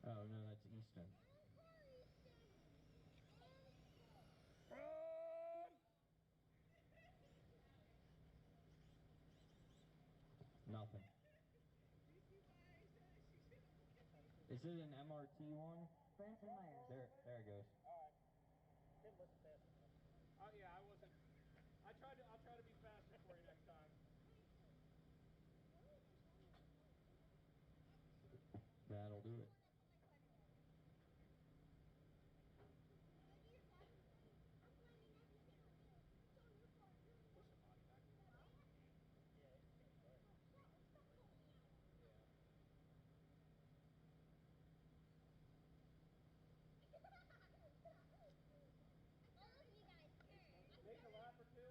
Oh no, that's Easton. Nothing. Is it an MRT one? Branson Myers. There it goes. All right. Tim wasn't fast enough. Oh yeah, I wasn't. I'll try to be faster for you next time. That'll do it. Take a lap or two.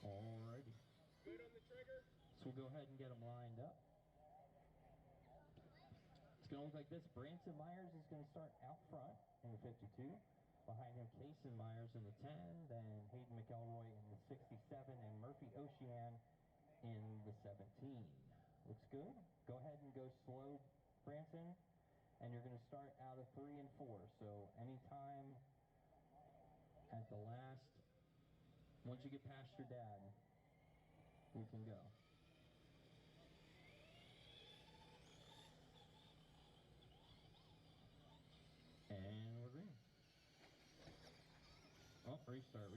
Alrighty. Good on the trigger. So we'll go ahead and get them lined up. It's going to look like this. Branson Myers is going to start out front in the 52. Behind him, Kason Myers in the 10, then Hayden McElroy in the 67, and Murphy Ocean in the 17. Looks good. Go ahead and go slow, Branson, and you're going to start out of 3 and 4. So anytime at the last, once you get past your dad, you can go. And we're green. Oh, restart.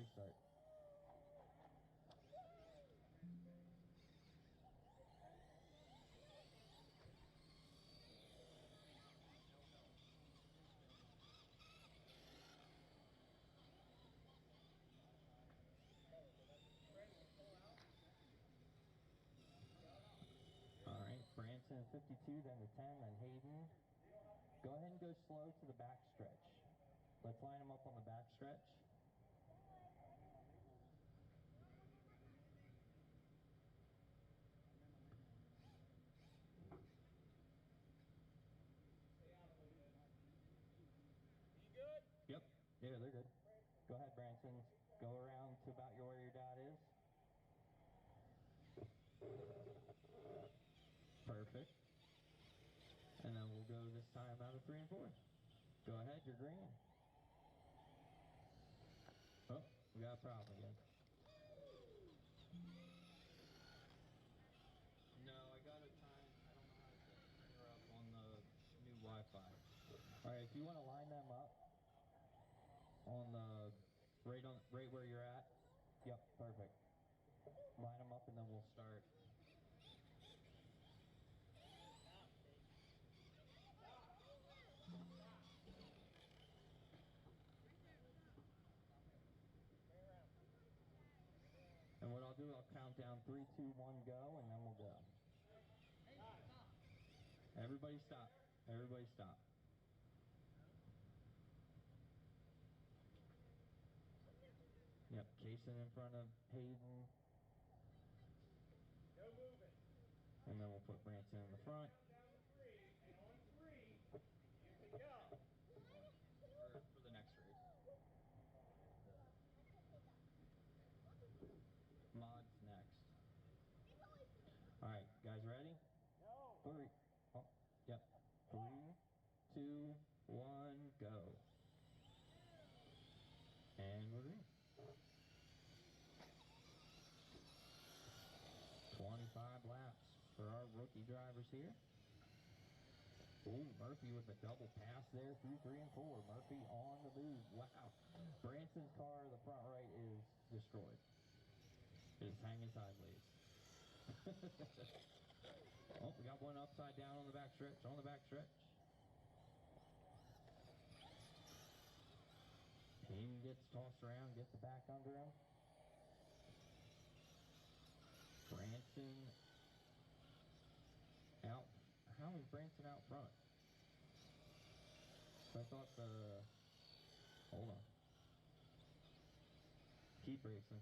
All right, Branson 52, then the 10, then Hayden. Go ahead and go slow to the back stretch. Let's line them up on the back stretch. You good? Yep, yeah, they're good. Go ahead, Branson. Go around to about where your dad is. Perfect. And then we'll go this time out of 3 and 4. Go ahead, you're green. Oh, we got a problem again. No, I got a time. I don't know how to set her up on the new Wi-Fi. All right, if you want to line them up on the right where you're at. Yep, perfect. Line them up and then we'll start. And what I'll do, I'll count down 3, 2, 1, go, and then we'll go. Everybody stop. Everybody stop. Yep, Kason in front of Hayden. No moving. And then we'll put Branson in the front. Count down to 3, and on 3, you can go. For the next race. Mod's next. All right, guys ready? No. 3. Oh, yep. 3, 2, 1, go. And we're green. 25 laps for our rookie drivers here. Ooh, Murphy with a double pass there through 3 and 4. Murphy on the move. Wow. Branson's car, the front right, is destroyed. It's hanging sideways. Oh, we got one upside down on the back stretch. He gets tossed around, gets the back under him. Branson out. How is Branson out front? I thought the... Hold on. Keep racing.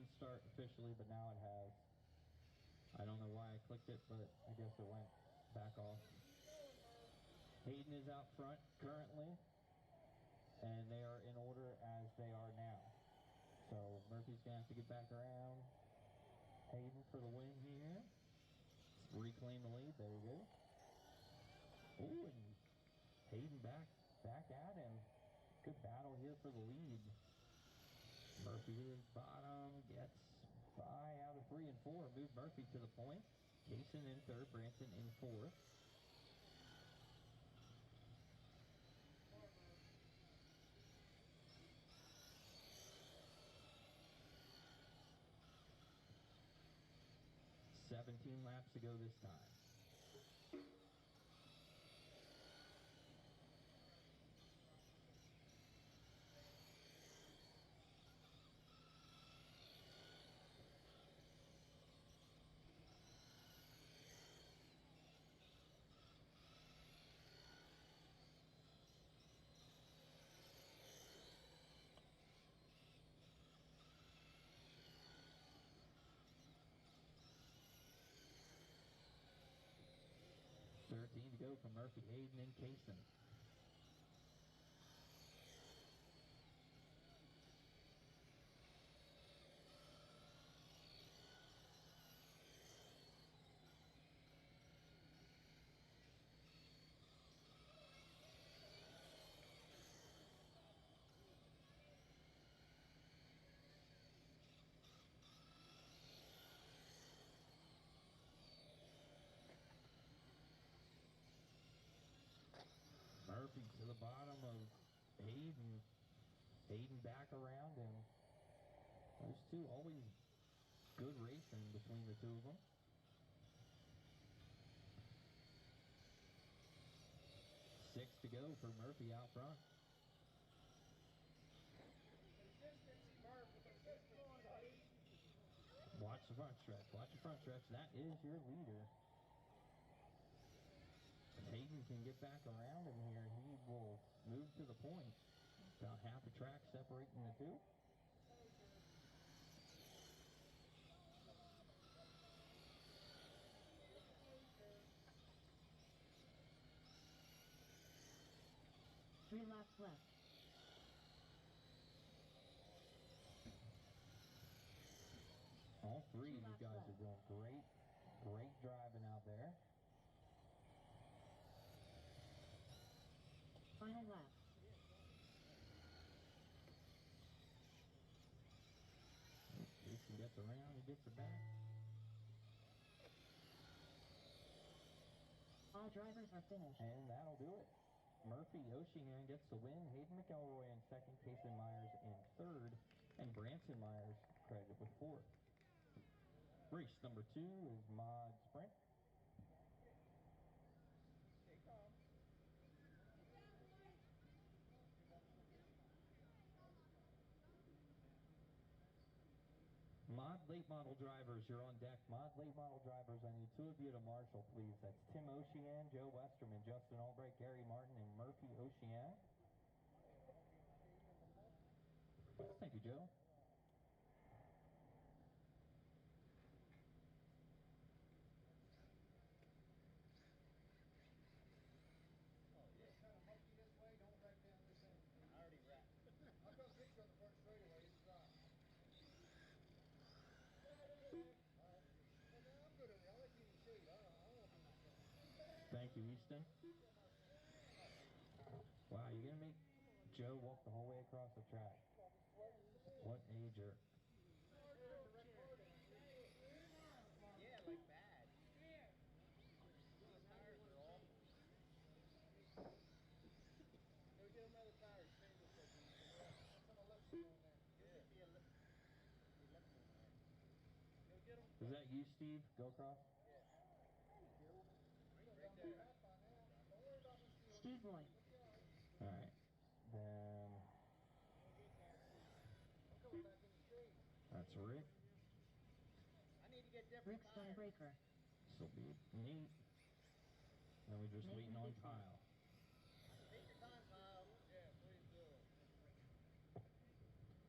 didn't start officially, but now it has. I don't know why I clicked it, but I guess it went back off. Hayden is out front currently, and they are in order as they are now. So Murphy's gonna have to get back around. Hayden for the win here. Reclaim the lead, there you go. Ooh, and Hayden back at him. Good battle here for the lead. Murphy to the bottom, gets by out of 3 and 4. Move Murphy to the point. Kaysen in third, Branson in fourth. $17 laps to go this time. To go for Murphy, Hayden, and Kaysen. Murphy to the bottom of Hayden. Hayden back around him. Those two always good racing between the two of them. 6 to go for Murphy out front. Watch the front stretch. Watch the front stretch. That is your leader. If Hayden can get back around him here, he will move to the point. About half a track separating the two. Three laps left. All three of you guys are doing great driving out there. Final lap. Jason gets around, he gets it back. All drivers are finished. And that'll do it. Murphy Ocean gets the win. Hayden McElroy in second, Kaysen Myers in third, and Branson Myers credited with fourth. Race number 2 is Mod Sprint. Mod late model drivers, you're on deck. Mod late model drivers, I need 2 of you to marshal, please. That's Tim Ocean, Joe Westerman, Justin Albright, Gary Martin, and Murphy Ocean. Thank you, Joe. Thank you, Easton. Wow, you're going to make Joe walk the whole way across the track. What a jerk. Yeah, like bad. These tires are awful. Go get him other tires, change them so easy. Some elliptical in there. Yeah. The elliptical man. Go get him. Is that you, Steve? Go across? Yeah. Right there. Don't worry about me stealing. Steve Lloyd. All right. Then I'm coming back in the straight. that's Rick. I need to get different Rick tires. Stonebreaker. This will be Nate. And we're just waiting on Kyle. Take your time, Kyle. Yeah, please do.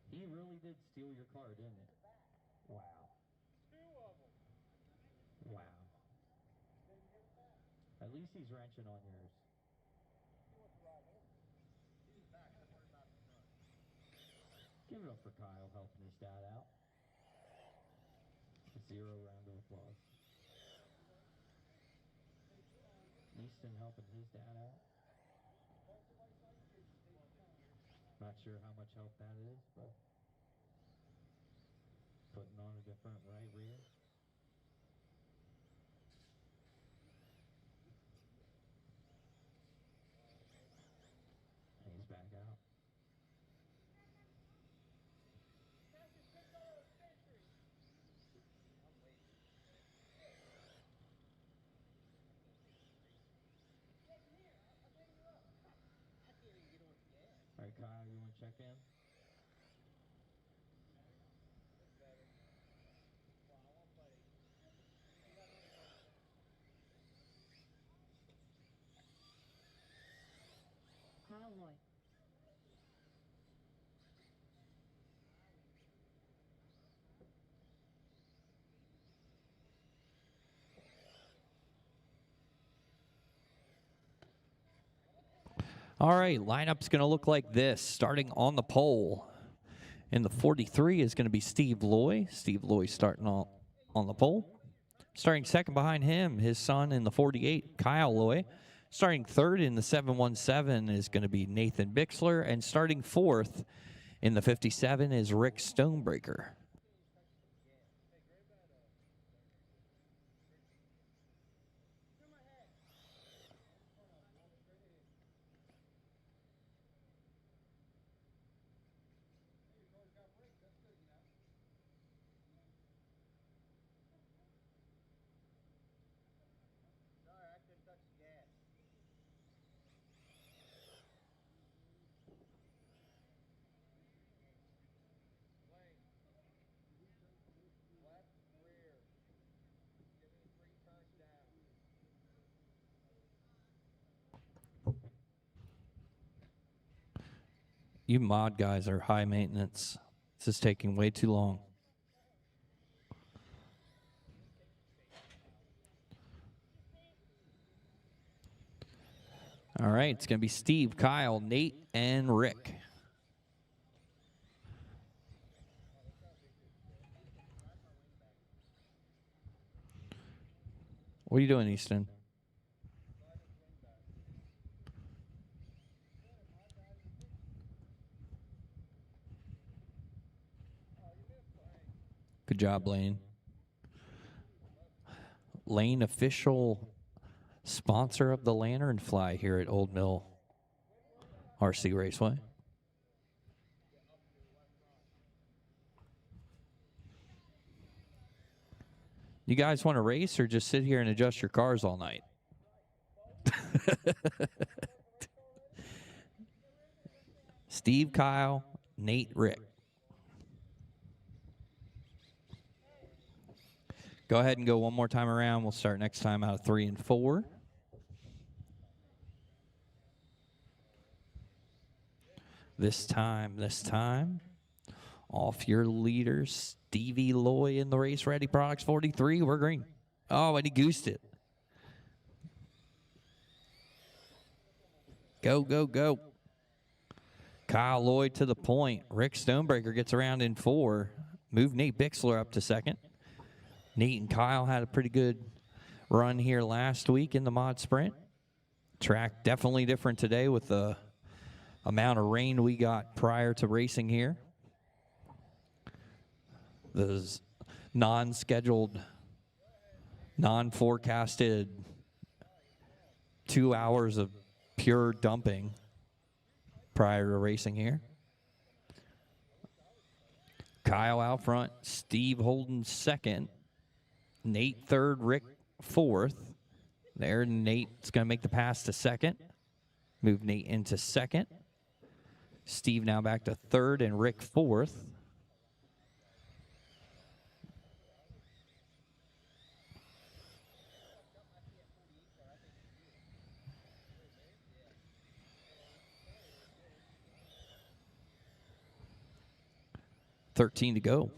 He really did steal your car, didn't he? Wow. 2 of them. Wow. At least he's wrenching on yours. He's back. Don't worry about the front. Give it up for Kyle helping his dad out. 0 round of applause. Easton helping his dad out. Not sure how much help that is, but putting on a different right rear. And he's back out. I can't even get on the gas. All right, Kyle, you want to check in? Kyle Loy. All right, lineup's going to look like this. Starting on the pole in the 43 is going to be Steve Loy. Steve Loy starting on the pole. Starting second behind him, his son in the 48, Kyle Loy. Starting third in the 717 is going to be Nathan Bixler. And starting fourth in the 57 is Rick Stonebreaker. Sorry, I couldn't touch the gas. Left rear. Give me 3 turns down. You mod guys are high maintenance. This is taking way too long. All right, it's going to be Steve, Kyle, Nate, and Rick. What are you doing, Easton? Good job, Lane. Lane, official sponsor of the Lantern Fly here at Old Mill RC Raceway. You guys want to race or just sit here and adjust your cars all night? Steve, Kyle, Nate, Rick. Go ahead and go one more time around. We'll start next time out of 3 and 4. This time, off your leaders, Stevie Loy in the Race Ready Products 43. We're green. Oh, and he goosed it. Go, go, go. Kyle Loy to the point. Rick Stonebreaker gets around in 4. Move Nate Bixler up to second. Nate and Kyle had a pretty good run here last week in the mod sprint. Track definitely different today with the amount of rain we got prior to racing here. The non-scheduled, non-forecasted 2 hours of pure dumping prior to racing here. Kyle out front, Steve holding second, Nate third, Rick fourth. There, Nate's going to make the pass to second. Move Nate into second. Steve now back to third and Rick fourth. .13 to go.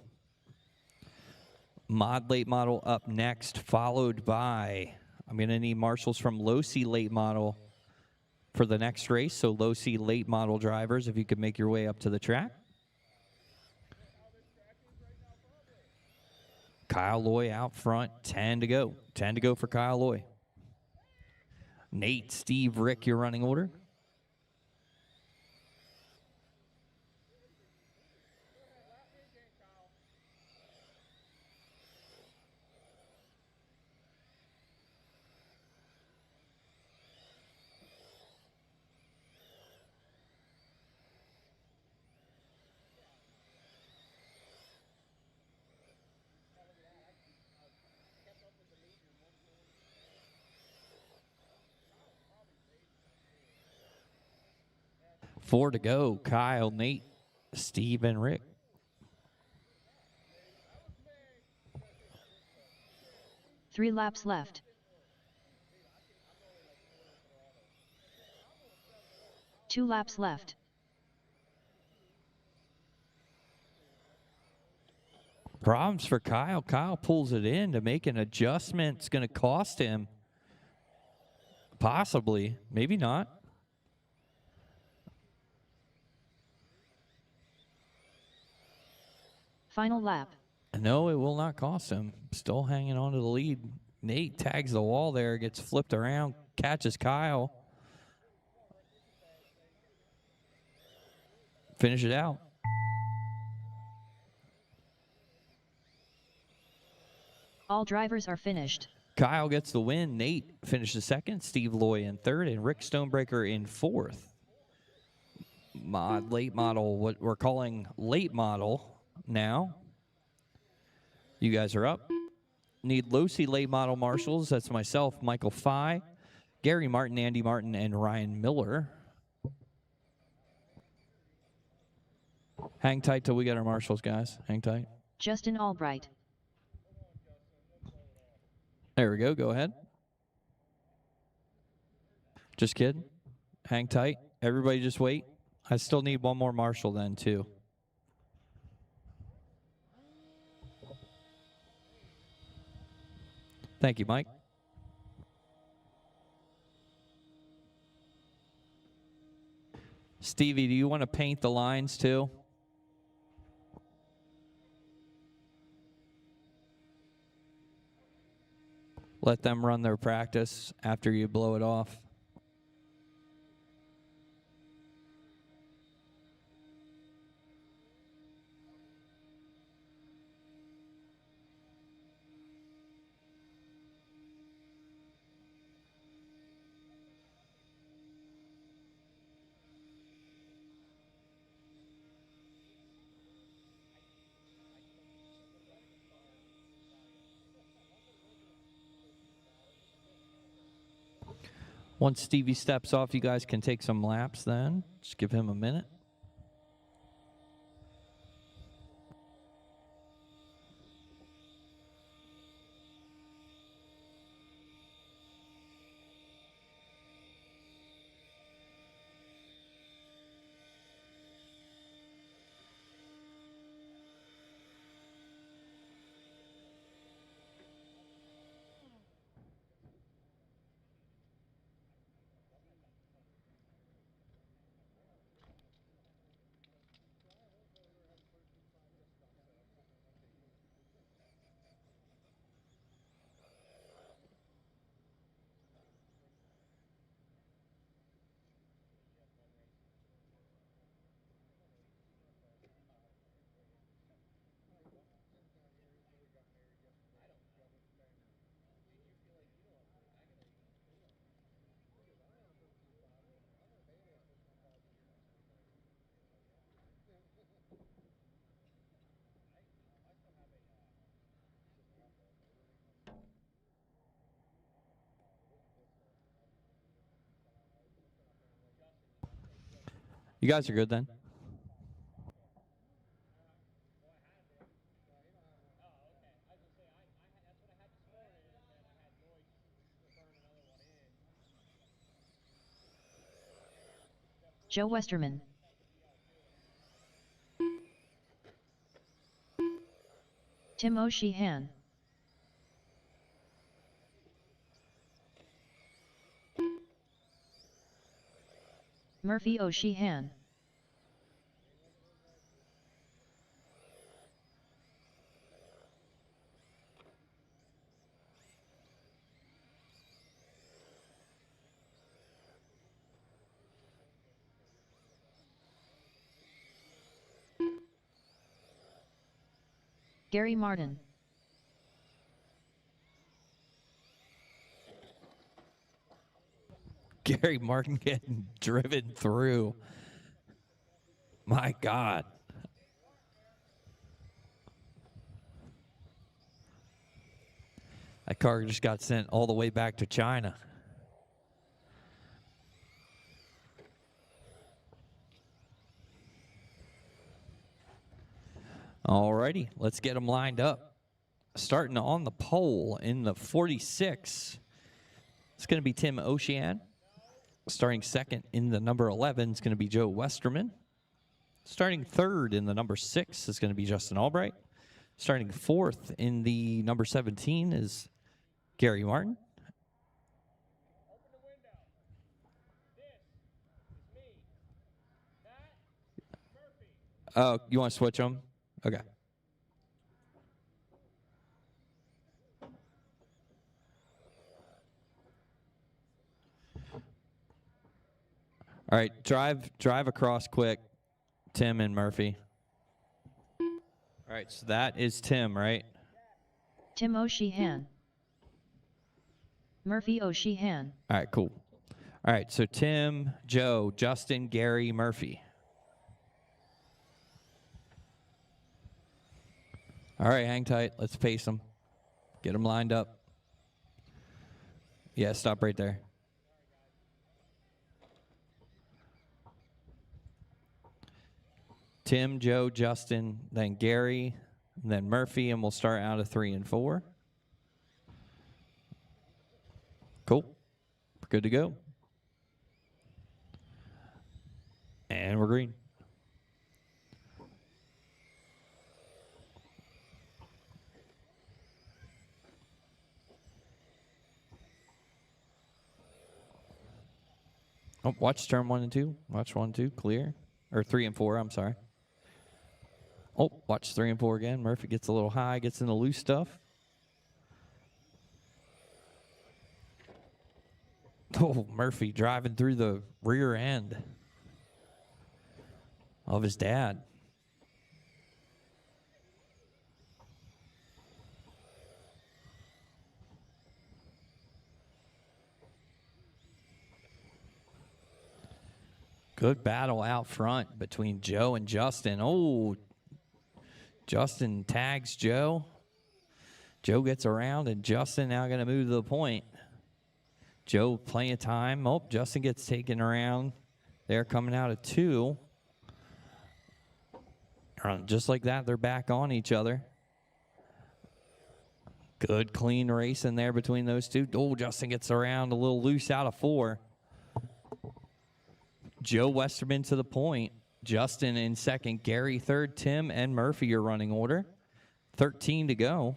Mod late model up next, followed by, I'm going to need marshals from Losi late model for the next race. So Losi late model drivers, if you could make your way up to the track. Kyle Loy out front, 10 to go. 10 to go for Kyle Loy. Nate, Steve, Rick, your running order. Four to go. Kyle, Nate, Steve, and Rick. Three laps left. Two laps left. Problems for Kyle. Kyle pulls it in to make an adjustment. It's going to cost him. Possibly. Maybe not. Final lap. No, it will not cost him. Still hanging on to the lead. Nate tags the wall there, gets flipped around, catches Kyle. Finish it out. All drivers are finished. Kyle gets the win. Nate finishes second. Steve Loy in third. And Rick Stonebreaker in fourth. Late model, what we're calling late model now. You guys are up. Need Losi late model marshals. That's myself, Michael Fye, Gary Martin, Andy Martin, and Ryan Miller. Hang tight till we get our marshals, guys. Hang tight. Justin Albright. There we go. Go ahead. Just kidding. Hang tight. Everybody just wait. I still need one more marshal then, too. Thank you, Mike. Stevie, do you want to paint the lines too? Let them run their practice after you blow it off. Once Stevie steps off, you guys can take some laps then. Just give him a minute. You guys are good then? Joe Westerman. Tim O'Sheehan. Murphy O'Sheehan. Gary Martin. Gary Martin getting driven through. My God. That car just got sent all the way back to China. Alrighty, let's get them lined up. Starting on the pole in the 46, it's going to be Tim Ocean. Starting second in the number 11 is going to be Joe Westerman. Starting third in the number 6 is going to be Justin Albright. Starting fourth in the number 17 is Gary Martin. Open the window. This is me. That, Murphy. Oh, you want to switch them? Okay. All right, drive across quick, Tim and Murphy. All right, so that is Tim, right? Tim O'Sheehan. Murphy O'Sheehan. All right, cool. All right, so Tim, Joe, Justin, Gary, Murphy. All right, hang tight. Let's pace them. Get them lined up. Yeah, stop right there. Tim, Joe, Justin, then Gary, then Murphy, and we'll start out of 3 and 4. Cool. We're good to go. And we're green. Oh, watch turn 1 and 2. Watch 1 and 2, clear. Or 3 and 4, I'm sorry. Oh, watch 3 and 4 again. Murphy gets a little high, gets in the loose stuff. Oh, Murphy driving through the rear end of his dad. Good battle out front between Joe and Justin. Oh, Justin tags Joe. Joe gets around, and Justin now going to move to the point. Joe plenty of time. Oh, Justin gets taken around. They're coming out of 2. Just like that, they're back on each other. Good, clean race in there between those two. Oh, Justin gets around a little loose out of 4. Joe Westerman to the point. Justin in second. Gary third. Tim and Murphy your running order. 13 to go.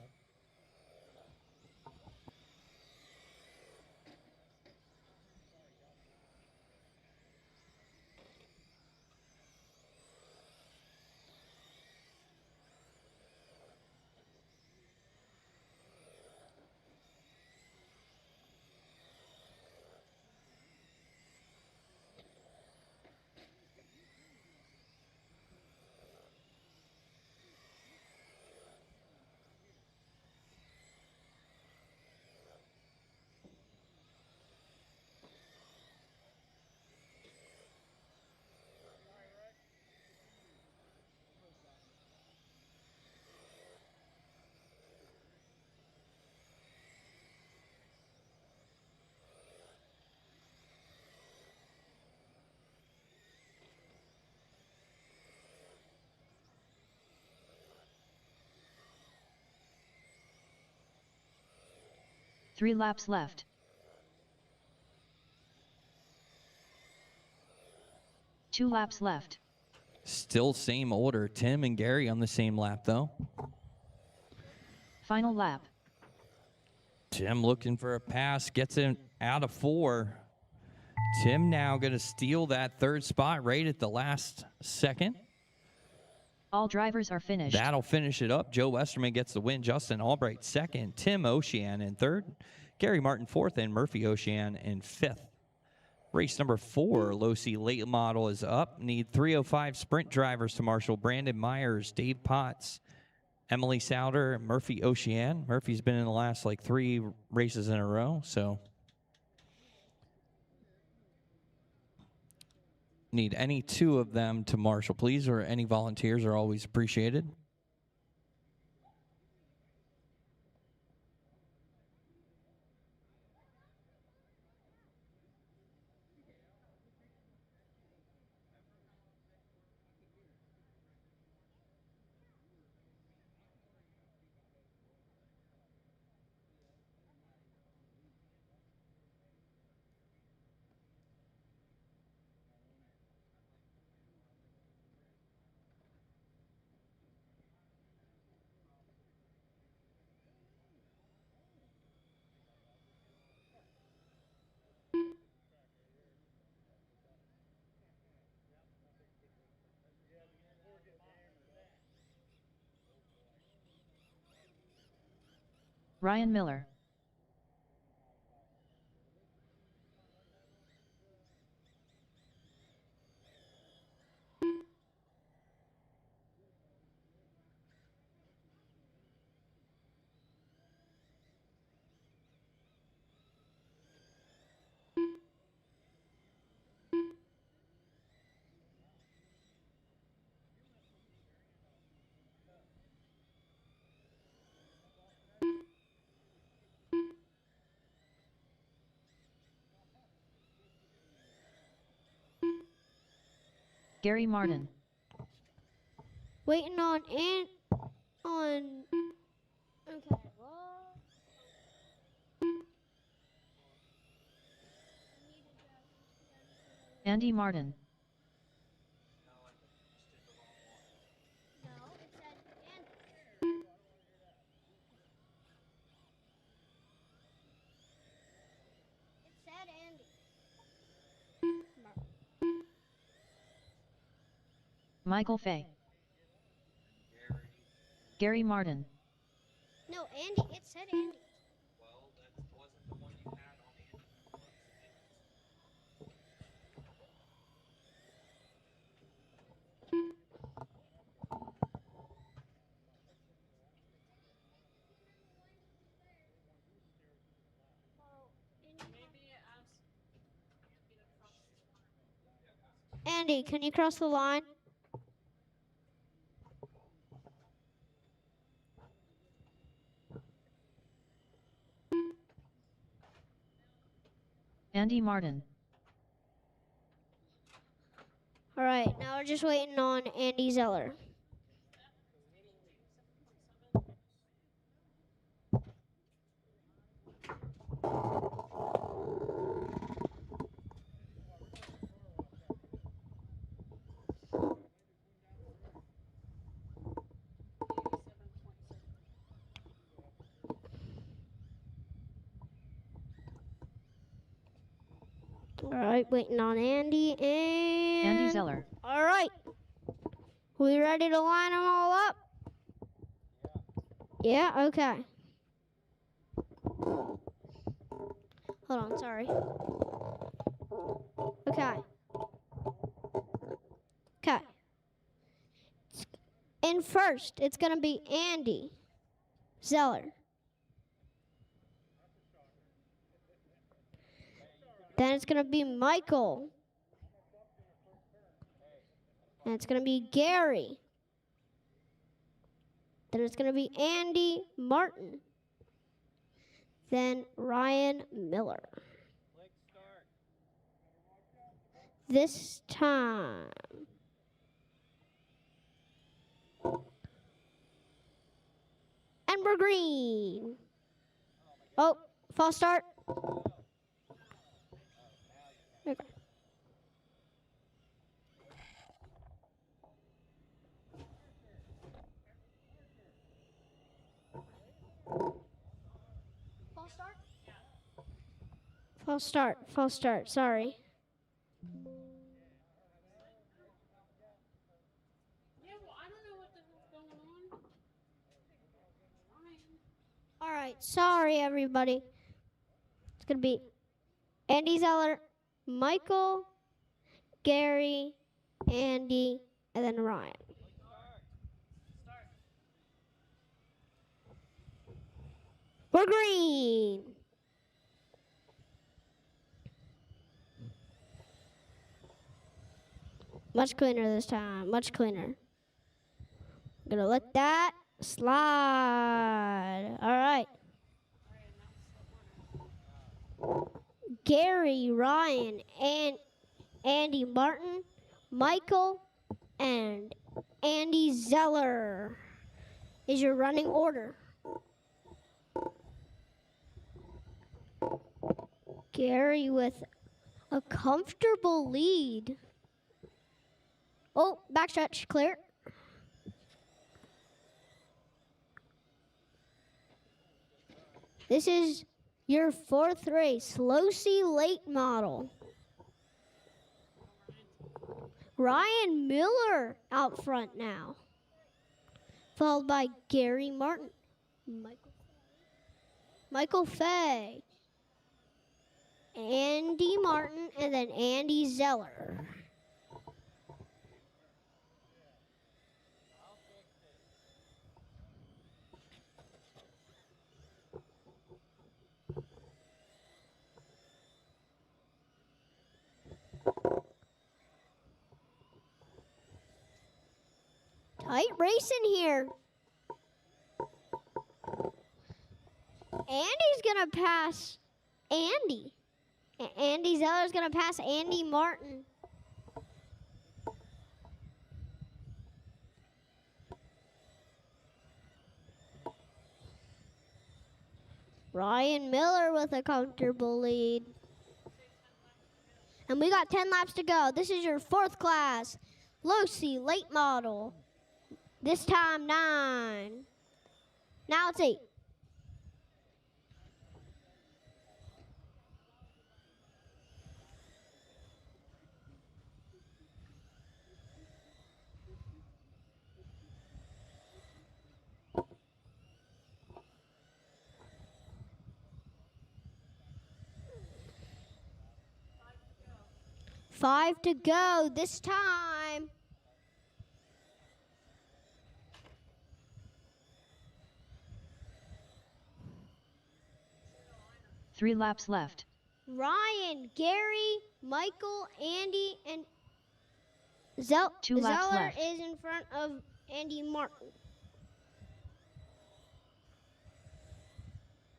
Three laps left. Two laps left. Still same order. Tim and Gary on the same lap, though. Final lap. Tim looking for a pass. Gets in out of 4. Tim now going to steal that third spot right at the last second. All drivers are finished. That'll finish it up. Joe Westerman gets the win. Justin Albright second. Tim Ocean in third. Gary Martin fourth. And Murphy Ocean in fifth. Race number 4, Losi late model is up. Need 305 sprint drivers to marshal. Brandon Myers, Dave Potts, Emily Souder, Murphy Ocean. Murphy's been in the last like 3 races in a row, so need any 2 of them to marshal, please, or any volunteers are always appreciated. Ryan Miller. Gary Martin. Waiting on okay, well. Andy Martin. No, it said Andy. It said Andy. Michael Fay. Gary Martin. No, Andy. It said Andy. Well, that wasn't the one you had on the Andy, can you cross the line? Andy Martin. All right, now we're just waiting on Andy Zeller. All right, waiting on Andy and Andy Zeller. All right, we ready to line them all up? Yeah. Okay. Hold on. Sorry. Okay. Okay. In first, it's gonna be Andy Zeller. Then it's going to be Michael. And it's going to be Gary. Then it's going to be Andy Martin. Then Ryan Miller. This time. And we're green. Oh, false start. Okay. False start, sorry. All right, sorry everybody. It's gonna be Andy Zeller, Michael, Gary, Andy, and then Ryan. We're green. Much cleaner this time, much cleaner. I'm gonna let that slide. All right. Gary, Ryan, and Andy Martin, Michael, and Andy Zeller is your running order. Gary with a comfortable lead. Oh, backstretch, clear. This is your fourth race, Losi late model. Ryan Miller out front now, followed by Gary Martin, Michael Fay, Andy Martin, and then Andy Zeller. Tight racing here. Andy's gonna pass Andy. Andy Zeller's gonna pass Andy Martin. Ryan Miller with a comfortable lead. And we got 10 laps to go. This is your fourth class, Losi late model. This time 9. Now it's 8. Five to go this time. Three laps left. Ryan, Gary, Michael, Andy, and 2 laps Zeller left. is in front of Andy Martin.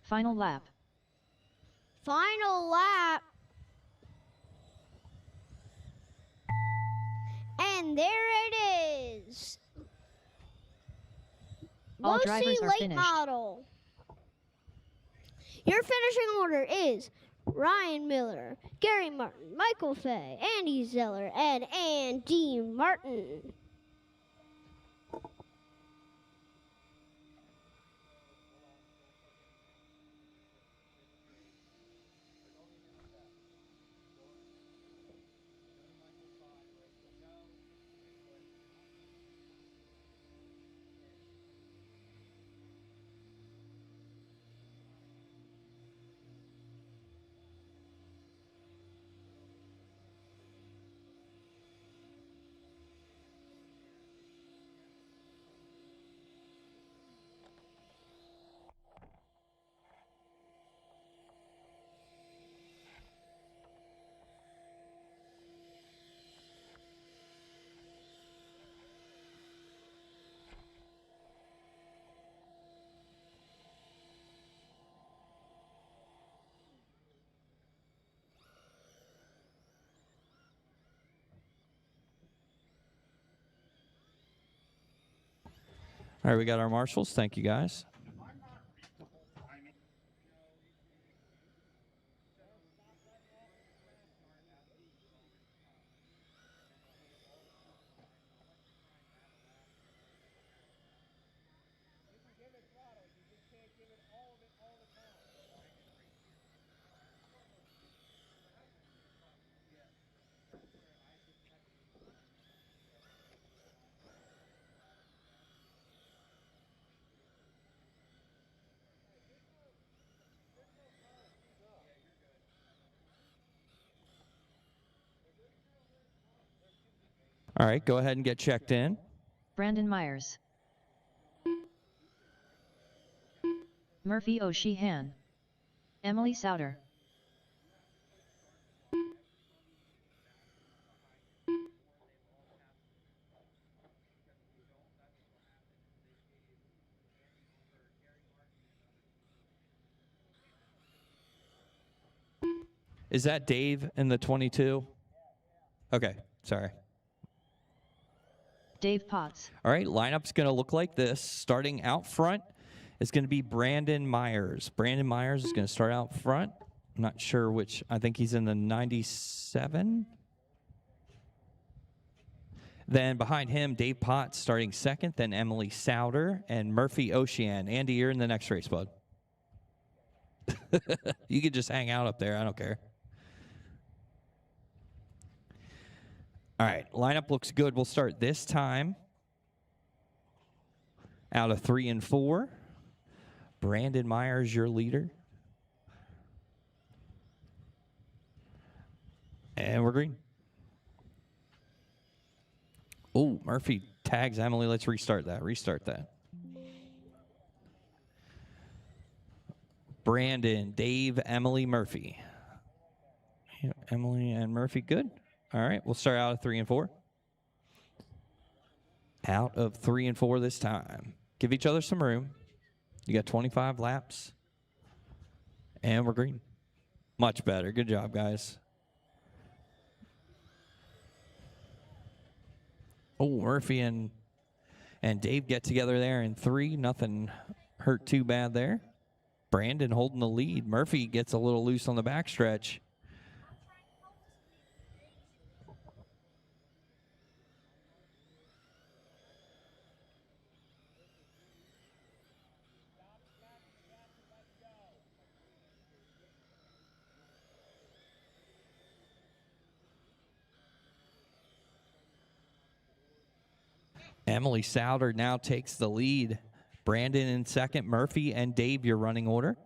Final lap. Final lap. And there it is. All Losi drivers are late finished. model. Your finishing order is Ryan Miller, Gary Martin, Michael Fay, Andy Zeller, and Andy Martin. All right, we got our marshals. Thank you, guys. All right, go ahead and get checked in. Brandon Myers. Murphy O'Sheehan. Emily Souter. Is that Dave in the 22? Okay, sorry. Dave Potts. All right, lineup's going to look like this. Starting out front is going to be Brandon Myers. Brandon Myers is going to start out front. I'm not sure which. I think he's in the 97. Then behind him, Dave Potts starting second. Then Emily Souter and Murphy Ocean. Andy, you're in the next race, bud. You could just hang out up there. I don't care. All right, lineup looks good. We'll start this time out of 3 and 4. Brandon Myers, your leader. And we're green. Oh, Murphy tags Emily. Let's restart that. Restart that. Brandon, Dave, Emily, Murphy. Yeah, Emily and Murphy, good. All right, we'll start out of 3 and 4. Out of 3 and 4 this time. Give each other some room. You got 25 laps. And we're green. Much better. Good job, guys. Oh, Murphy and Dave get together there in 3. Nothing hurt too bad there. Brandon holding the lead. Murphy gets a little loose on the backstretch. Emily Souter now takes the lead. Brandon in second. Murphy and Dave, your running order.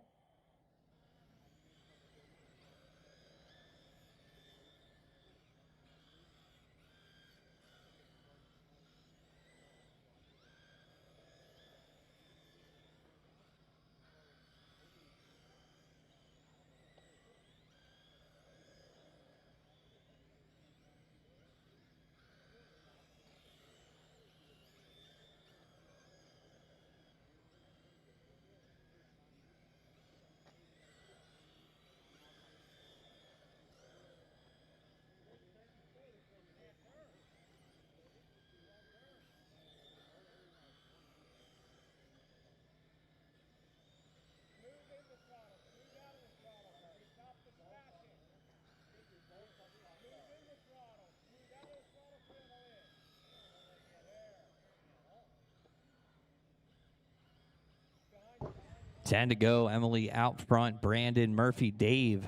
Ten to go. Emily out front. Brandon, Murphy, Dave.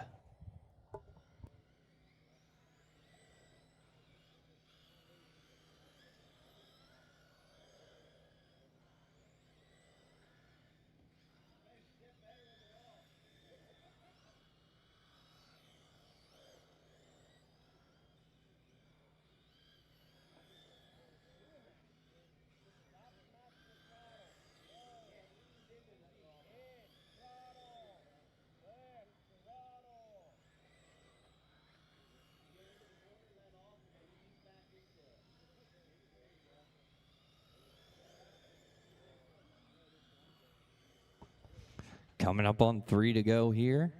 Coming up on 3 to go here.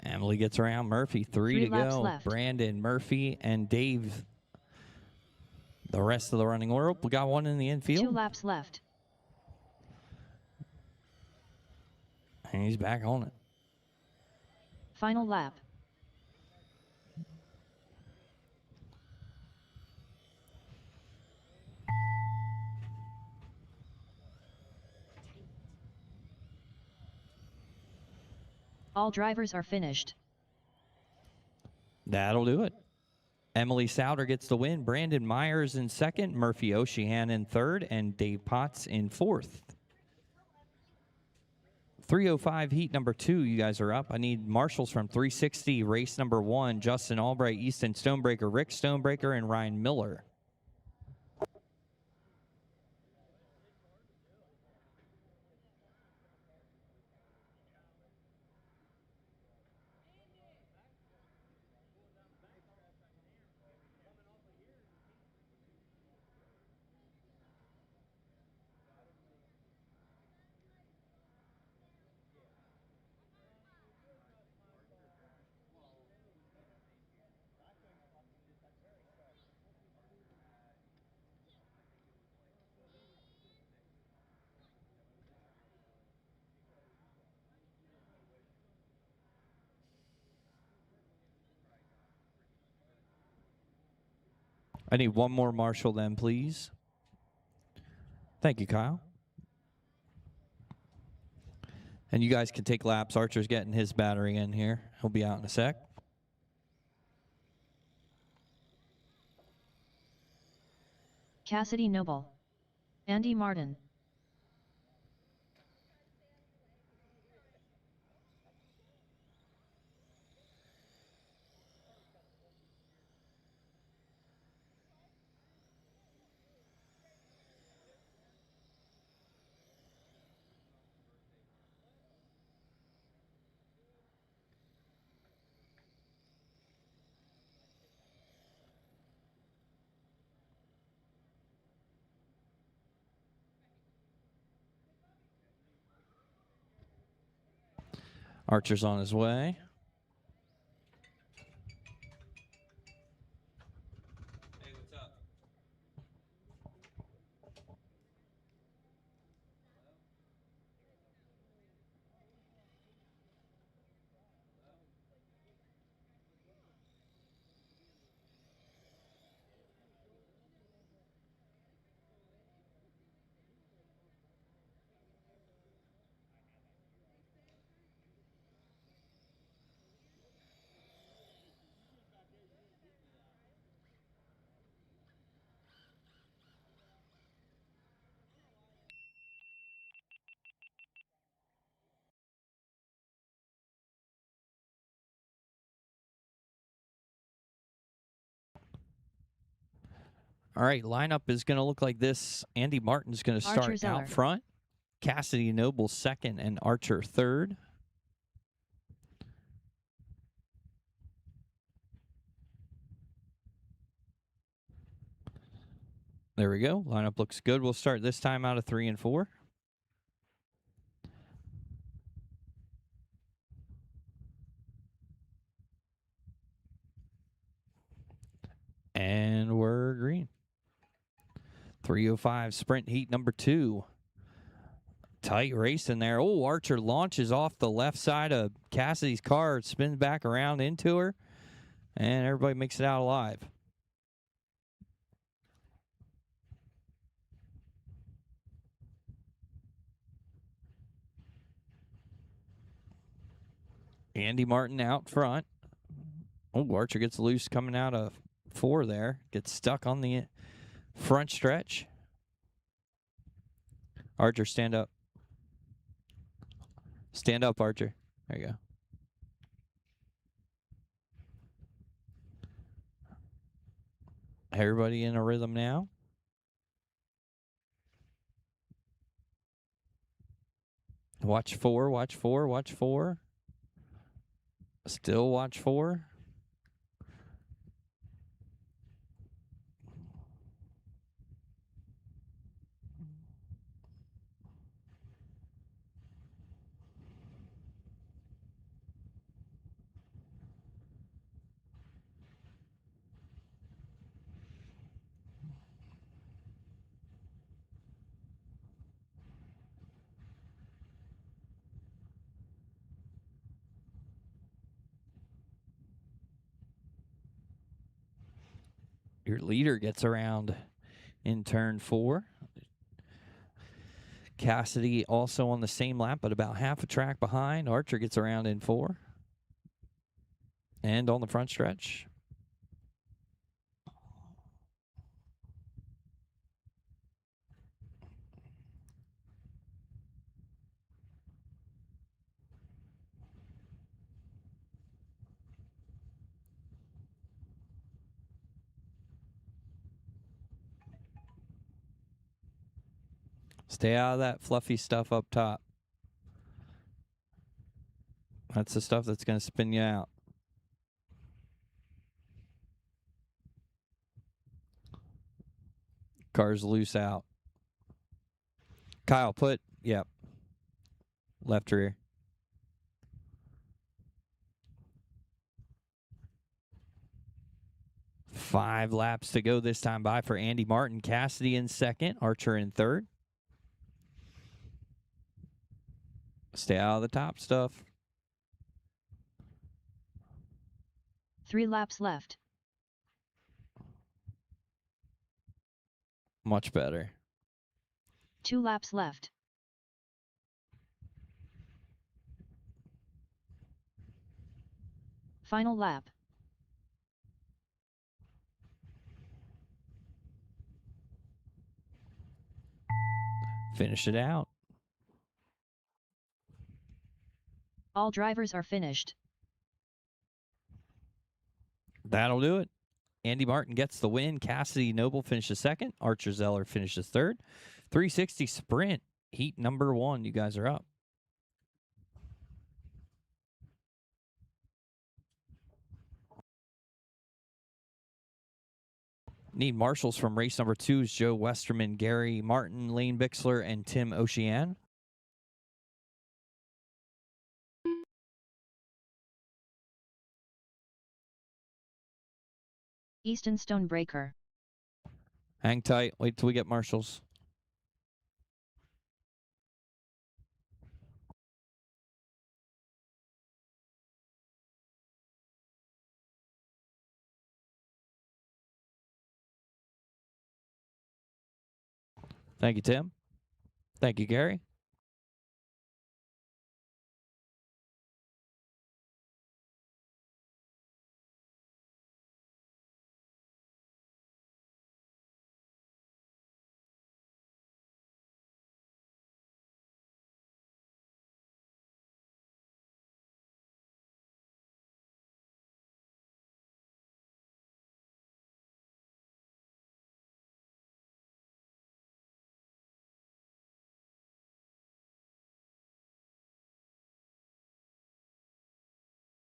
Emily gets around Murphy. 3 to go. Left. Brandon, Murphy, and Dave. The rest of the running order. We got one in the infield. 2 laps left. And he's back on it. Final lap. All drivers are finished. That'll do it. Emily Souter gets the win. Brandon Myers in second. Murphy Ocean in third. And Dave Potts in fourth. 305 heat number 2. You guys are up. I need marshals from 360 race number 1. Justin Albright, Easton Stonebreaker, Rick Stonebreaker, and Ryan Miller. I need one more marshal then, please. Thank you, Kyle. And you guys can take laps. Archer's getting his battery in here. He'll be out in a sec. Cassidy Noble. Andy Martin. Archer's on his way. Hey, what's up? All right, lineup is going to look like this. Andy Martin's going to start Archer Zeller. out front. Cassidy Noble second and Archer third. There we go. Lineup looks good. We'll start this time out of 3 and 4. And we're green. 305 sprint heat number 2. Tight race in there. Oh, Archer launches off the left side of Cassidy's car, spins back around into her, and everybody makes it out alive. Andy Martin out front. Oh, Archer gets loose coming out of 4 there. Gets stuck on the front stretch. Archer, stand up. Stand up, Archer. There you go. Everybody in a rhythm now. Watch 4, watch 4, watch 4. Still watch 4. Your leader gets around in turn 4. Cassidy also on the same lap, but about half a track behind. Archer gets around in 4. And on the front stretch. Stay out of that fluffy stuff up top. That's the stuff that's going to spin you out. Car's loose out. Kyle, yep. Left rear. Five laps to go this time by for Andy Martin. Cassidy in second, Archer in third. Stay out of the top stuff. 3 laps left. Much better. 2 laps left. Final lap. Finish it out. All drivers are finished. That'll do it. Andy Martin gets the win. Cassidy Noble finishes second. Archer Zeller finishes third. 360 Sprint, heat number 1. You guys are up. Need marshals from race number 2 is Joe Westerman, Gary Martin, Lane Bixler, and Tim Ocean. Easton Stonebreaker. Hang tight. Wait till we get marshals. Thank you, Tim. Thank you, Gary.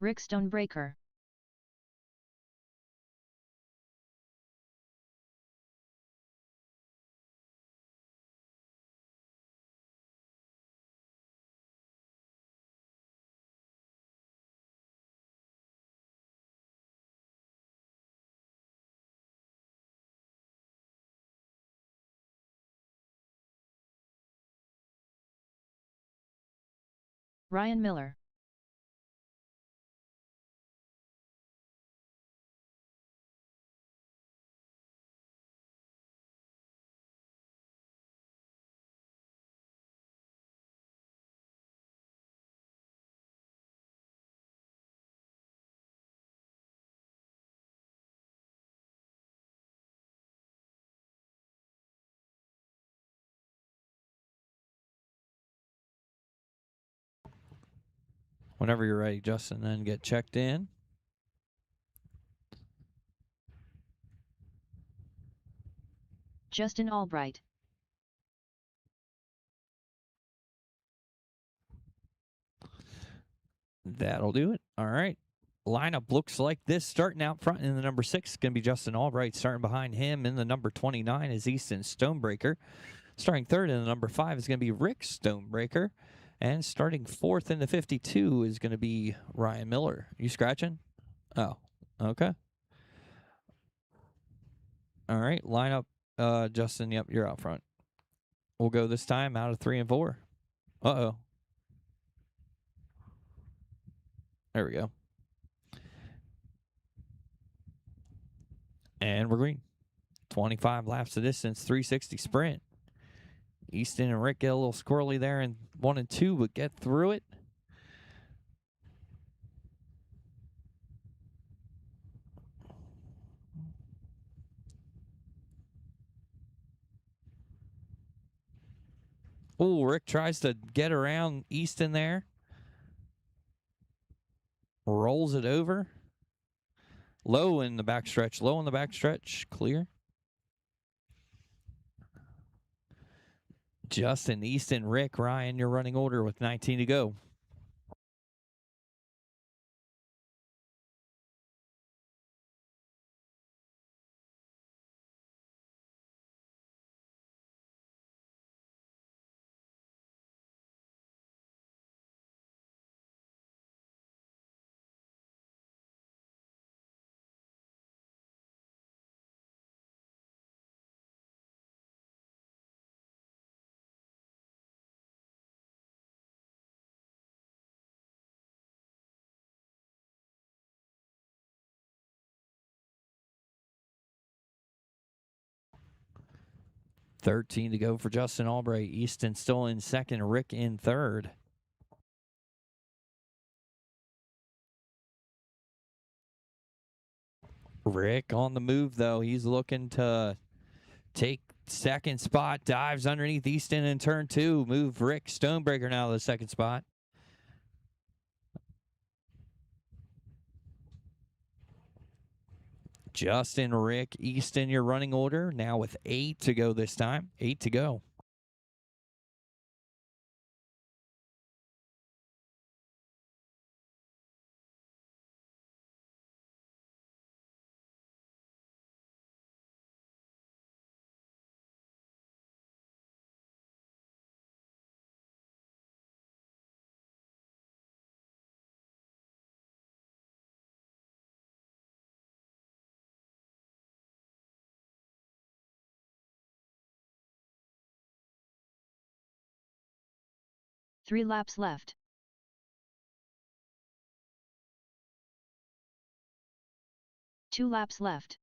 Rick Stonebreaker. Ryan Miller. Whenever you're ready, Justin, then get checked in. Justin Albright. That'll do it. All right. Lineup looks like this. Starting out front in the number 6 is going to be Justin Albright. Starting behind him in the number 29 is Easton Stonebreaker. Starting third in the number 5 is going to be Rick Stonebreaker. And starting fourth in the 52 is going to be Ryan Miller. You scratching? Oh, okay. All right. Lineup, Justin, yep, you're out front. We'll go this time out of 3 and 4. Uh-oh. There we go. And we're green. 25 laps of distance, 360 sprint. Easton and Rick get a little squirrely there in 1 and 2, but get through it. Oh, Rick tries to get around Easton there. Rolls it over. Low in the backstretch. Low in the backstretch. Clear. Justin, Easton, Rick, Ryan, your running order with 19 to go. 13 to go for Justin Albright. Easton still in second, Rick in third. Rick on the move, though. He's looking to take second spot, dives underneath Easton in turn 2. Move Rick Stonebreaker now to the second spot. Justin, Rick, Easton, your running order. Now with 8 to go this time. 8 to go. Three laps left. Two laps left.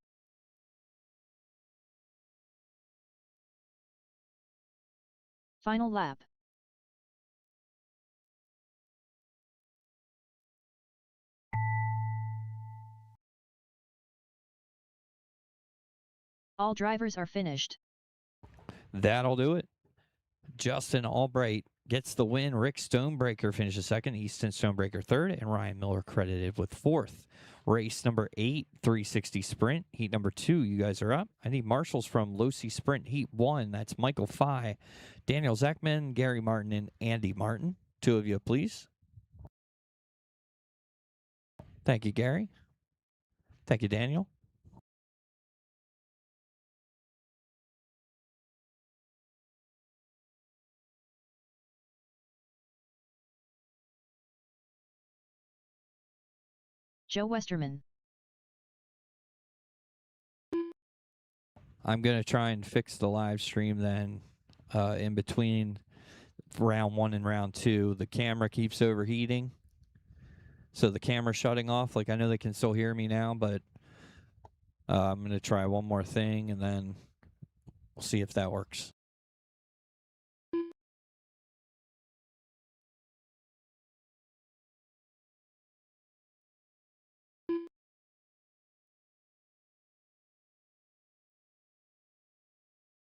Final lap. All drivers are finished. That'll do it. Justin Albright gets the win. Rick Stonebreaker finishes second. Easton Stonebreaker third. And Ryan Miller credited with fourth. Race number 8, 360 Sprint. Heat number 2, you guys are up. I need marshals from Losi Sprint. Heat 1, that's Michael Fye, Daniel Zeckman, Gary Martin, and Andy Martin. 2 of you, please. Thank you, Gary. Thank you, Daniel. Joe Westerman. I'm going to try and fix the live stream then in between round 1 and round 2. The camera keeps overheating. So the camera's shutting off. Like, I know they can still hear me now, but I'm going to try one more thing, and then we'll see if that works.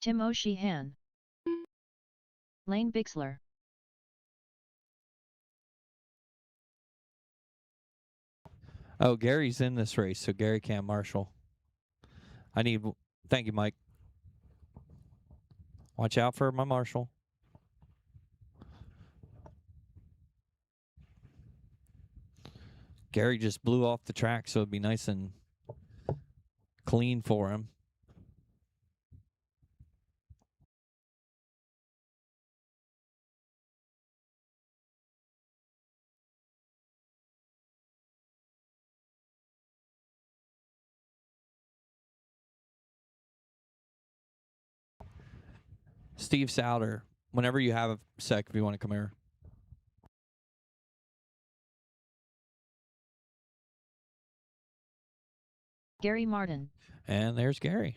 Tim O'Sheehan. Lane Bixler. Oh, Gary's in this race, so Gary can't marshal. Thank you, Mike. Watch out for my marshal. Gary just blew off the track, so it'd be nice and clean for him. Steve Souter, whenever you have a sec, if you want to come here. Gary Martin. And there's Gary.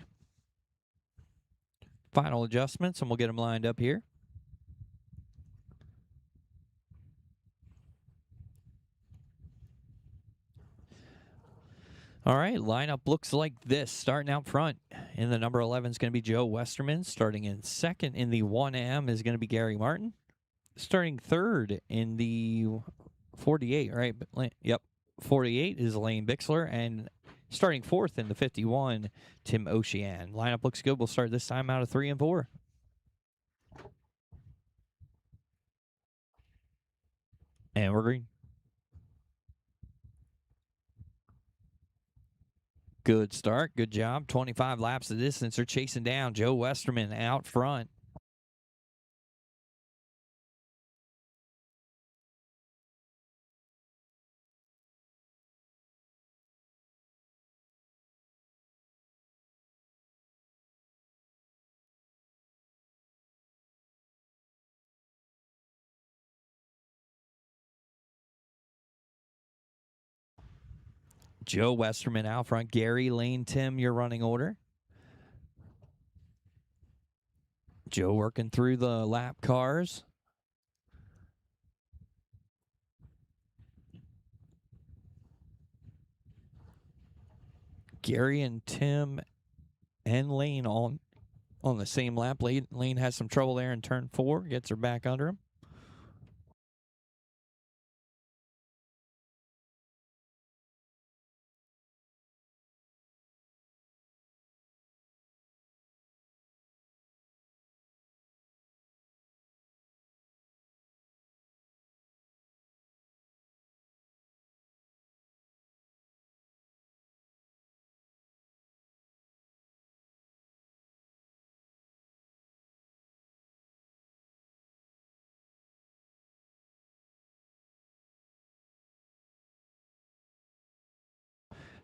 Final adjustments, and we'll get them lined up here. All right, lineup looks like this. Starting out front in the number 11 is going to be Joe Westerman. Starting in second in the 1M is going to be Gary Martin. Starting third in the 48, right? Yep, 48 is Lane Bixler. And starting fourth in the 51, Tim O'Sheehan. Lineup looks good. We'll start this time out of 3 and 4. And we're green. Good start. Good job. 25 laps of distance. They're chasing down Joe Westerman out front. Joe Westerman out front. Gary, Lane, Tim, your running order. Joe working through the lap cars. Gary and Tim and Lane on the same lap. Lane has some trouble there in turn 4, gets her back under him.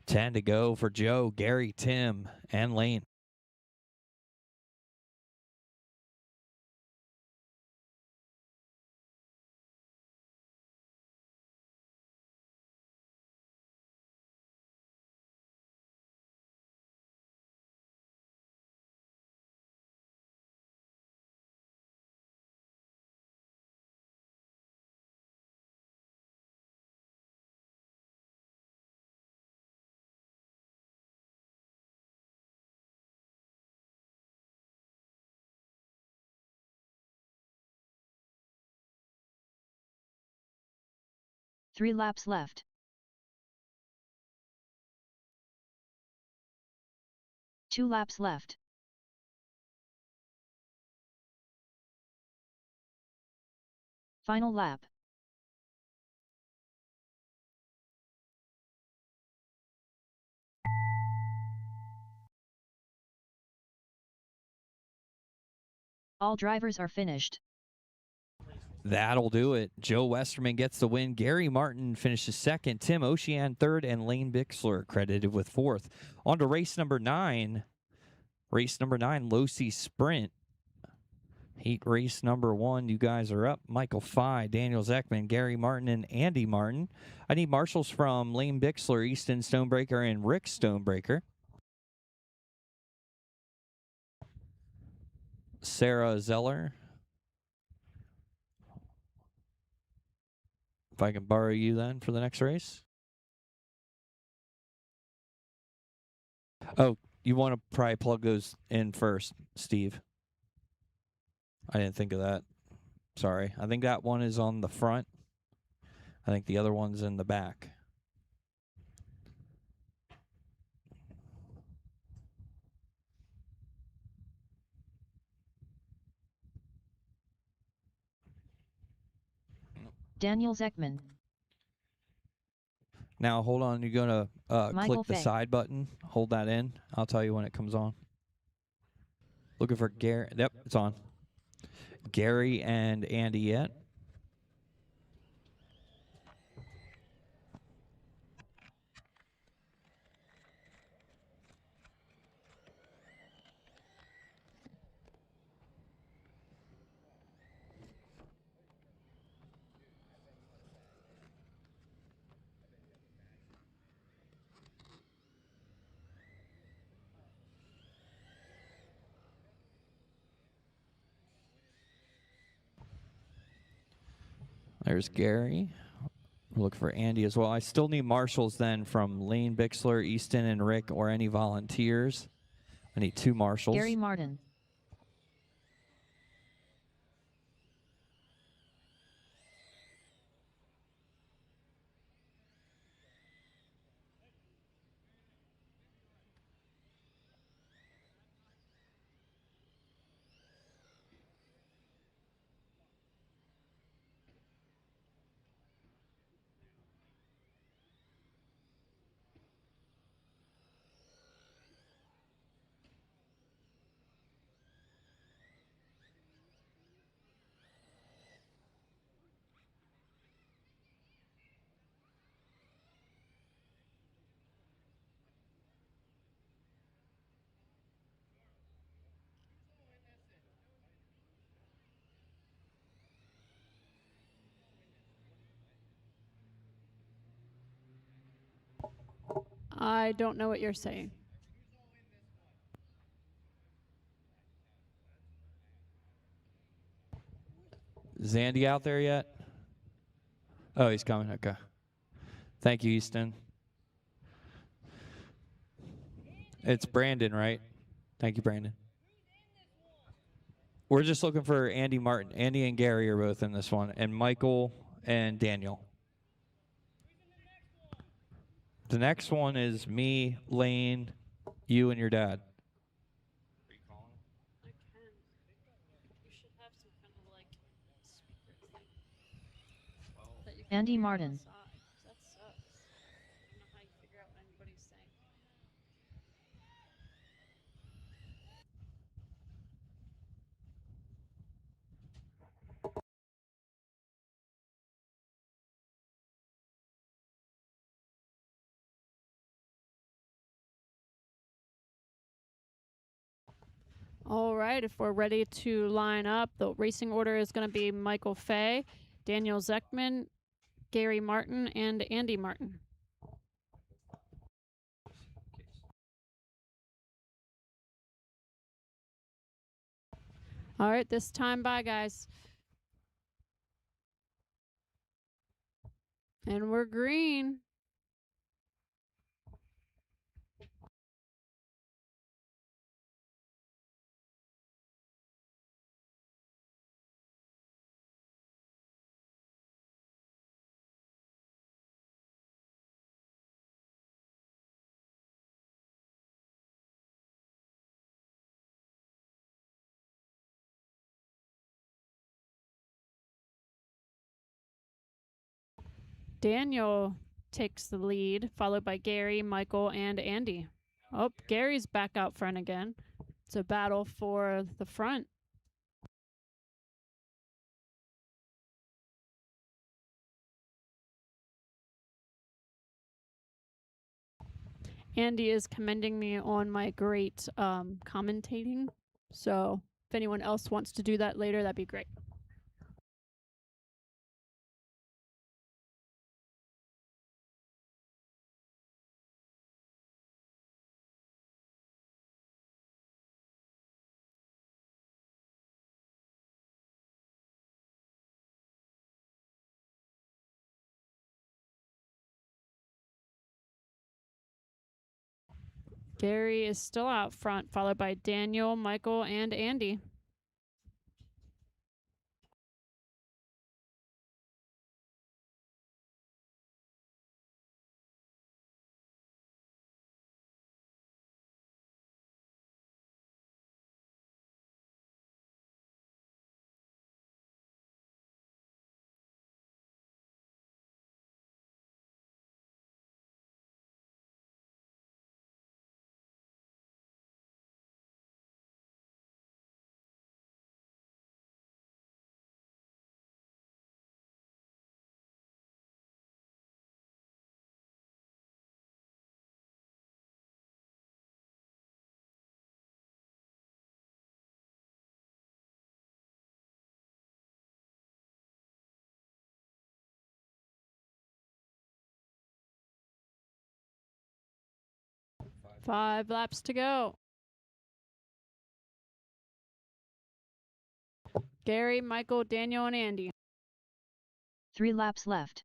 Ten to go for Joe, Gary, Tim, and Lane. Three laps left. Two laps left. Final lap. All drivers are finished. That'll do it. Joe Westerman gets the win. Gary Martin finishes second. Tim Ocean third, and Lane Bixler credited with fourth. On to race number 9. Race number 9, Losi Sprint. Heat race number 1. You guys are up. Michael Fye, Daniel Zeckman, Gary Martin, and Andy Martin. I need marshals from Lane Bixler, Easton Stonebreaker, and Rick Stonebreaker. Sarah Zeller. If I can borrow you then for the next race. Oh, you want to probably plug those in first, Steve. I didn't think of that. Sorry. I think that one is on the front. I think the other one's in the back. Daniel Zeckman. Now, hold on. You're going to click the Fay. side button. Hold that in. I'll tell you when it comes on. Looking for Gary. Yep, it's on. Gary and Andy yet. There's Gary. We're looking for Andy as well. I still need marshals then from Lane Bixler, Easton, and Rick, or any volunteers. I need 2 marshals. Gary Martin. I don't know what you're saying. Is Andy out there yet? Oh, he's coming. Okay. Thank you, Easton. It's Brandon, right? Thank you, Brandon. We're just looking for Andy Martin. Andy and Gary are both in this one, and Michael and Daniel. The next one is me, Lane, you, and your dad. I can. You should have some kind of like speaker thing that you can Andy hear Martin. outside. That sucks. I don't know how you figure out what anybody's saying. All right, if we're ready to line up, the racing order is going to be Michael Fay, Daniel Zeckman, Gary Martin, and Andy Martin. All right, this time, bye, guys. And we're green. Daniel takes the lead, followed by Gary, Michael, and Andy. Oh, Gary's back out front again. It's a battle for the front. Andy is commending me on my great commentating. So if anyone else wants to do that later, that'd be great. Gary is still out front, followed by Daniel, Michael, and Andy. Five laps to go. Gary, Michael, Daniel, and Andy. 3 laps left.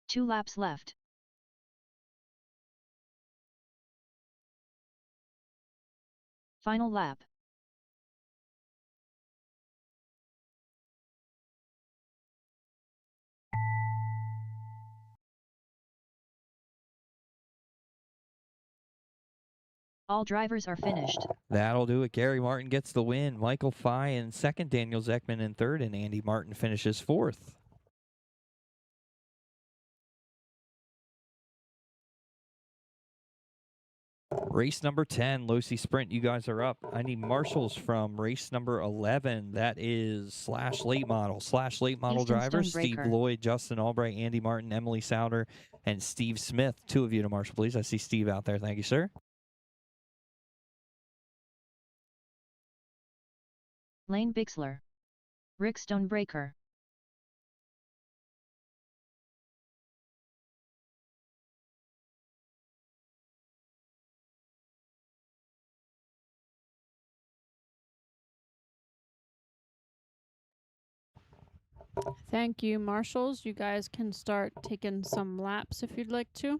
2 laps left. Final lap. All drivers are finished. That'll do it. Gary Martin gets the win. Michael Fye in second, Daniel Zeckman in third, and Andy Martin finishes fourth. Race number 10, Losi Sprint. You guys are up. I need marshals from race number 11. That is slash late model Houston drivers. Steve Stonebreaker. Lloyd, Justin Albright, Andy Martin, Emily Souter, and Steve Smith. 2 of you to marshal, please. I see Steve out there. Thank you, sir. Lane Bixler. Rick Stonebreaker. Thank you, marshals. You guys can start taking some laps if you'd like to.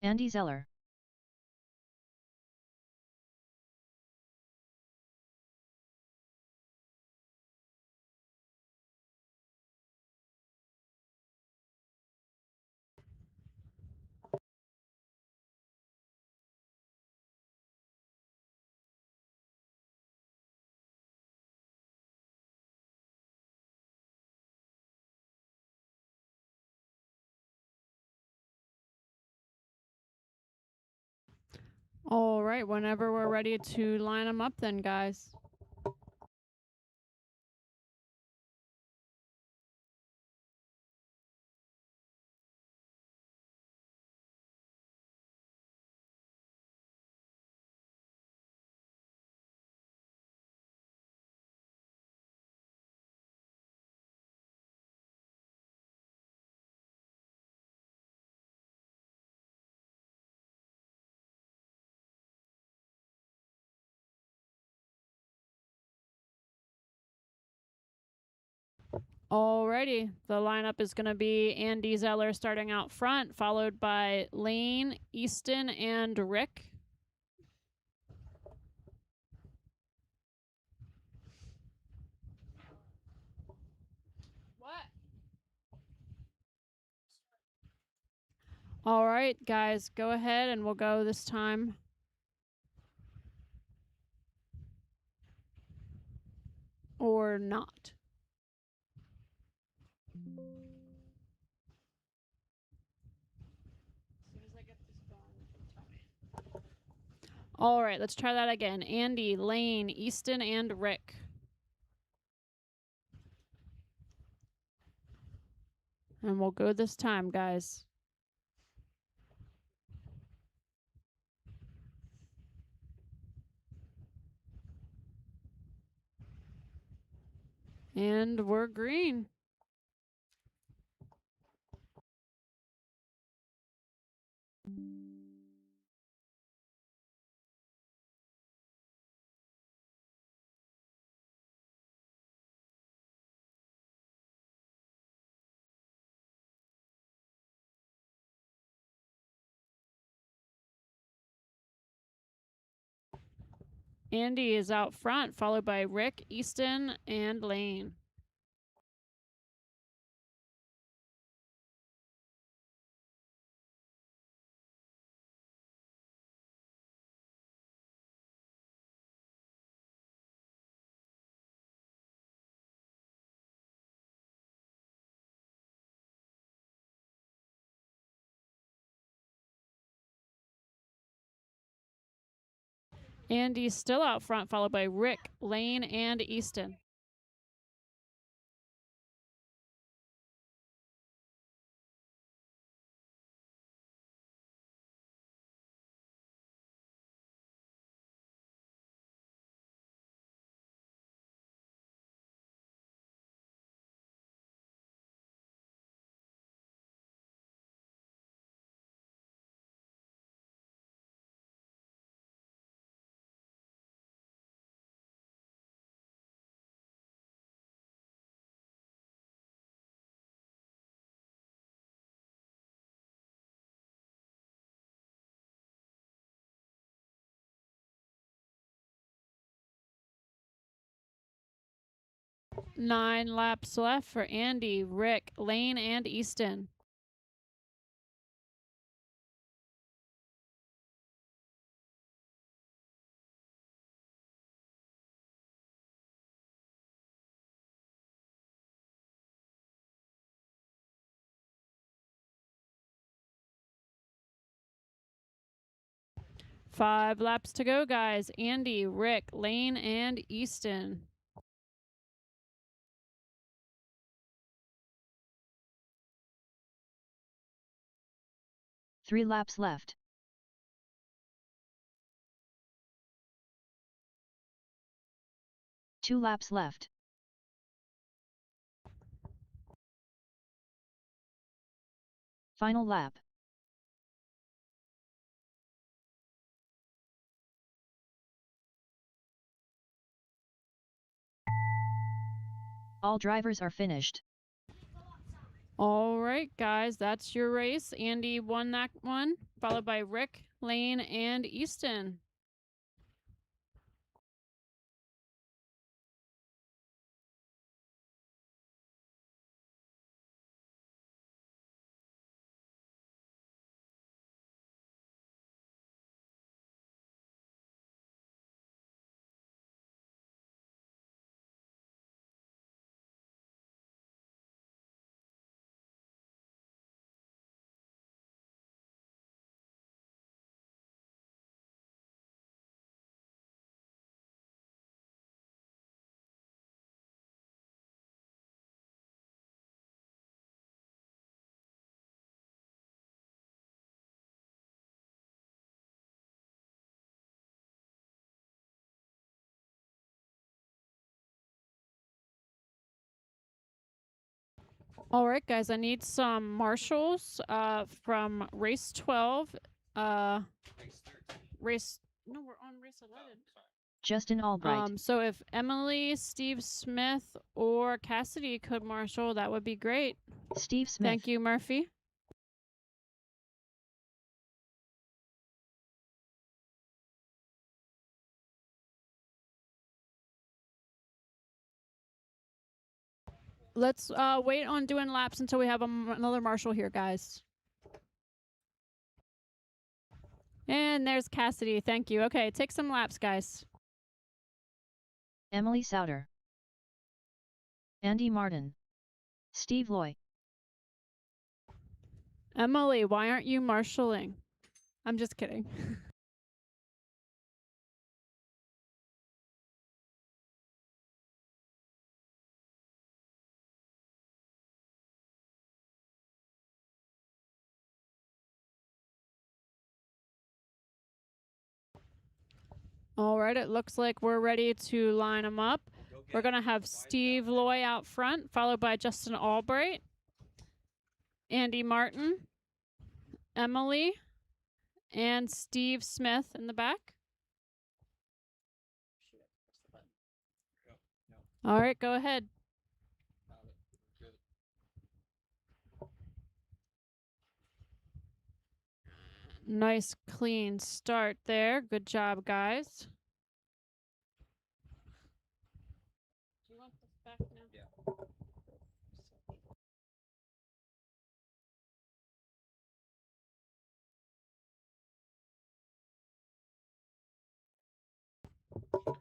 Andy Zeller. All right, whenever we're ready to line them up then, guys. Alrighty, the lineup is going to be Andy Zeller starting out front, followed by Lane, Easton, and Rick. What? All right, guys, go ahead and we'll go this time. Or not. All right, let's try that again. Andy, Lane, Easton, and Rick. And we'll go this time, guys. And we're green. Andy is out front, followed by Rick, Easton, and Lane. Andy's still out front, followed by Rick, Lane, and Easton. Nine laps left for Andy, Rick, Lane, and Easton. Five laps to go, guys. Andy, Rick, Lane, and Easton. 3 laps left. Two laps left. Final lap. All drivers are finished. All right, guys, that's your race. Andy won that one, followed by Rick, Lane, and Easton. All right, guys, I need some marshals from race 12. Race, no, we're on race 11. Justin Albright. So if Emily, Steve Smith, or Cassidy could marshal, that would be great. Steve Smith. Thank you, Murphy. Let's wait on doing laps until we have another marshal here, guys. And there's Cassidy. Thank you. Okay, take some laps, guys. Emily Souter. Andy Martin. Steve Loy. Emily, why aren't you marshaling? I'm just kidding. All right, it looks like we're ready to line them up. We're going to have Steve Loy out front, followed by Justin Albright, Andy Martin, Emily, and Steve Smith in the back. All right, go ahead. Nice clean start there. Good job, guys. Do you want this back now? Yeah.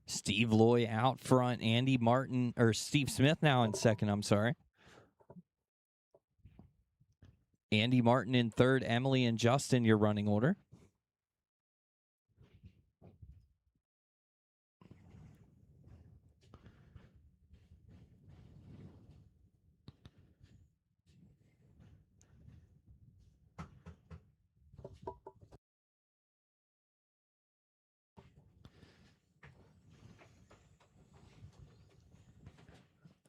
Steve Loy out front. Andy Martin, or Steve Smith now in second, I'm sorry. Andy Martin in third. Emily and Justin, your running order.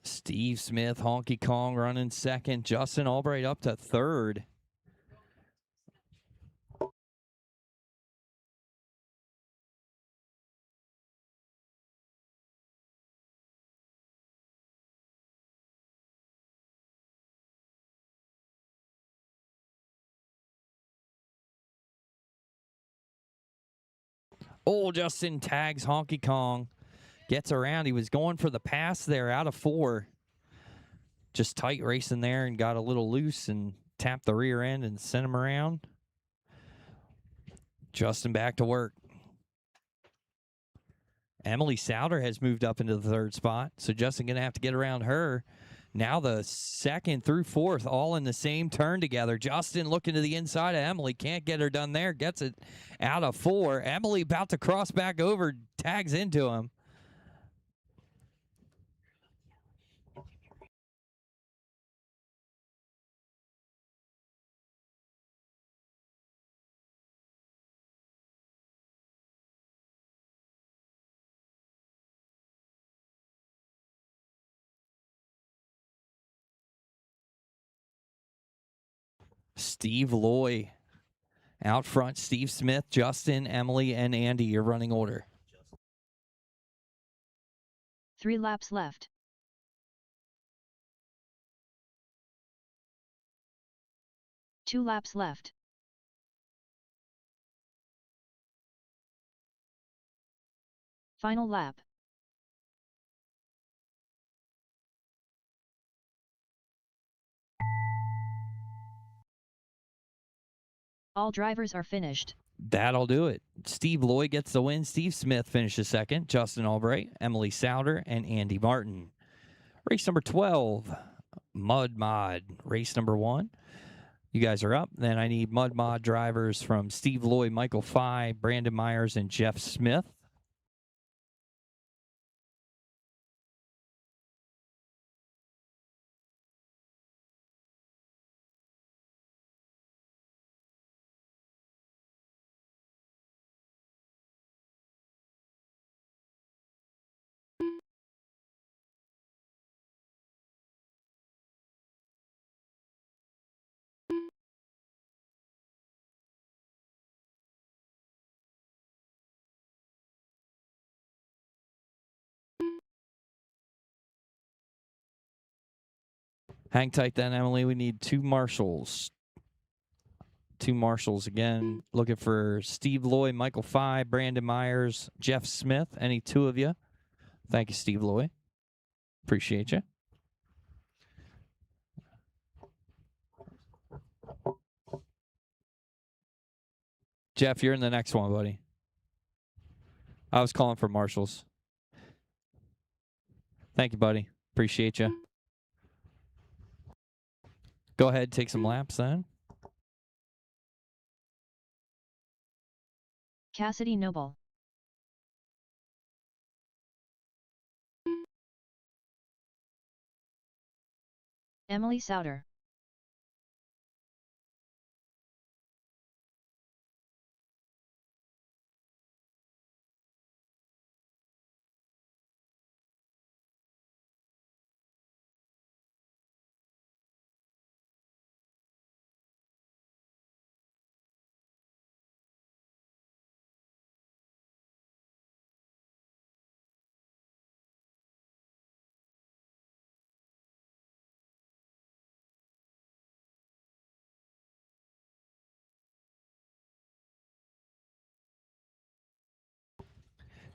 Steve Smith, Honky Kong running second. Justin Albright up to third. Oh, Justin tags Honky Kong. Gets around. He was going for the pass there out of 4. Just tight racing there and got a little loose and tapped the rear end and sent him around. Justin back to work. Emily Souter has moved up into the 3rd spot, so Justin going to have to get around her. Now the 2nd through 4th all in the same turn together. Justin looking to the inside of Emily. Can't get her done there. Gets it out of 4. Emily about to cross back over. Tags into him. Steve Loy out front. Steve Smith, Justin, Emily, and Andy, your running order. 3 laps left. Two laps left. Final lap. All drivers are finished. That'll do it. Steve Loy gets the win. Steve Smith finishes second. Justin Albright, Emily Souder, and Andy Martin. Race number 12, Mud Mod. Race number 1. You guys are up. Then I need Mud Mod drivers from Steve Loy, Michael Fye, Brandon Myers, and Jeff Smith. Hang tight then, Emily. We need 2 marshals. 2 marshals again. Looking for Steve Loy, Michael Fye, Brandon Myers, Jeff Smith. Any 2 of you? Thank you, Steve Loy. Appreciate you. Jeff, you're in the next one, buddy. I was calling for marshals. Thank you, buddy. Appreciate you. Go ahead, take some laps then. Cassidy Noble. Emily Souder.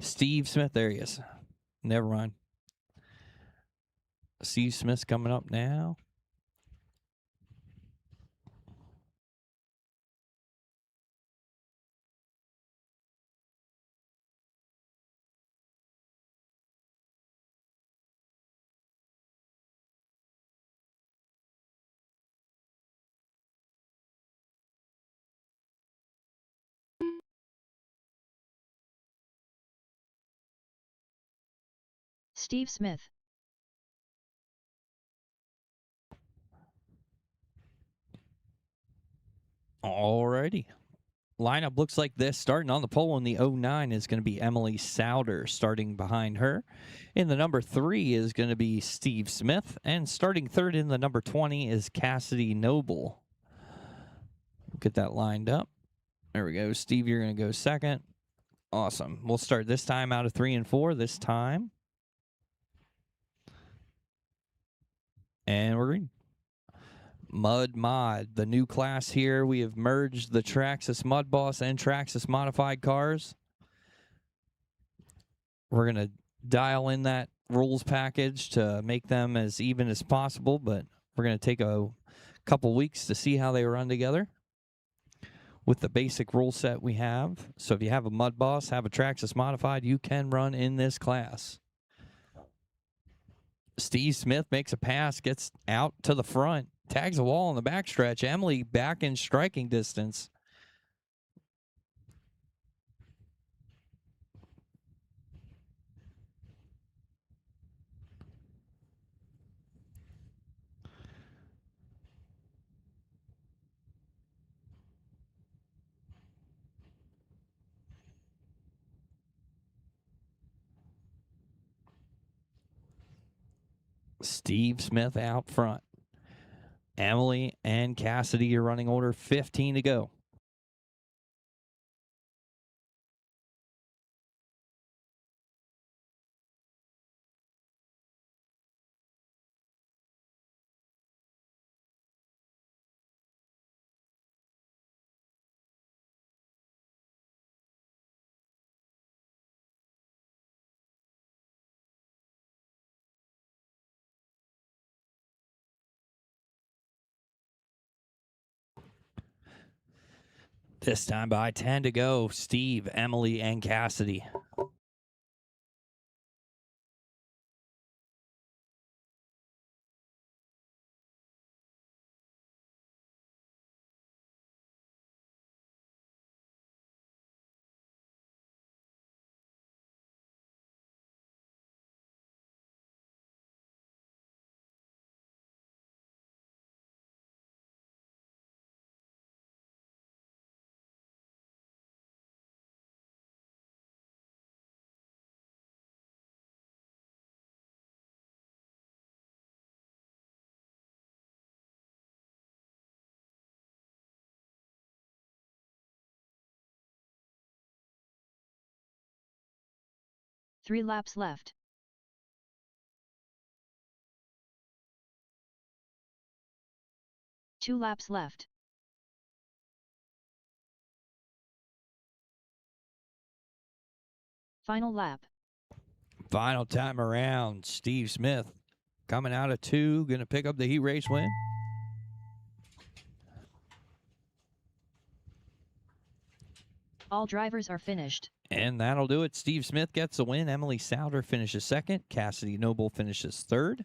Steve Smith, there he is. Never mind. Steve Smith's coming up now. Steve Smith. Alrighty. Lineup looks like this. Starting on the pole in the 09 is going to be Emily Souder, starting behind her. In the number 3 is going to be Steve Smith. And starting third in the number 20 is Cassidy Noble. Get that lined up. There we go. Steve, you're going to go second. Awesome. We'll start this time out of 3 and 4 this time. And we're green. Mud Mod, the new class here. We have merged the Traxxas Mudboss and Traxxas modified cars. We're going to dial in that rules package to make them as even as possible, but we're going to take a couple weeks to see how they run together with the basic rule set we have. So if you have a Mudboss, have a Traxxas modified, you can run in this class. Steve Smith makes a pass, gets out to the front, tags a wall on the backstretch. Emily back in striking distance. Steve Smith out front. Emily and Cassidy, your running order, 15 to go. This time by 10 to go, Steve, Emily, and Cassidy. Three laps left. Two laps left. Final lap. Final time around, Steve Smith coming out of 2, going to pick up the heat race win. All drivers are finished. And that'll do it. Steve Smith gets the win. Emily Souter finishes 2nd. Cassidy Noble finishes 3rd.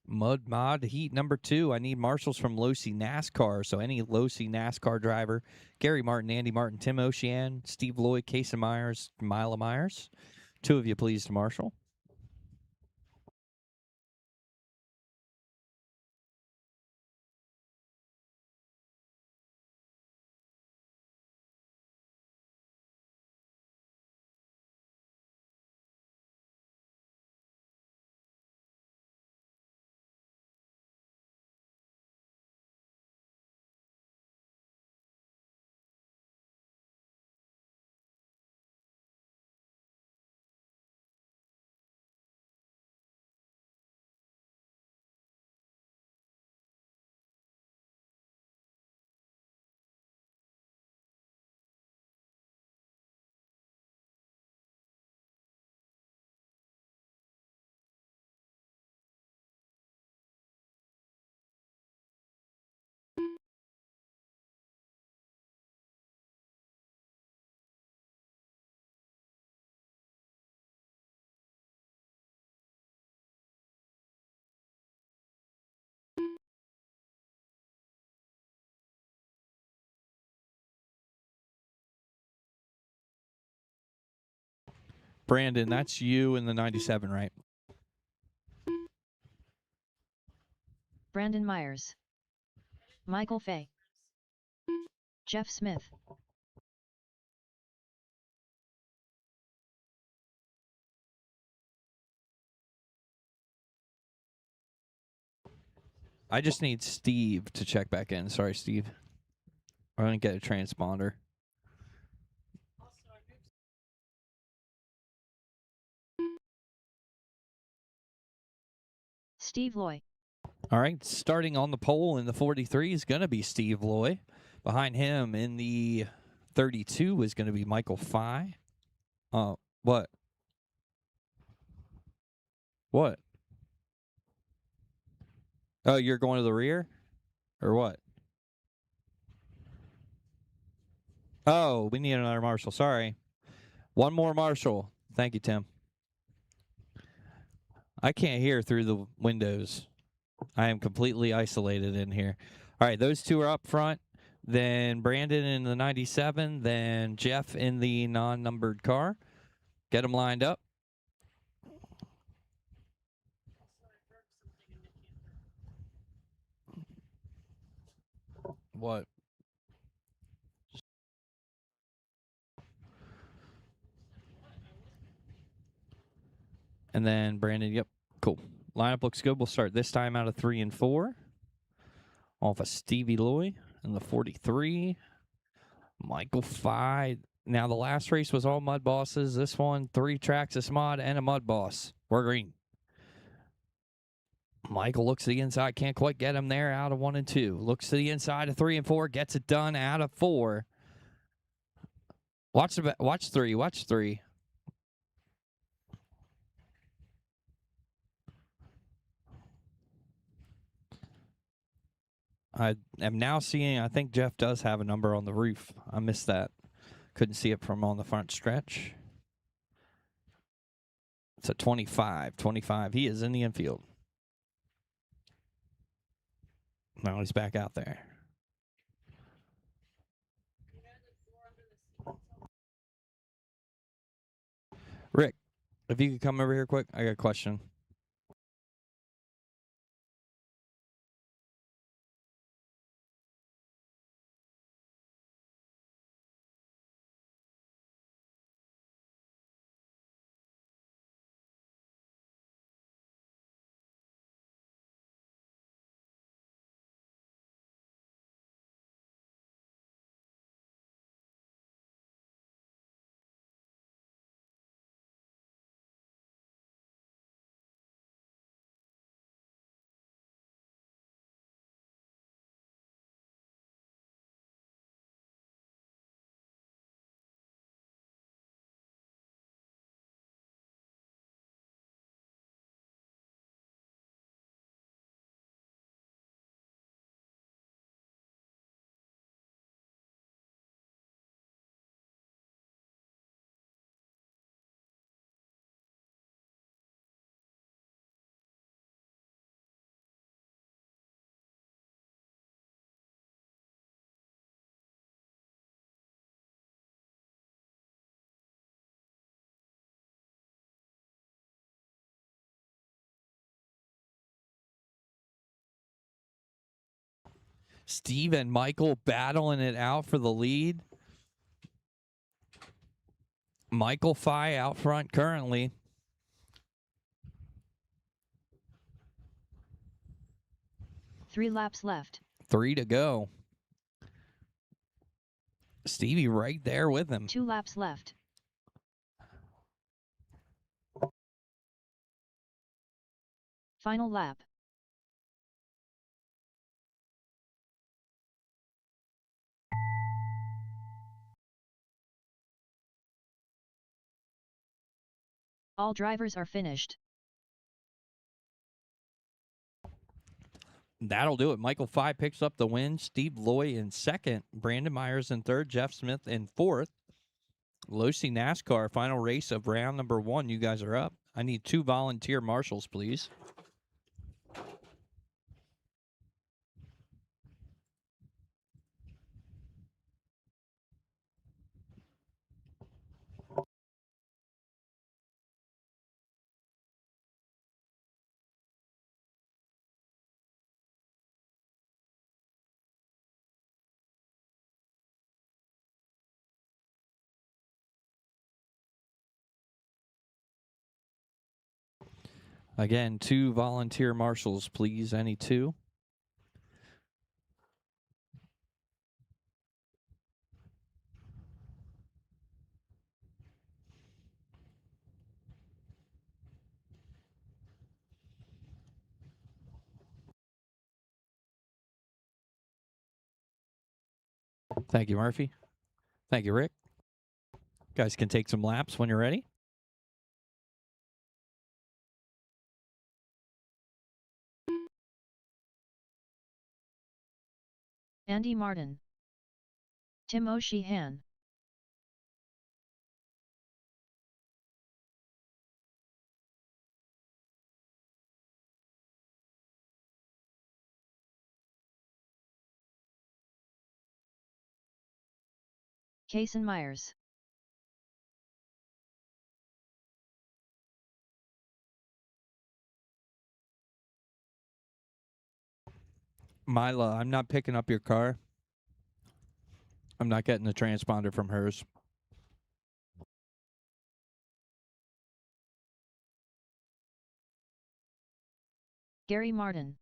Mod heat number 2. I need marshals from Losi NASCAR. So any Losi NASCAR driver, Gary Martin, Andy Martin, Tim Ocean, Steve Lloyd, Casey Myers, Mila Myers. 2 of you, please, to marshal. Brandon, that's you in the 97, right? Brandon Myers. Michael Fay. Jeff Smith. I just need Steve to check back in. Sorry, Steve. I'm going to get a transponder. Steve Loy. All right, starting on the pole in the 43 is going to be Steve Loy. Behind him in the 32 is going to be Michael Fye. What? What? Oh, you're going to the rear? Or what? Oh, we need another marshal. Sorry. One more marshal. Thank you, Tim. I can't hear through the windows. I am completely isolated in here. All right, those 2 are up front. Then Brandon in the 97. Then Jeff in the non-numbered car. Get them lined up. What? And then Brandon, yep, cool. Lineup looks good. We'll start this time out of 3 and 4. off of Stevie Loy in the 43. Michael Fye. Now, the last race was all mud bosses. This one, 3 Traxxas mod and a mud boss. We're green. Michael looks to the inside. Can't quite get him there out of 1 and 2. Looks to the inside of 3 and 4. Gets it done out of 4. Watch 3. Watch 3. I am now seeing, I think Jeff does have a number on the roof. I missed that. Couldn't see it from on the front stretch. It's a 25. 25. He is in the infield. Now he's back out there. Rick, if you could come over here quick, I got a question. Steve and Michael battling it out for the lead. Michael Fye out front currently. Three laps left. 3 to go. Stevie right there with him. 2 laps left. Final lap. All drivers are finished. That'll do it. Michael Fye picks up the win. Steve Loy in second. Brandon Myers in third. Jeff Smith in fourth. Losi NASCAR, final race of round number 1. You guys are up. I need 2 volunteer marshals, please. Again, 2 volunteer marshals, please. Any 2? Thank you, Murphy. Thank you, Rick. Guys can take some laps when you're ready. Andy Martin. Tim O'Sheehan. Kason Myers. Mila, I'm not picking up your car. I'm not getting the transponder from hers. Gary Martin.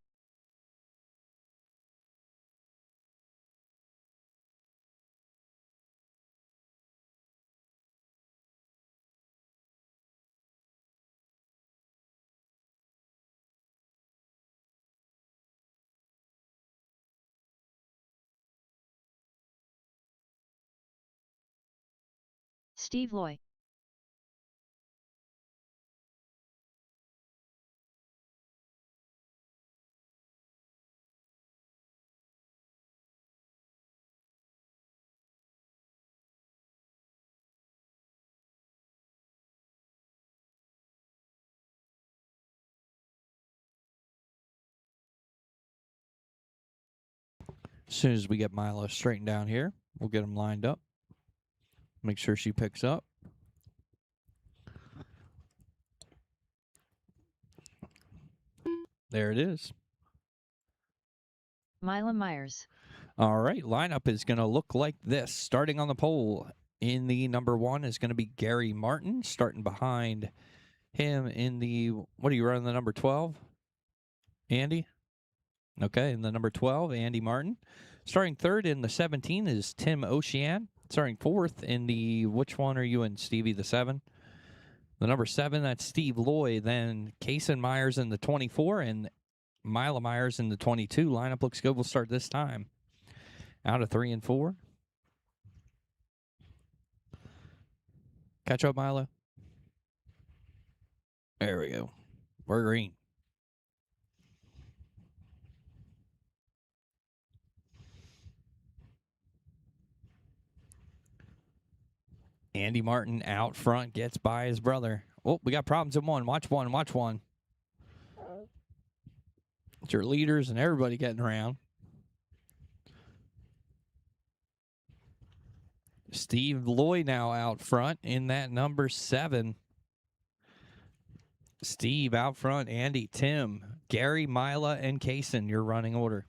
Steve Loy. As soon as we get Milo straightened down here, we'll get him lined up. Make sure she picks up. There it is. Mila Myers. All right, lineup is going to look like this. Starting on the pole in the number 1 is going to be Gary Martin. Starting behind him in the, what are you running, the number 12? Andy? Okay, in the number 12, Andy Martin. Starting third in the 17 is Tim Ocean. Starting fourth in the, which one are you in, Stevie, the 7? The number 7, that's Steve Loy. Then Kason Myers in the 24 and Mila Myers in the 22. Lineup looks good. We'll start this time. Out of 3 and 4. Catch up, Milo. There we go. We're green. Andy Martin out front gets by his brother. Oh, we got problems in 1. Watch 1. Watch 1. It's your leaders and everybody getting around. Steve Loy now out front in that number 7. Steve out front. Andy, Tim, Gary, Mila, and Kason, your running order.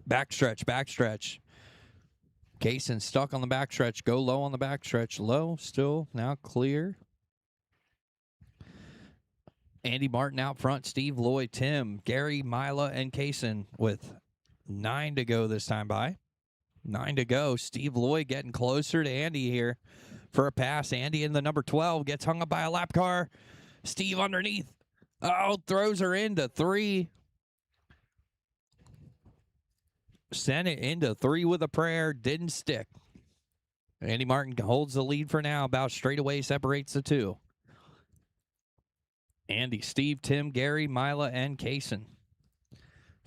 Backstretch, backstretch. Kason stuck on the backstretch. Go low on the backstretch. Low, still, now clear. Andy Martin out front. Steve Loy, Tim, Gary, Mila, and Kason with 9 to go this time by. 9 to go. Steve Loy getting closer to Andy here for a pass. Andy in the number 12 gets hung up by a lap car. Steve underneath. Oh, throws her into 3. Sent it into 3 with a prayer. Didn't stick. Andy Martin holds the lead for now. About straightaway separates the 2. Andy, Steve, Tim, Gary, Mila, and Kason.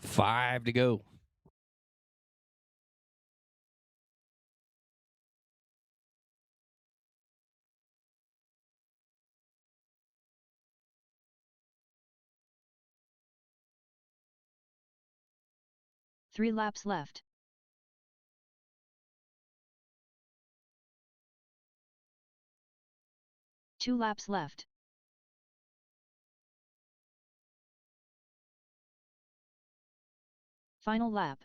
5 to go. Three laps left. Two laps left. Final lap.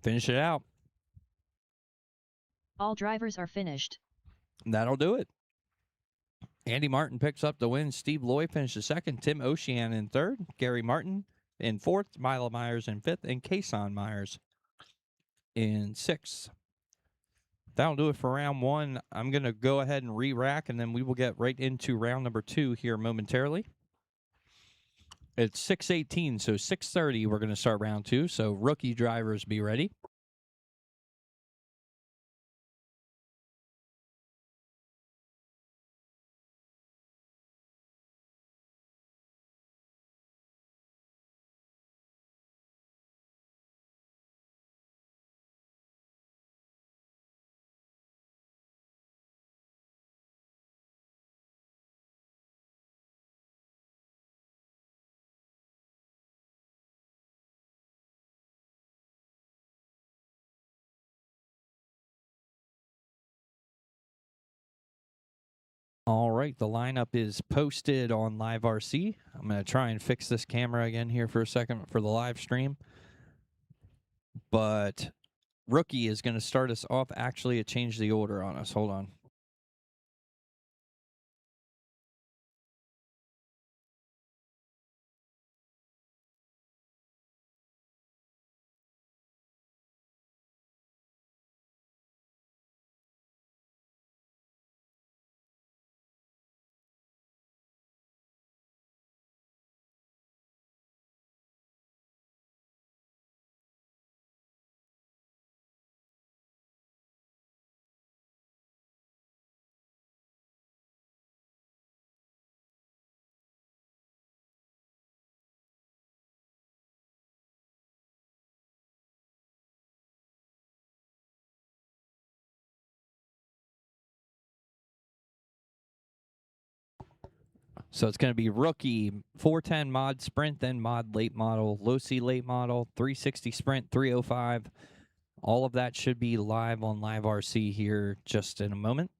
Finish it out. All drivers are finished. That'll do it. Andy Martin picks up the win. Steve Loy finishes second. Tim Ocean in third. Gary Martin in fourth. Mila Myers in fifth. And Kason Myers in sixth. That'll do it for round 1. I'm going to go ahead and re-rack, and then we will get right into round number 2 here momentarily. It's 6:18, so 6:30 we're going to start round 2. So rookie drivers, be ready. All right, the lineup is posted on Live RC. I'm going to try and fix this camera again here for a second for the live stream. But Rookie is going to start us off. Actually, it changed the order on us. Hold on. So it's going to be Rookie, 410 Mod Sprint, then Mod Late Model, Losi Late Model, 360 Sprint, 305. All of that should be live on Live RC here just in a moment.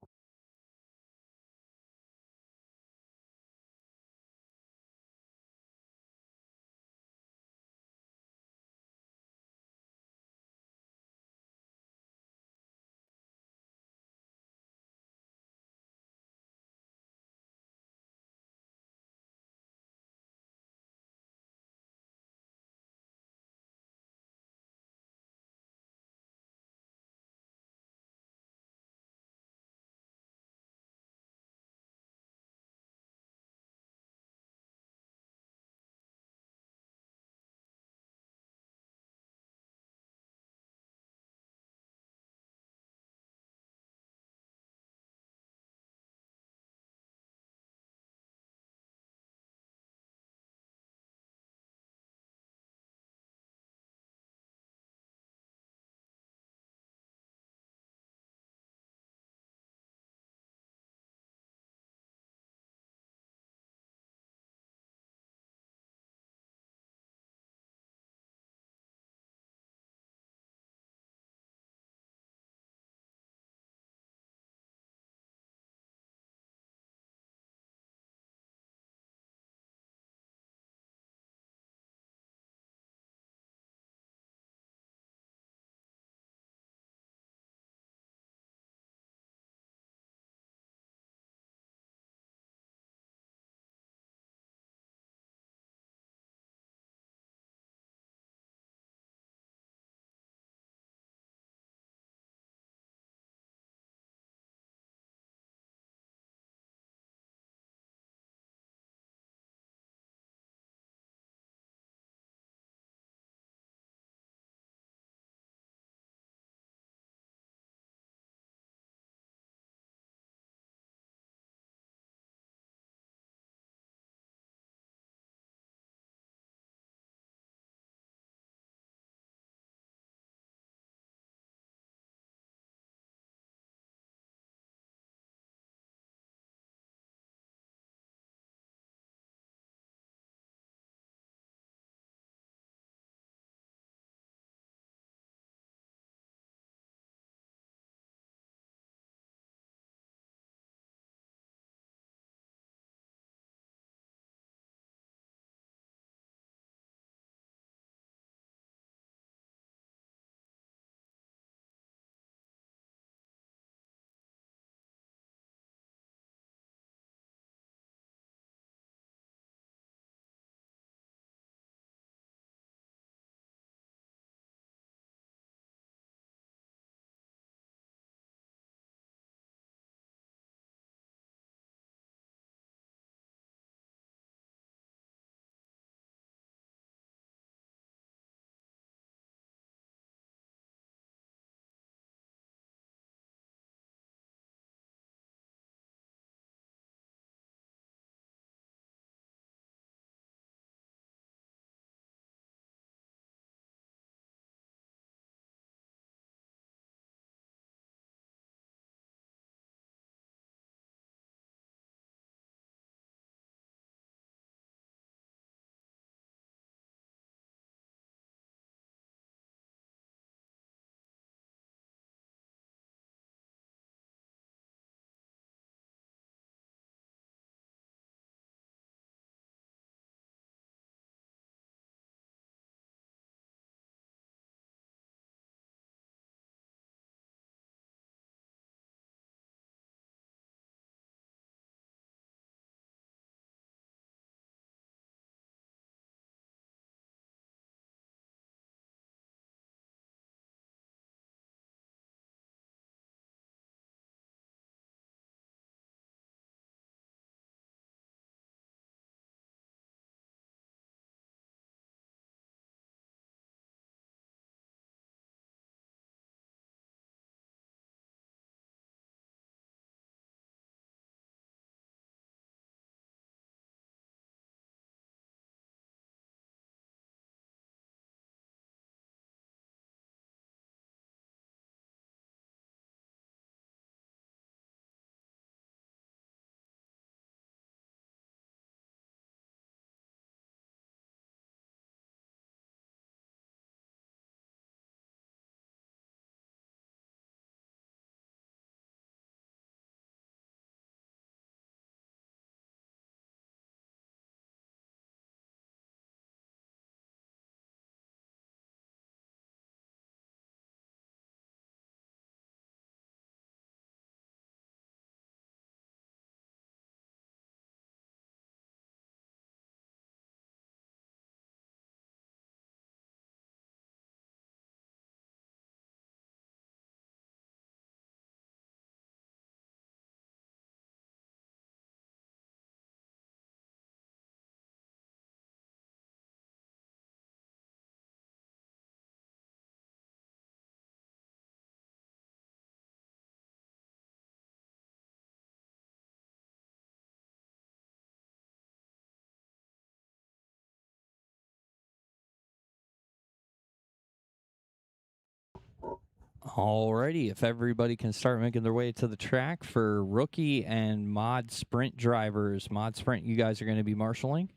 Alrighty, if everybody can start making their way to the track for rookie and mod sprint drivers. Mod sprint, you guys are going to be marshaling.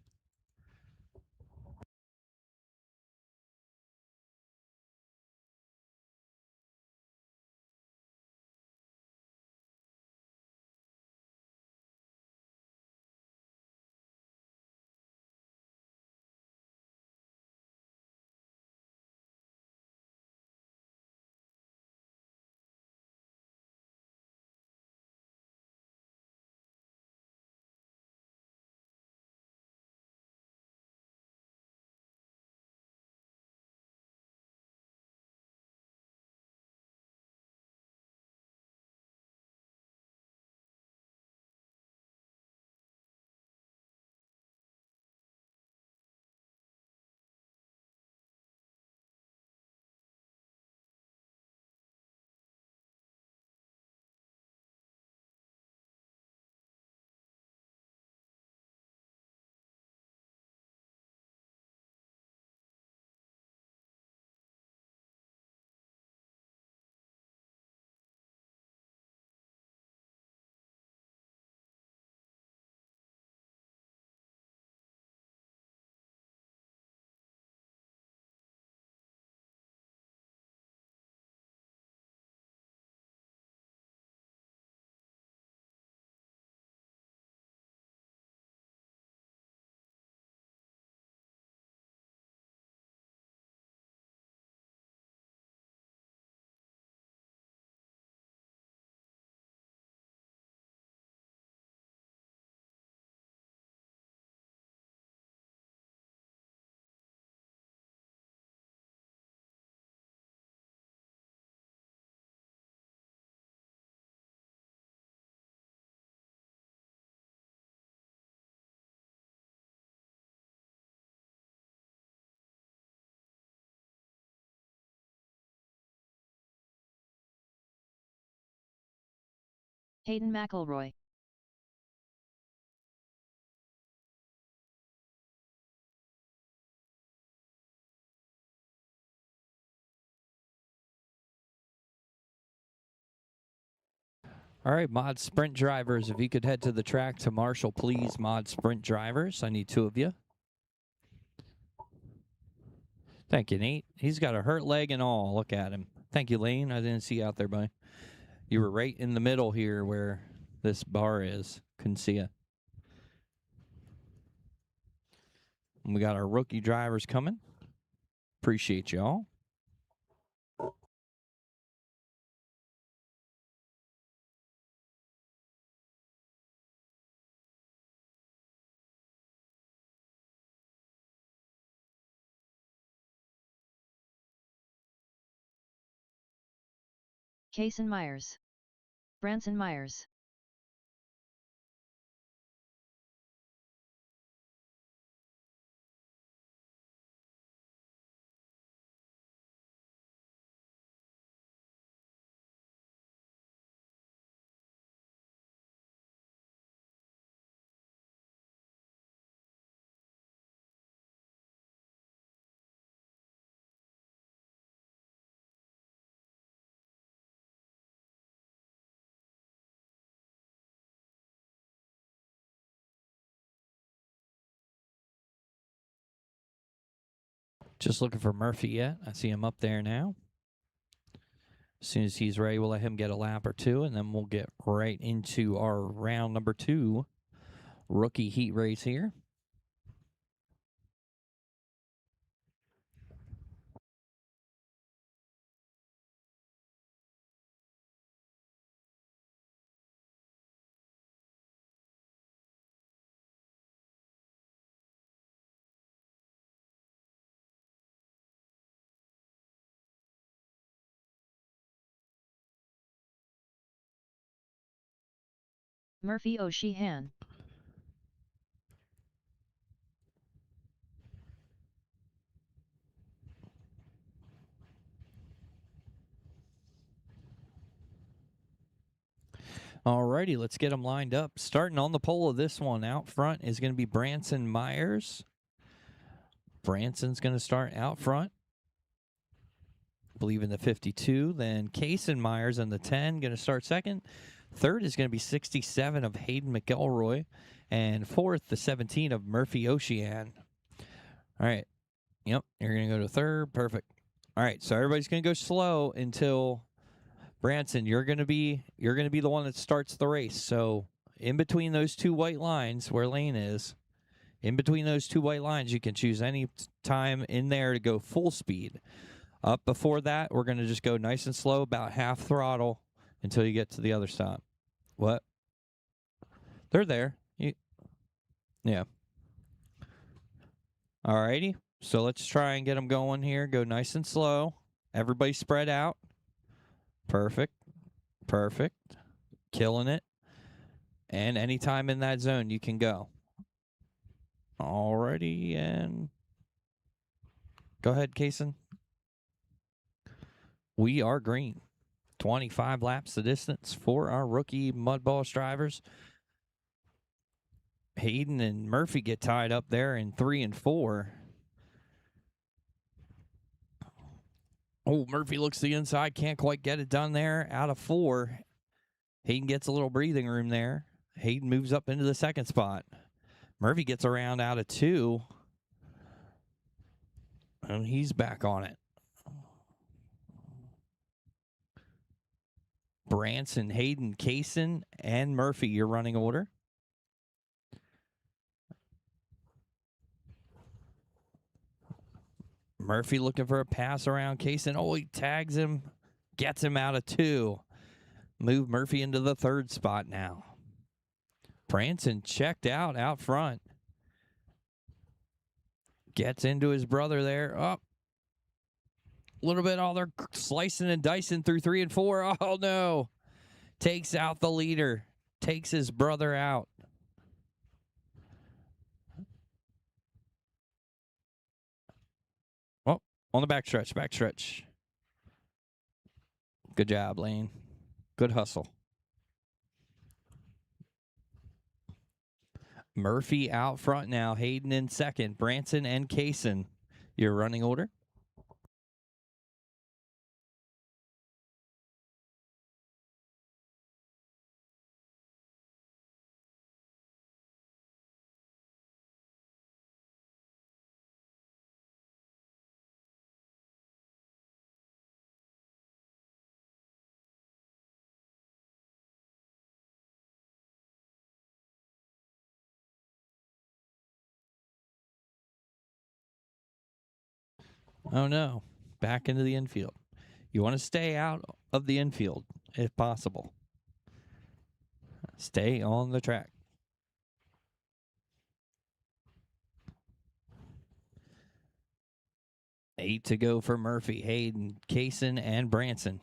Hayden McElroy. All right, mod sprint drivers, if you could head to the track to marshal, please. Mod sprint drivers, I need 2 of you. Thank you, Nate. He's got a hurt leg and all. Look at him. Thank you, Lane. I didn't see you out there, buddy. You were right in the middle here where this bar is. Couldn't see you. And we got our rookie drivers coming. Appreciate y'all. Kason Myers. Branson Myers. Just looking for Murphy yet. I see him up there now. As soon as he's ready, we'll let him get a lap or 2, and then we'll get right into our round number 2 rookie heat race here. Murphy O'Sheehan. Alrighty, let's get them lined up. Starting on the pole of this one, out front is going to be Branson Myers. Branson's going to start out front. believe, in the 52. Then Kaysen Myers in the 10, going to start second. Third is going to be 67 of Hayden McElroy. And fourth, the 17 of Murphy Ocean. All right. Yep, you're going to go to third. Perfect. All right, so everybody's going to go slow until Branson, you're going to be the one that starts the race. So in between those two white lines where Lane is, in between those two white lines, you can choose any time in there to go full speed. Up before that, we're going to just go nice and slow, about half throttle until you get to the other stop. What? They're there. Yeah. All righty. So let's try and get them going here. Go nice and slow. Everybody spread out. Perfect. Perfect. Killing it. And anytime in that zone, you can go. Alrighty, and go ahead, Kaysen. We are green. 25 laps the distance for our rookie Mudboss drivers. Hayden and Murphy get tied up there in 3 and 4. Oh, Murphy looks to the inside, can't quite get it done there. Out of 4. Hayden gets a little breathing room there. Hayden moves up into the second spot. Murphy gets around out of 2. And he's back on it. Branson, Hayden, Kaysen, and Murphy, your running order. Murphy looking for a pass around Kaysen. Oh, he tags him, gets him out of 2. Move Murphy into the third spot now. Branson checked out front. Gets into his brother there. Up. A little bit, all they're slicing and dicing through 3 and 4. Oh, no. Takes out the leader. Takes his brother out. Oh, on the backstretch. Good job, Lane. Good hustle. Murphy out front now. Hayden in second. Branson and Kaysen, your running order. Oh, no. Back into the infield. You want to stay out of the infield if possible. Stay on the track. Eight to go for Murphy, Hayden, Kaysen, and Branson.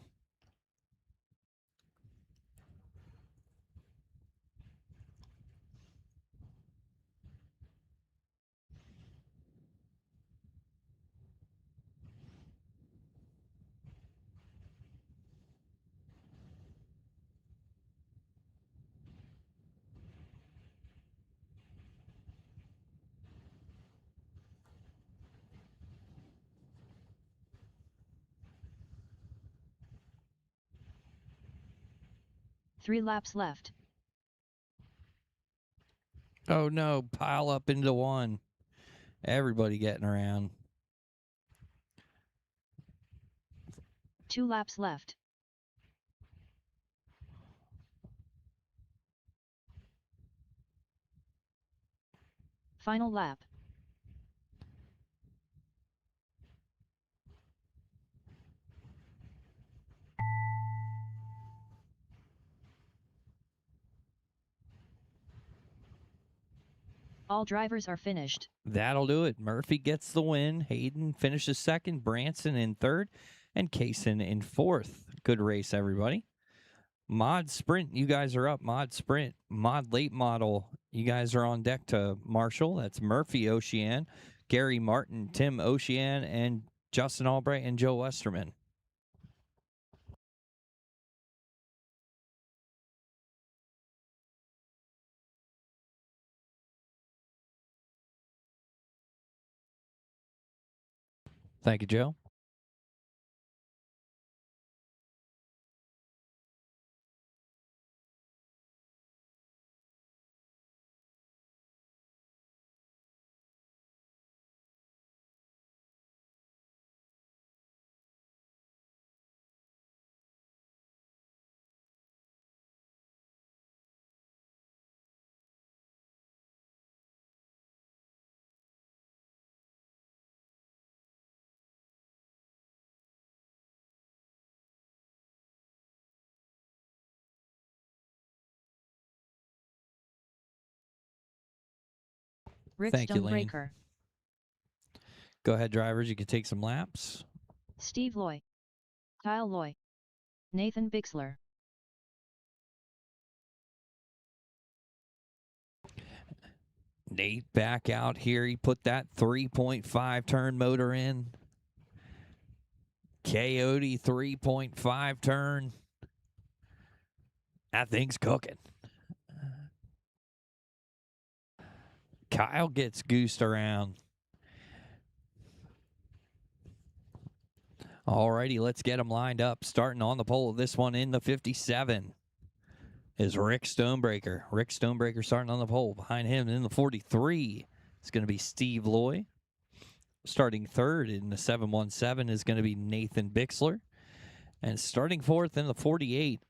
Three laps left. Oh, no. Pile up into 1. Everybody getting around. 2 laps left. Final lap. All drivers are finished. That'll do it. Murphy gets the win. Hayden finishes second. Branson in third. And Kaysen in fourth. Good race, everybody. Mod Sprint, you guys are up. Mod Sprint. Mod Late Model, you guys are on deck to marshal. That's Murphy Ocean, Gary Martin, Tim Ocean, and Justin Albright and Joe Westerman. Thank you, Joe. Rick Thank you, Lane. Stonebreaker, Go ahead, drivers. You can take some laps. Steve Loy, Kyle Loy, Nathan Bixler, Nate back out here. He put that 3.5 turn motor in. Coyote 3.5 turn. That thing's cooking. Kyle gets goosed around. Alrighty, let's get them lined up. Starting on the pole, this one in the 57 is Rick Stonebreaker. Rick Stonebreaker starting on the pole. Behind him in the 43 is going to be Steve Loy. Starting third in the 717 is going to be Nathan Bixler. And starting fourth in the 48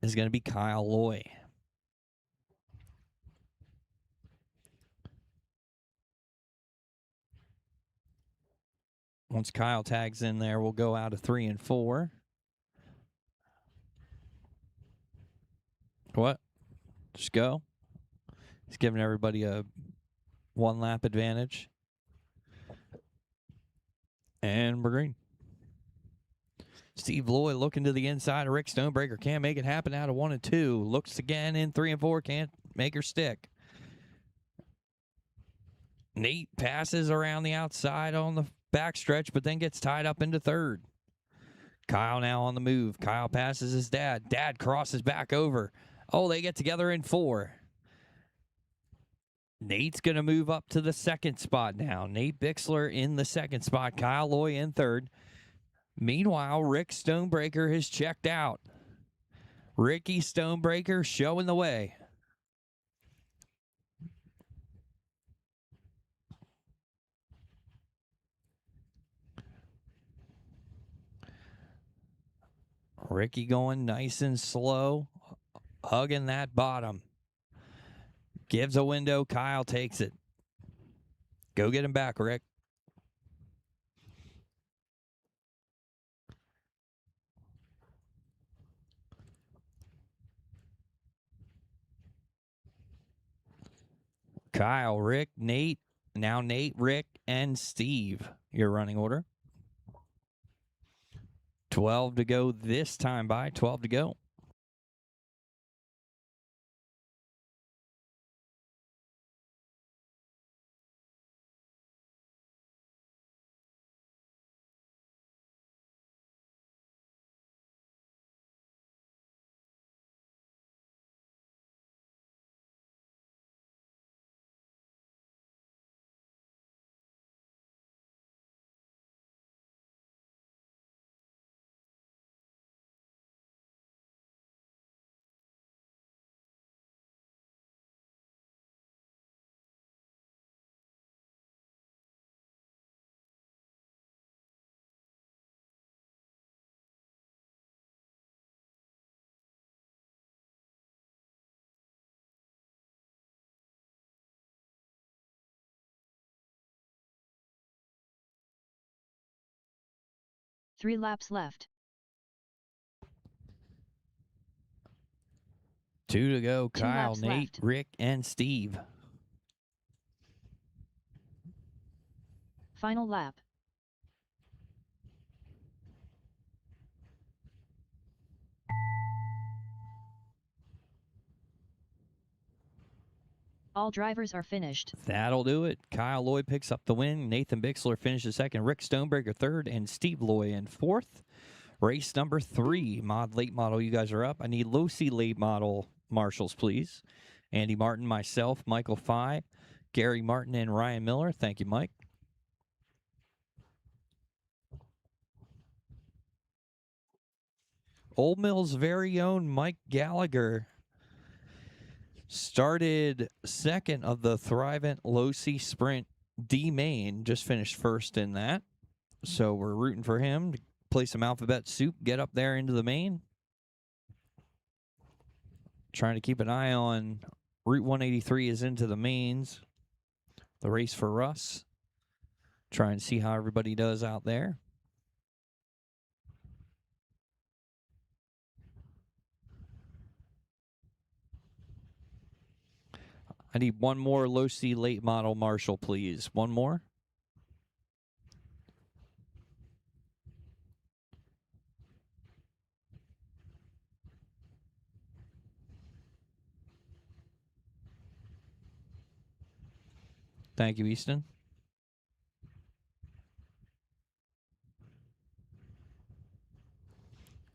is going to be Kyle Loy. Once Kyle tags in there, we'll go out of 3 and 4. What? Just go. He's giving everybody a 1 lap advantage. And we're green. Steve Loy looking to the inside of Rick Stonebreaker. Can't make it happen out of 1 and 2. Looks again in 3 and 4. Can't make her stick. Nate passes around the outside on the backstretch, but then gets tied up into third. Kyle now on the move. Kyle passes his dad. Dad crosses back over. Oh, they get together in 4. Nate's going to move up to the second spot now. Nate Bixler in the second spot. Kyle Loy in third. Meanwhile, Rick Stonebreaker has checked out. Ricky Stonebreaker showing the way. Ricky going nice and slow, hugging that bottom. Gives a window. Kyle takes it. Go get him back, Rick. Kyle, Rick, Nate. Now Nate, Rick, and Steve. Your running order. 12 to go this time by. 12 to go. Three laps left. 2 to go. 2 Kyle, laps Nate, left. Rick, and Steve. Final lap. All drivers are finished. That'll do it. Kyle Loy picks up the win. Nathan Bixler finishes second. Rick Stonebreaker third. And Steve Loy in fourth. Race number 3. Mod late model. You guys are up. I need Losi late model marshals, please. Andy Martin, myself, Michael Fye, Gary Martin, and Ryan Miller. Thank you, Mike. Old Mill's very own Mike Gallagher started second of the Thrivent Losi Sprint D main. Just finished first in that. So we're rooting for him to play some alphabet soup, get up there into the main. Trying to keep an eye on Route 183 is into the mains. The race for Russ. Trying to see how everybody does out there. I need one more Losi late model Marshall, please. One more. Thank you, Easton.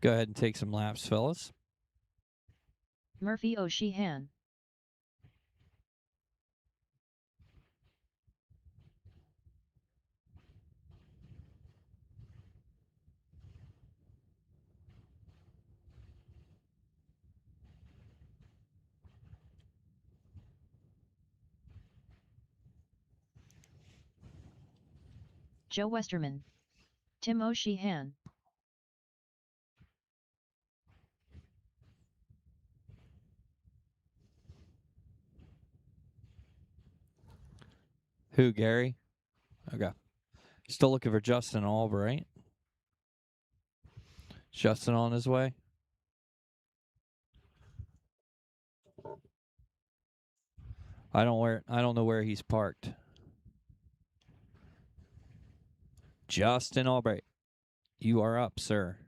Go ahead and take some laps, fellas. Murphy O'Sheehan. Joe Westerman. Tim O'Sheehan. Who, Gary? Okay. Still looking for Justin Albright. Justin on his way. I don't know where he's parked. Justin Albright, you are up, sir.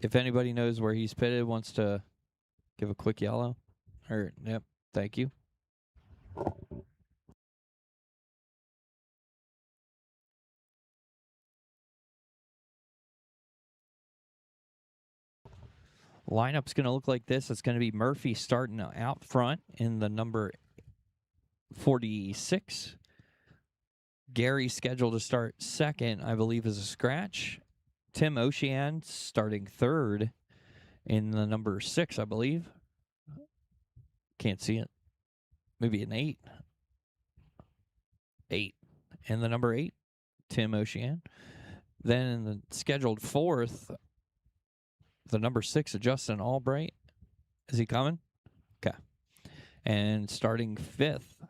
If anybody knows where he's pitted, wants to give a quick yellow. Or, yep, thank you. Lineup's going to look like this. It's going to be Murphy starting out front in the number 46. Gary scheduled to start second, I believe, is a scratch. Tim O'Sheehan starting third in the number 6, I believe. Can't see it. Maybe an 8. 8. And the number 8, Tim O'Sheehan. Then in the scheduled 4th, the number 6, Justin Albright. Is he coming? Okay. And starting 5th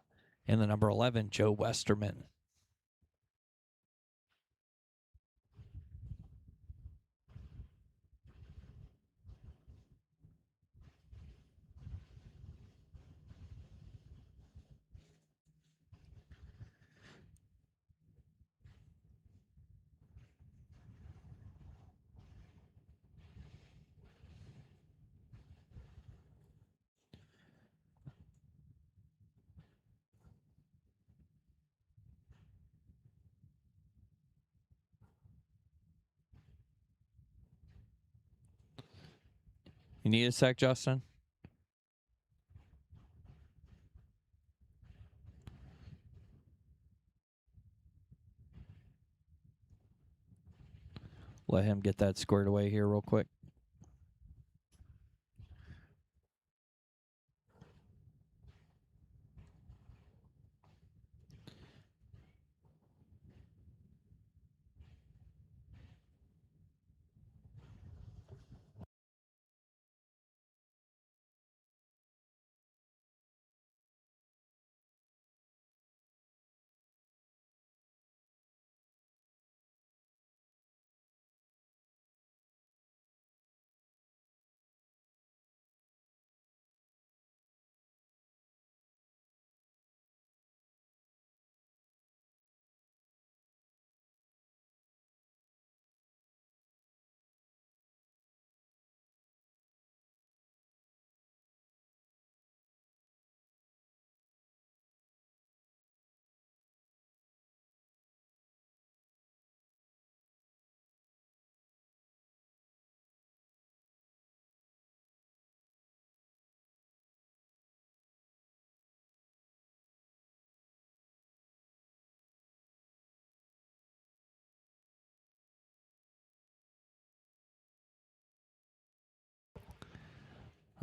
in the number 11, Joe Westerman. You need a sec, Justin? Let him get that squared away here real quick.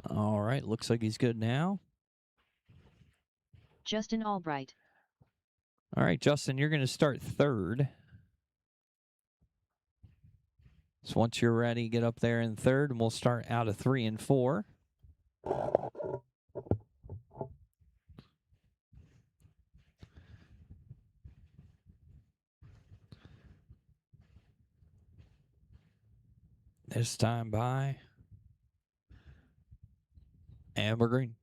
All right, looks like he's good now. Justin Albright. All right, Justin, you're going to start third. So once you're ready, get up there in third, and we'll start out of 3 and 4. This time by Amber Green.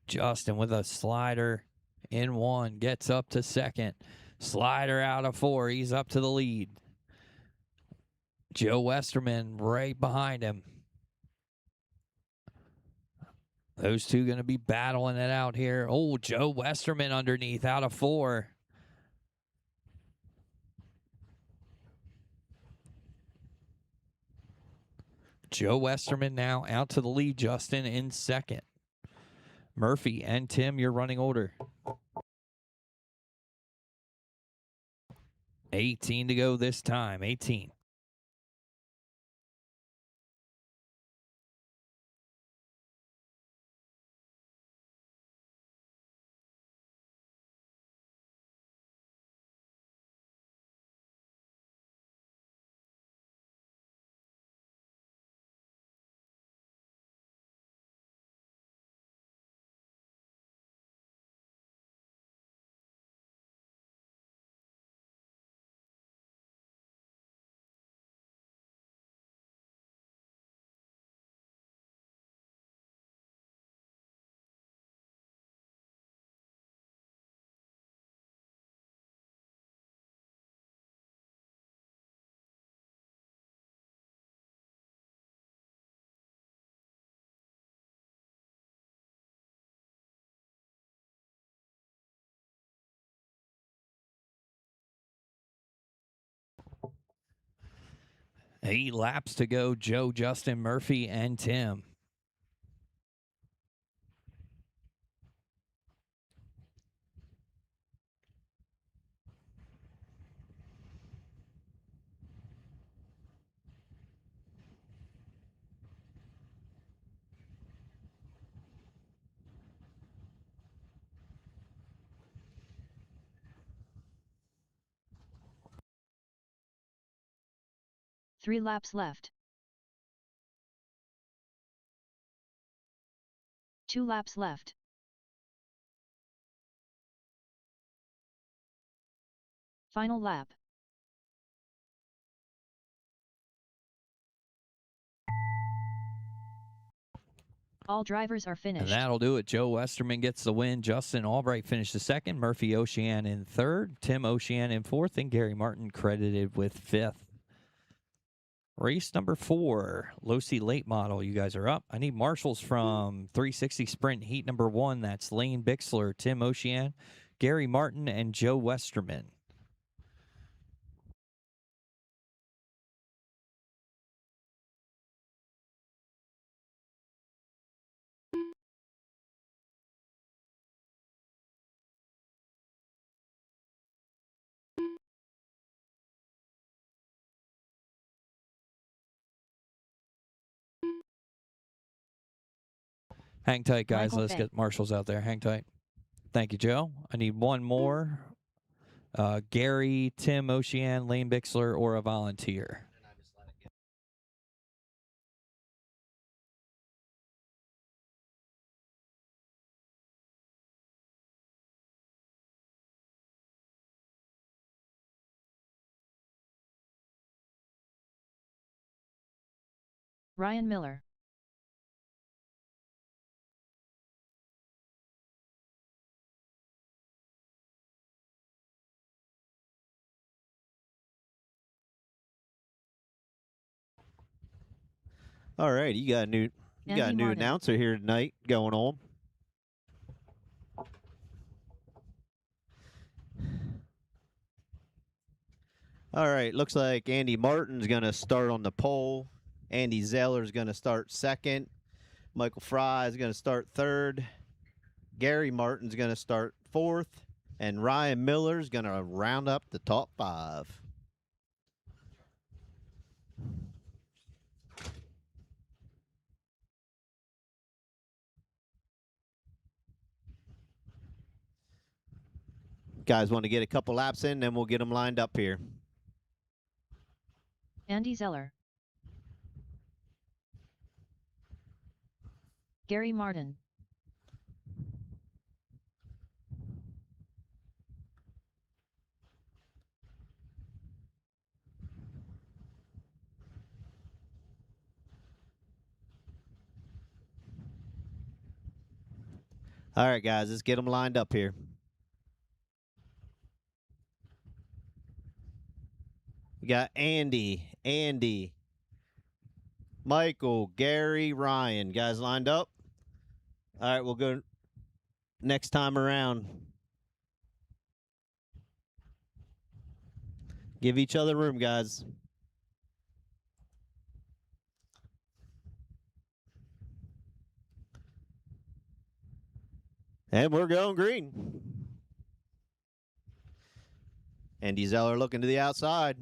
Justin with a slider in one, gets up to second. Slider out of 4, he's up to the lead. Joe Westerman right behind him. Those two going to be battling it out here. Oh, Joe Westerman underneath out of 4. Joe Westerman now out to the lead. Justin in second. Murphy and Tim, your running order. 18 to go this time. 18. Eight laps to go. Joe, Justin, Murphy, and Tim. Three laps left. 2 laps left. Final lap. All drivers are And finished. that'll do it. Joe Westerman gets the win. Justin Albright finishes second. Murphy Ocean in third. Tim Ocean in fourth. And Gary Martin credited with fifth. Race number 4, Losi late model. You guys are up. I need marshals from 360 Sprint heat number 1. That's Lane Bixler, Tim Ocean, Gary Martin, and Joe Westerman. Hang tight, guys. Michael Let's Fay. get marshals out there. Hang tight. Thank you, Joe. I need one more. Gary, Tim Ocean, Lane Bixler, or a volunteer. Ryan Miller. All right, you got a new Andy Martin. announcer here tonight going on. All right, looks like Andy Martin's going to start on the pole. Andy Zeller's going to start second. Michael Fry is going to start third. Gary Martin's going to start fourth. And Ryan Miller's going to round up the top 5. Guys want to get a couple laps in, then we'll get them lined up here. Andy Zeller. Gary Martin. All right, guys, let's get them lined up here. We got Andy, Michael, Gary, Ryan. Guys lined up? All right, we'll go next time around. Give each other room, guys. And we're going green. Andy Zeller looking to the outside.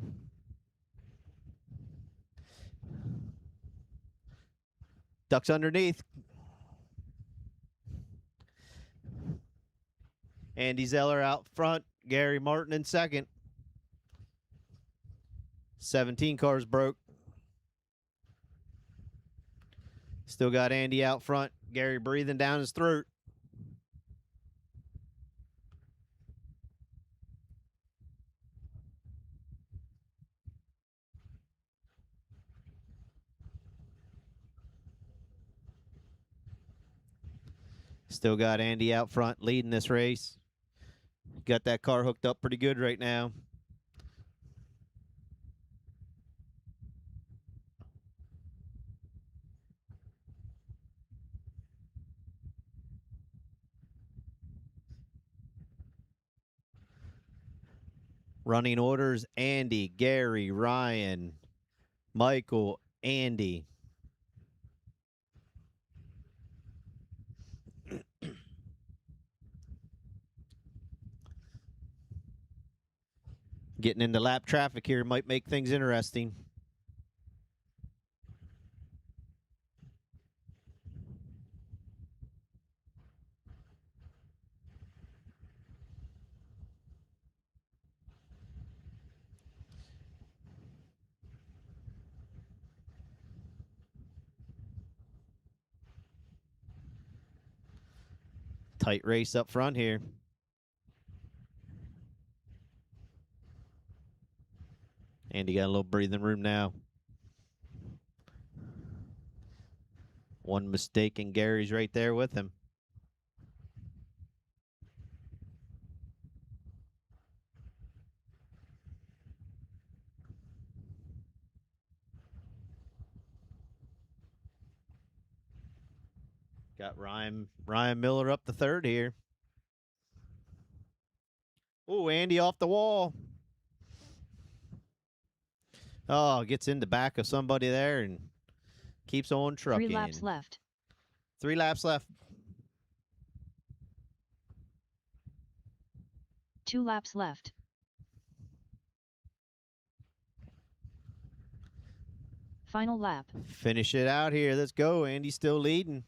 Ducks underneath. Andy Zeller out front. Gary Martin in second. 17 cars broke. Still got Andy out front. Gary breathing down his throat. Still got Andy out front leading this race. Got that car hooked up pretty good right now. Running orders, Andy, Gary, Ryan, Michael, Andy. Getting into lap traffic here might make things interesting. Tight race up front here. Andy got a little breathing room now. One mistake and Gary's right there with him. Got Ryan Miller up the third here. Oh, Andy off the wall. Oh, gets in the back of somebody there and keeps on trucking. 3 laps left. 3 laps left. 2 laps left. Final lap. Finish it out here. Let's go. Andy's still leading.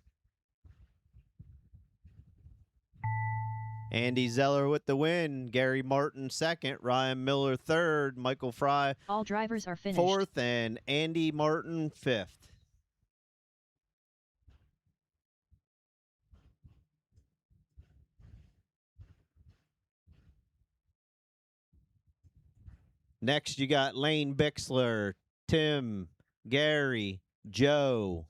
Andy Zeller with the win. Gary Martin second. Ryan Miller third. Michael Fry All drivers are finished. fourth. And Andy Martin fifth. Next, you got Lane Bixler, Tim, Gary, Joe.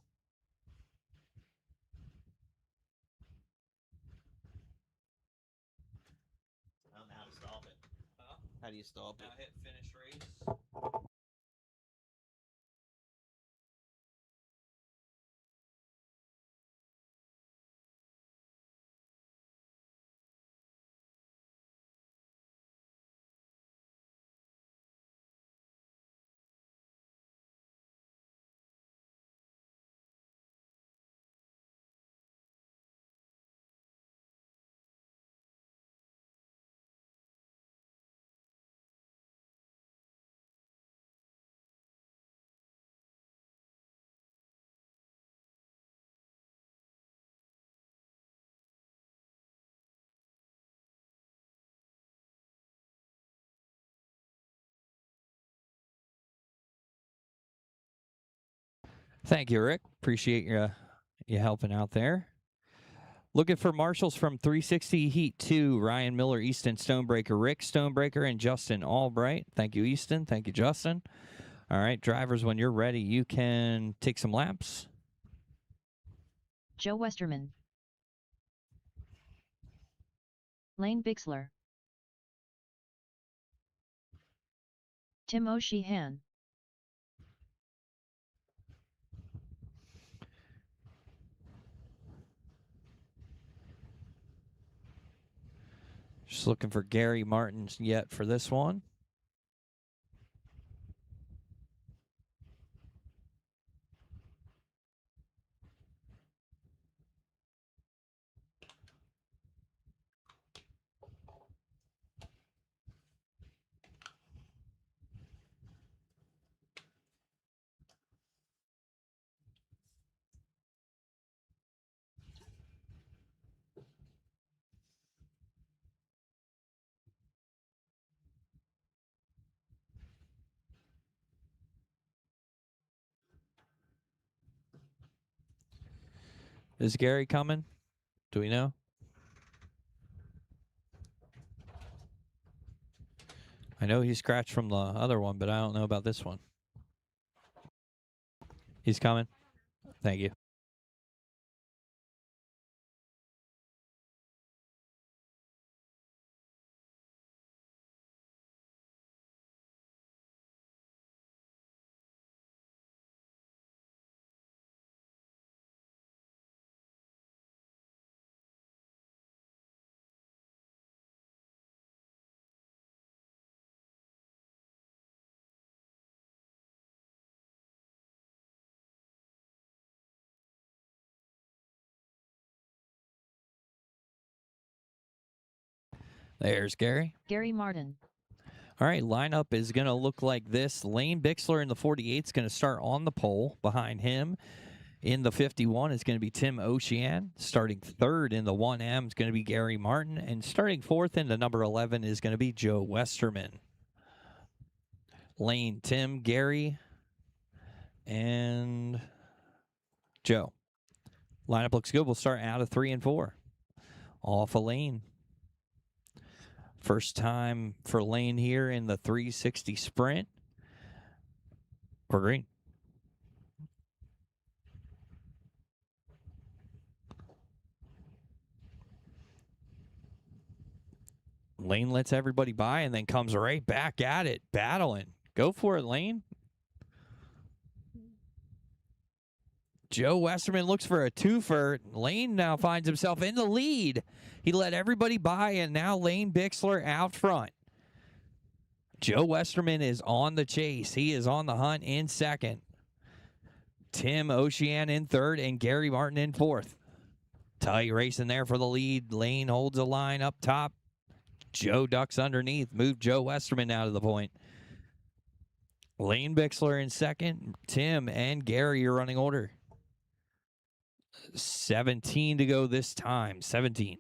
I don't know how to stop it. Huh? How do you stop it? Now hit finish race. Thank you, Rick. Appreciate you helping out there. Looking for marshals from 360 Heat 2, Ryan Miller, Easton Stonebreaker, Rick Stonebreaker, and Justin Albright. Thank you, Easton. Thank you, Justin. All right, drivers, when you're ready, you can take some laps. Joe Westerman. Lane Bixler. Tim O'Sheehan. Just looking for Gary Martin's yet for this one. Is Gary coming? Do we know? I know he scratched from the other one, but I don't know about this one. He's coming. Thank you. There's Gary. Gary Martin. All right, lineup is going to look like this. Lane Bixler in the 48 is going to start on the pole. Behind him in the 51 is going to be Tim O'Sheehan. Starting third in the 1M is going to be Gary Martin. And starting fourth in the number 11 is going to be Joe Westerman. Lane, Tim, Gary, and Joe. Lineup looks good. We'll start out of 3 and 4. Off a Lane. First time for Lane here in the 360 Sprint. Or green. Lane lets everybody by and then comes right back at it, battling. Go for it, Lane. Joe Westerman looks for a twofer. Lane now finds himself in the lead. He let everybody by, and now Lane Bixler out front. Joe Westerman is on the chase. He is on the hunt in second. Tim O'Sheehan in third, and Gary Martin in fourth. Tight racing there for the lead. Lane holds a line up top. Joe ducks underneath. Move Joe Westerman out of the point. Lane Bixler in second. Tim and Gary are running order. 17 to go this time. 17.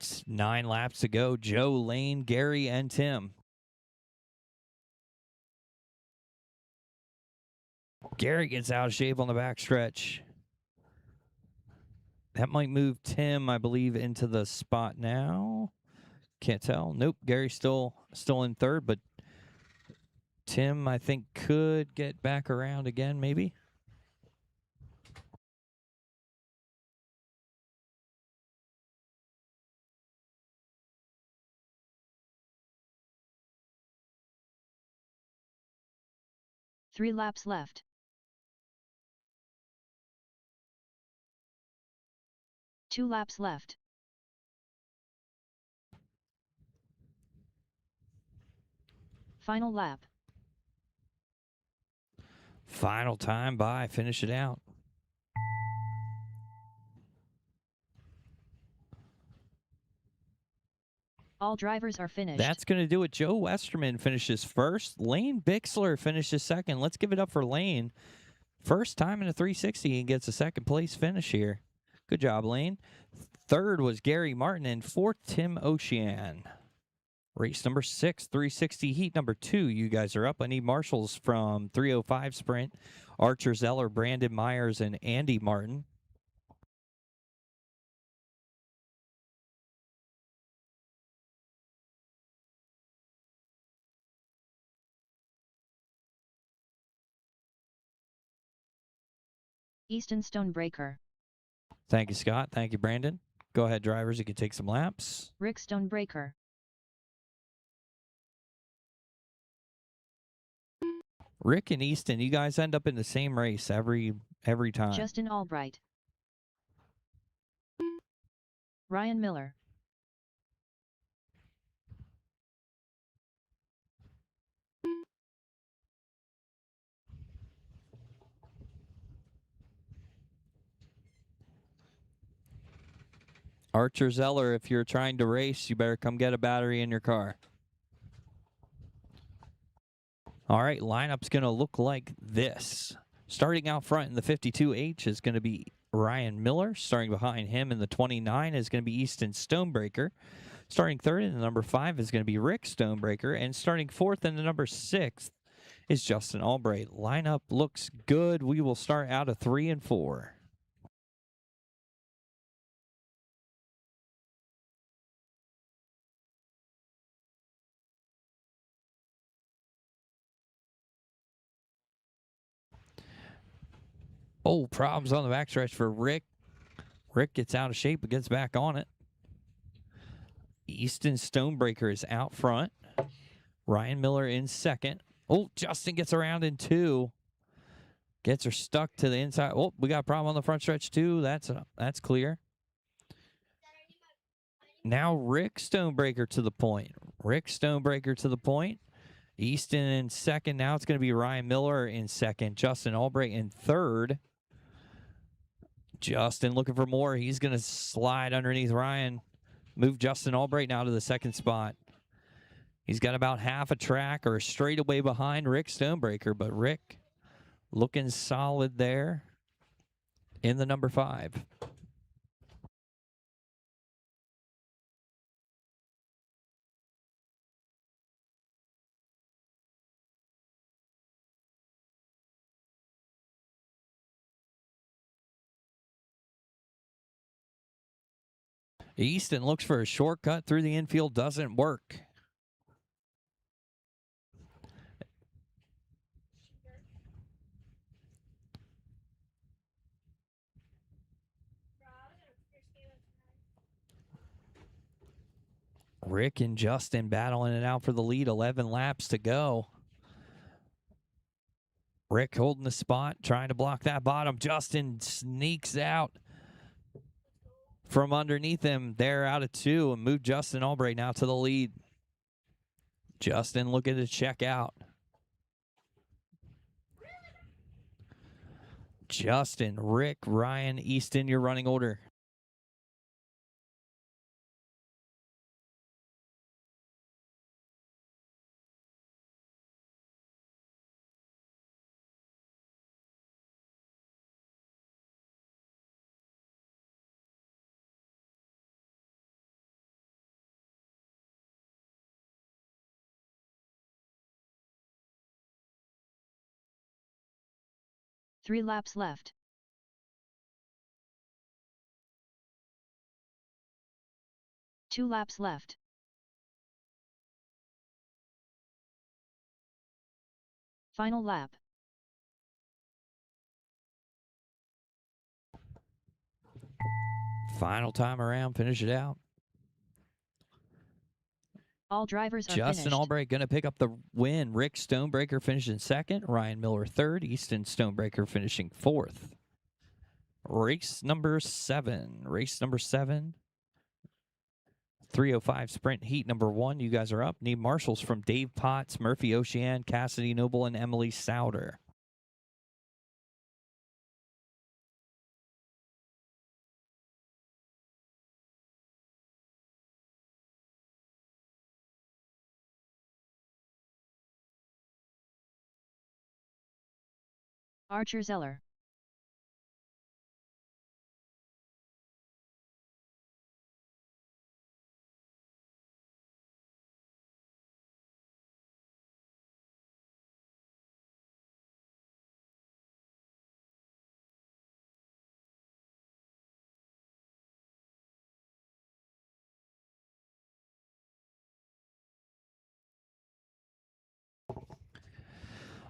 It's 9 laps to go. Joe, Lane, Gary, and Tim. Gary gets out of shape on the backstretch. That might move Tim, I believe, into the spot now. Can't tell. Nope, Gary's still in third, but Tim, I think, could get back around again, maybe. Three laps left. Two laps left. Final lap. Final time by. Finish it out. All drivers are finished. That's going to do it. Joe Westerman finishes first. Lane Bixler finishes second. Let's give it up for Lane. First time in a 360 and gets a second place finish here. Good job, Lane. Third was Gary Martin, and fourth, Tim Ocean. Race number 6, 360 heat number 2. You guys are up. I need marshals from 305 Sprint. Archer Zeller, Brandon Myers, and Andy Martin. Easton Stonebreaker. Thank you, Scott. Thank you, Brandon. Go ahead, drivers. You can take some laps. Rick Stonebreaker. Rick and Easton, you guys end up in the same race every time. Justin Albright. Ryan Miller. Archer Zeller, if you're trying to race, you better come get a battery in your car. All right, lineup's going to look like this. Starting out front in the 52H is going to be Ryan Miller. Starting behind him in the 29 is going to be Easton Stonebreaker. Starting third in the number 5 is going to be Rick Stonebreaker. And starting fourth in the number 6 is Justin Albright. Lineup looks good. We will start out of 3 and 4. Oh, problems on the backstretch for Rick. Rick gets out of shape but gets back on it. Easton Stonebreaker is out front. Ryan Miller in second. Oh, Justin gets around in 2. Gets her stuck to the inside. Oh, we got a problem on the front stretch too. That's clear. Now Rick Stonebreaker to the point. Rick Stonebreaker to the point. Easton in second. Now it's going to be Ryan Miller in second. Justin Albright in third. Justin looking for more. He's going to slide underneath Ryan. Move Justin Albright now to the second spot. He's got about half a track or a straightaway behind Rick Stonebreaker, but Rick looking solid there in the number 5. Easton looks for a shortcut through the infield, doesn't work. Rick and Justin battling it out for the lead, 11 laps to go. Rick holding the spot, trying to block that bottom. Justin sneaks out from underneath him. They're out of 2 and move Justin Albright now to the lead. Justin looking to check out. Justin, Rick, Ryan, Easton, your running order. Three laps left. Two laps left. Final lap. Final time around, finish it out. All drivers are Justin finished. Albright going to pick up the win. Rick Stonebreaker finishing second. Ryan Miller third. Easton Stonebreaker finishing fourth. Race number 7. 305 Sprint Heat number 1. You guys are up. Need marshals from Dave Potts, Murphy Ocean, Cassidy Noble, and Emily Souter. Archer Zeller.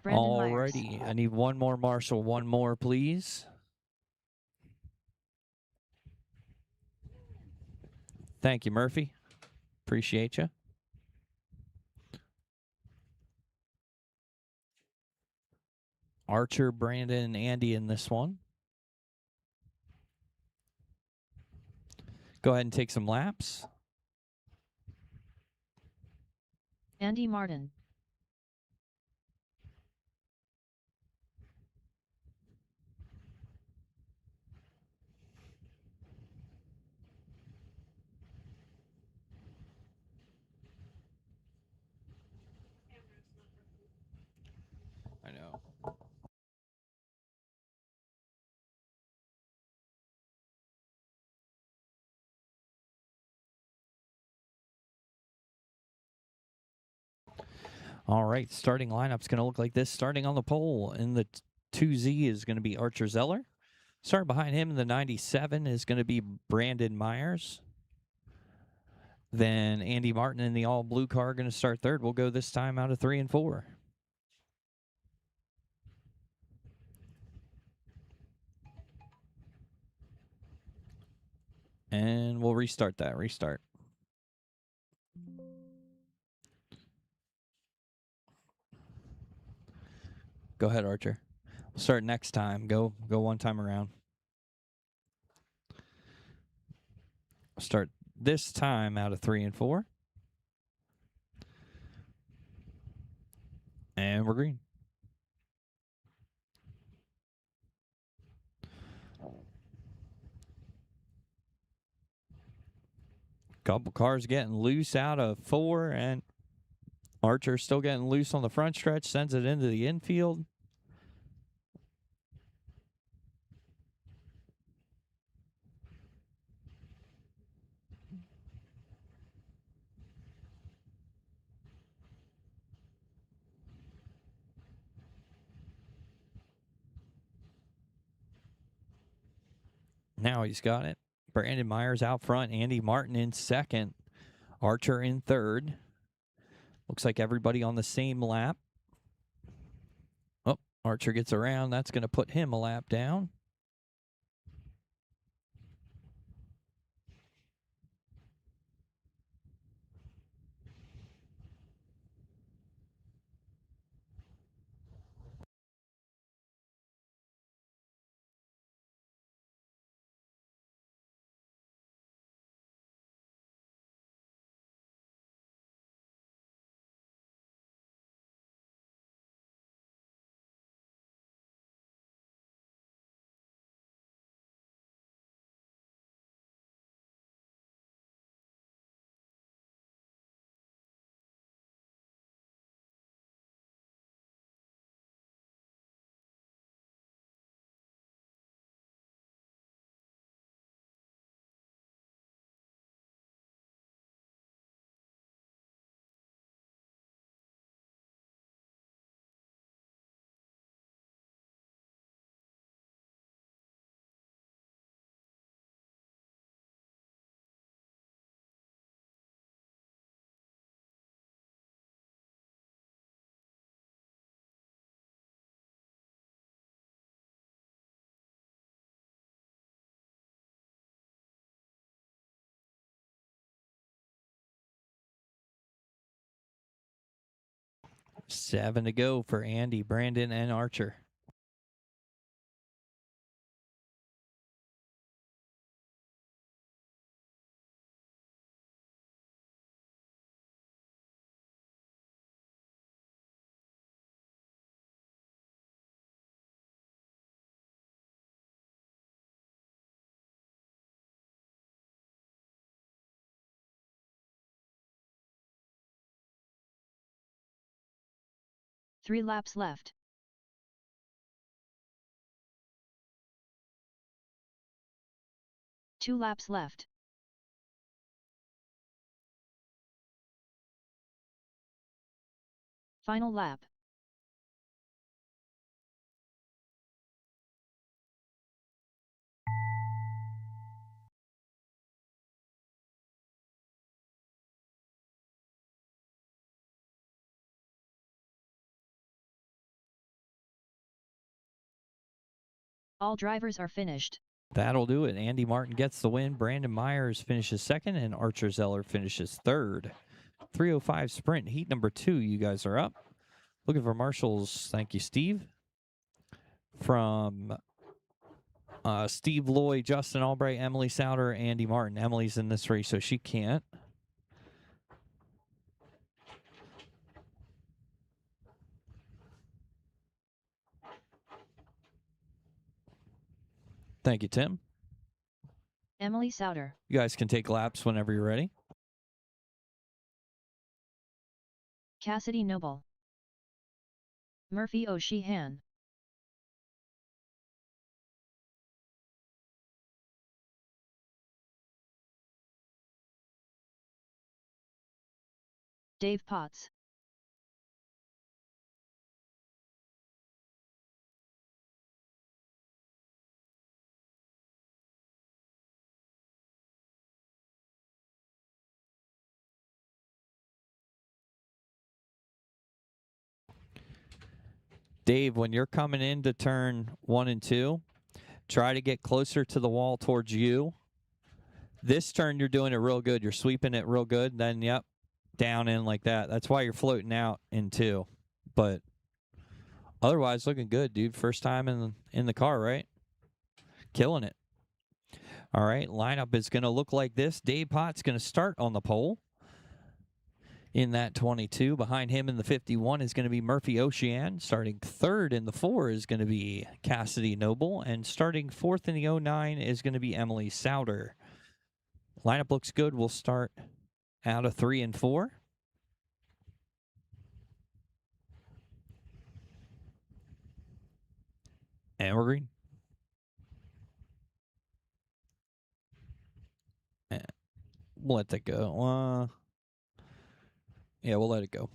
Brandon Myers. Alrighty, I need one more, Marshall. One more, please. Thank you, Murphy. Appreciate you. Archer, Brandon, and Andy in this one. Go ahead and take some laps. Andy Martin. I know. All right, starting lineup's going to look like this. Starting on the pole in the 2Z is going to be Archer Zeller. Starting behind him in the 97 is going to be Brandon Myers. Then Andy Martin in the all blue car going to start third. We'll go this time out of 3 and 4. And we'll restart that. Restart. Go ahead, Archer. We'll start next time. Go one time around. Start this time out of 3 and 4. And we're green. Couple cars getting loose out of 4, and Archer still getting loose on the front stretch, sends it into the infield. Now he's got it. Brandon Myers out front. Andy Martin in second. Archer in third. Looks like everybody on the same lap. Oh, Archer gets around. That's going to put him a lap down. Seven to go for Andy, Brandon, and Archer. Three laps left. 2 laps left. Final lap. All drivers are finished. That'll do it. Andy Martin gets the win. Brandon Myers finishes second, and Archer Zeller finishes third. 305 sprint, heat number 2. You guys are up. Looking for marshals. Thank you, Steve. From Steve Loy, Justin Albright, Emily Souter, Andy Martin. Emily's in this race, so she can't. Thank you, Tim. Emily Souter. You guys can take laps whenever you're ready. Cassidy Noble. Murphy O'Sheehan. Dave Potts. Dave, when you're coming into turn 1 and 2, try to get closer to the wall towards you. This turn, you're doing it real good. You're sweeping it real good. Then, yep, down in like that. That's why you're floating out in 2. But otherwise, looking good, dude. First time in the car, right? Killing it. All right, lineup is going to look like this. Dave Potts going to start on the pole in that 22. Behind him in the 51 is going to be Murphy Ocean. Starting third in the 4 is going to be Cassidy Noble. And starting fourth in the 09 is going to be Emily Souter. Lineup looks good. We'll start out of 3 and 4. And we're green. We'll let that go. Yeah, we'll let it go.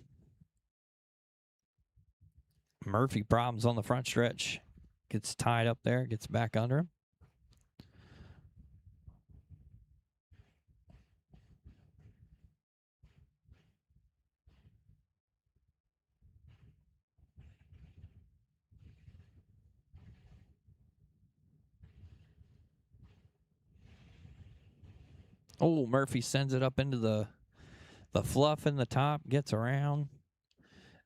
Murphy problems on the front stretch. Gets tied up there, gets back under him. Oh, Murphy sends it up into the fluff in the top, gets around.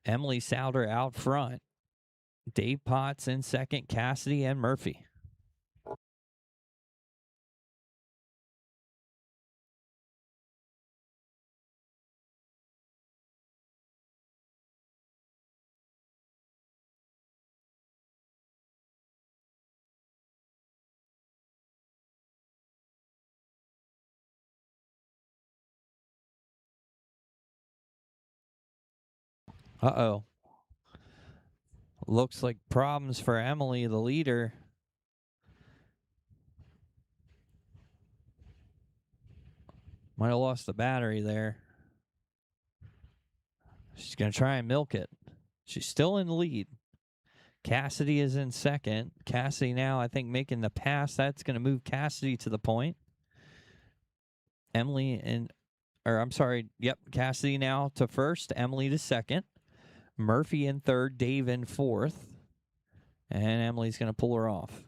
Emily Souter out front. Dave Potts in second, Cassidy and Murphy. Uh-oh. Looks like problems for Emily, the leader. Might have lost the battery there. She's going to try and milk it. She's still in the lead. Cassidy is in second. Cassidy now, I think, making the pass. That's going to move Cassidy to the point. Cassidy now to first. Emily to second. Murphy in third. Dave in fourth. And Emily's going to pull her off.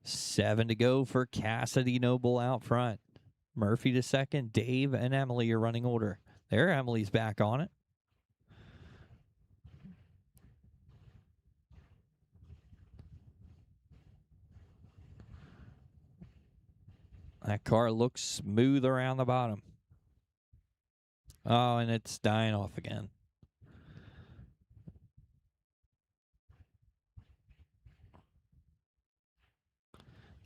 Seven to go for Cassidy Noble out front. Murphy to second. Dave and Emily are running order. There, Emily's back on it. That car looks smooth around the bottom. Oh, and it's dying off again.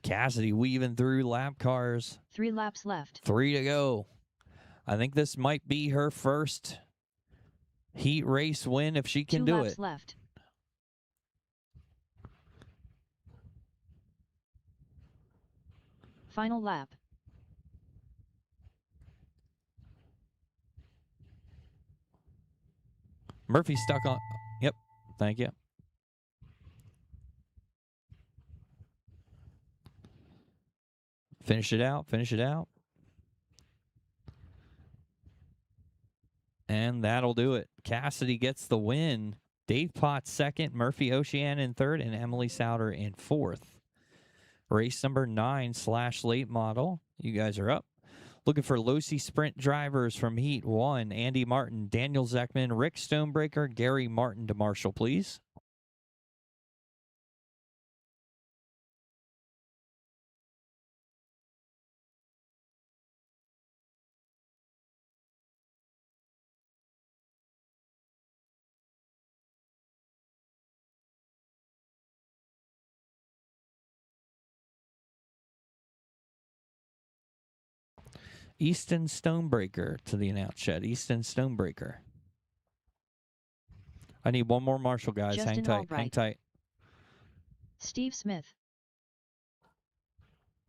Cassidy weaving through lap cars. 3 laps left. 3 to go. I think this might be her first heat race win if she can 2 do laps it. left. Final lap. Murphy stuck on. Yep. Thank you. Finish it out. Finish it out. And that'll do it. Cassidy gets the win. Dave Potts second, Murphy Ocean in third, and Emily Souter in fourth. Race number 9/late model. You guys are up. Looking for Losi Sprint drivers from Heat 1. Andy Martin, Daniel Zeckman, Rick Stonebreaker, Gary Martin to Marshall, please. Easton Stonebreaker to the announce shed. Easton Stonebreaker. I need one more Marshall, guys. Justin Hang tight. Albright. Hang tight. Steve Smith.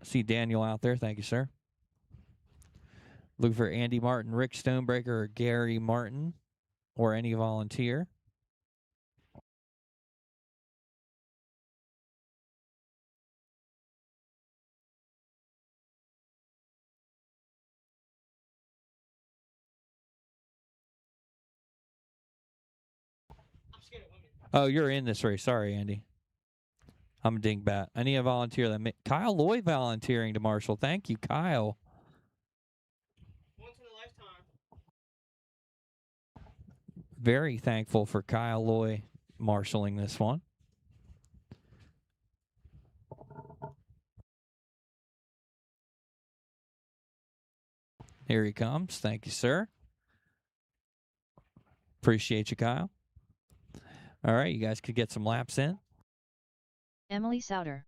See Daniel out there. Thank you, sir. Look for Andy Martin, Rick Stonebreaker, or Gary Martin, or any volunteer. Oh, you're in this race. Sorry, Andy. I'm a dingbat. I need a volunteer. Kyle Lloyd volunteering to Marshall. Thank you, Kyle. Once in a lifetime. Very thankful for Kyle Lloyd marshalling this one. Here he comes. Thank you, sir. Appreciate you, Kyle. All right, you guys could get some laps in. Emily Souter.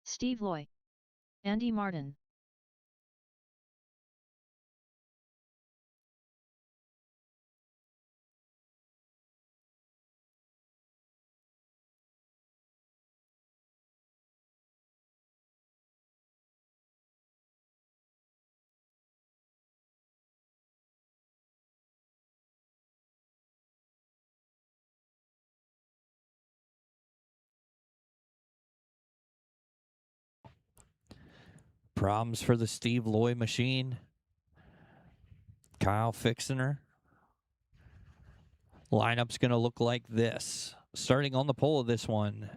Steve Loy. Andy Martin. Problems for the Steve Loy machine. Kyle fixing her. Lineup's going to look like this. Starting on the pole of this one.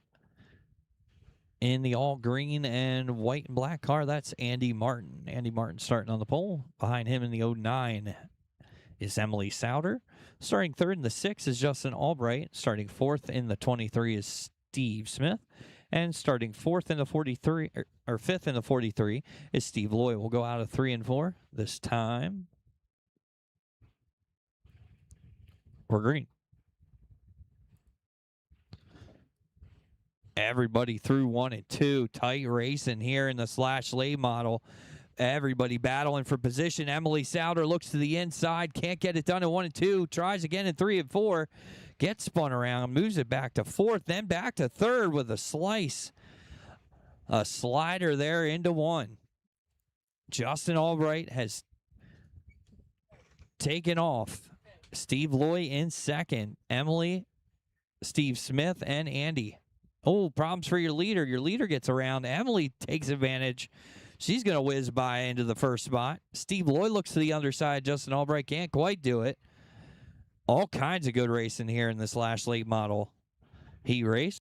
In the all green and white and black car, that's Andy Martin. Andy Martin starting on the pole. Behind him in the 09 is Emily Souter. Starting third in the 6 is Justin Albright. Starting fourth in the 23 is Steve Smith. And starting fourth in the 43, or fifth in the 43 is Steve Loy. We'll go out of 3 and 4 this time. We're green. Everybody through 1 and 2. Tight racing here in the /late model. Everybody battling for position. Emily Souter looks to the inside. Can't get it done in 1 and 2. Tries again in 3 and 4. Gets spun around. Moves it back to 4th. Then back to 3rd with a slice. A slider there into 1. Justin Albright has taken off. Steve Loy in 2nd. Emily, Steve Smith, and Andy. Oh, problems for your leader. Your leader gets around. Emily takes advantage. She's going to whiz by into the 1st spot. Steve Loy looks to the underside. Justin Albright can't quite do it. All kinds of good racing here in this /late model heat race.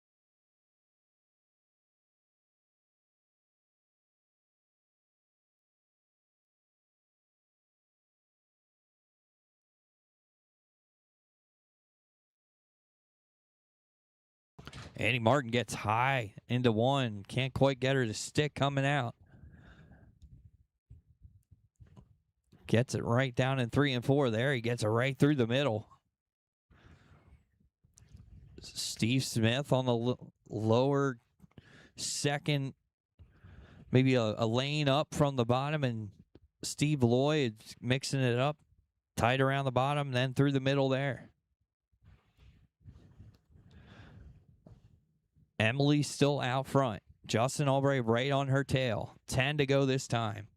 Andy Martin gets high into 1. Can't quite get her to stick coming out. Gets it right down in 3 and 4 there. He gets it right through the middle. Steve Smith on the lower second, maybe a lane up from the bottom, and Steve Lloyd mixing it up tight around the bottom, then through the middle there. Emily still out front. Justin Albright right on her tail. 10 to go this time.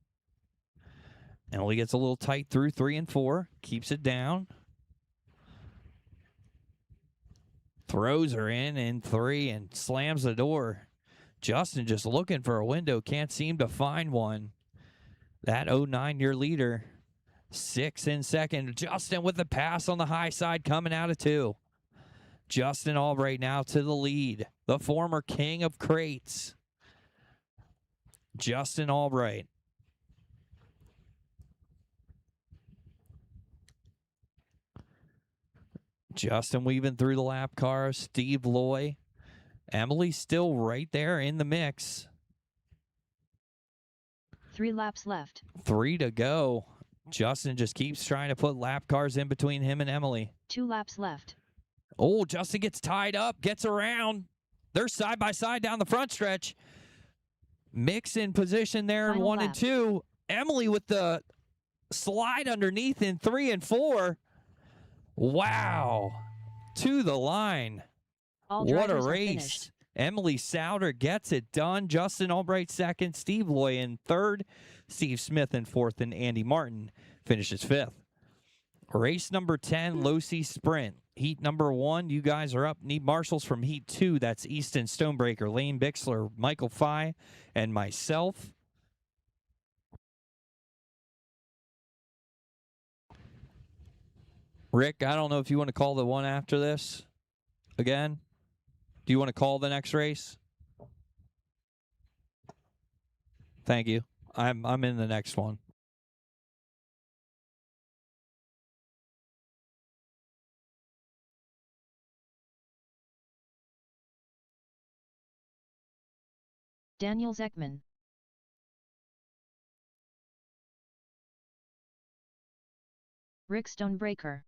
Emily gets a little tight through 3 and 4. Keeps it down. Throws her in 3 and slams the door. Justin just looking for a window. Can't seem to find one. That 09-year leader. 6 in second. Justin with the pass on the high side coming out of 2. Justin Albright now to the lead. The former king of crates. Justin Albright. Justin weaving through the lap car. Steve Loy. Emily still right there in the mix. 3 laps left. 3 to go. Justin just keeps trying to put lap cars in between him and Emily. 2 laps left. Oh, Justin gets tied up, gets around. They're side by side down the front stretch. Mix in position there in 1 and 2. Emily with the slide underneath in 3 and 4. Wow. To the line. What a race. Emily Souter gets it done. Justin Albright second. Steve Loy in third. Steve Smith in fourth. And Andy Martin finishes fifth. Race number 10, Losi Sprint. Heat number 1, you guys are up. Need marshals from Heat 2. That's Easton Stonebreaker, Lane Bixler, Michael Fye, and myself. Rick, I don't know if you want to call the one after this again. Do you want to call the next race? Thank you. I'm in the next one. Daniel Zeckman. Rick Stonebreaker.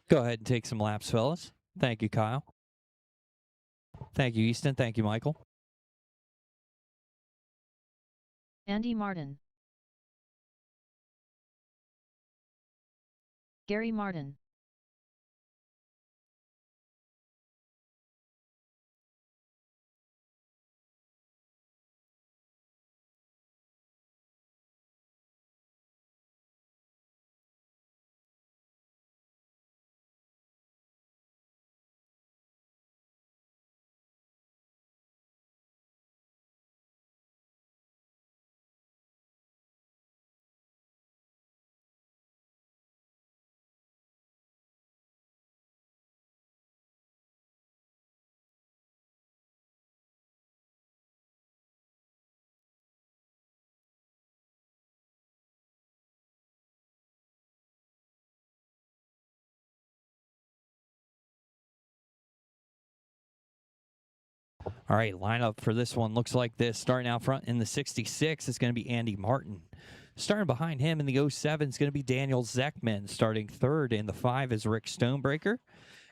Go ahead and take some laps, fellas. Thank you, Kyle. Thank you, Easton. Thank you, Michael. Andy Martin. Gary Martin. All right, lineup for this one looks like this. Starting out front in the 66 is going to be Andy Martin. Starting behind him in the 07 is going to be Daniel Zeckman. Starting third in the 5 is Rick Stonebreaker.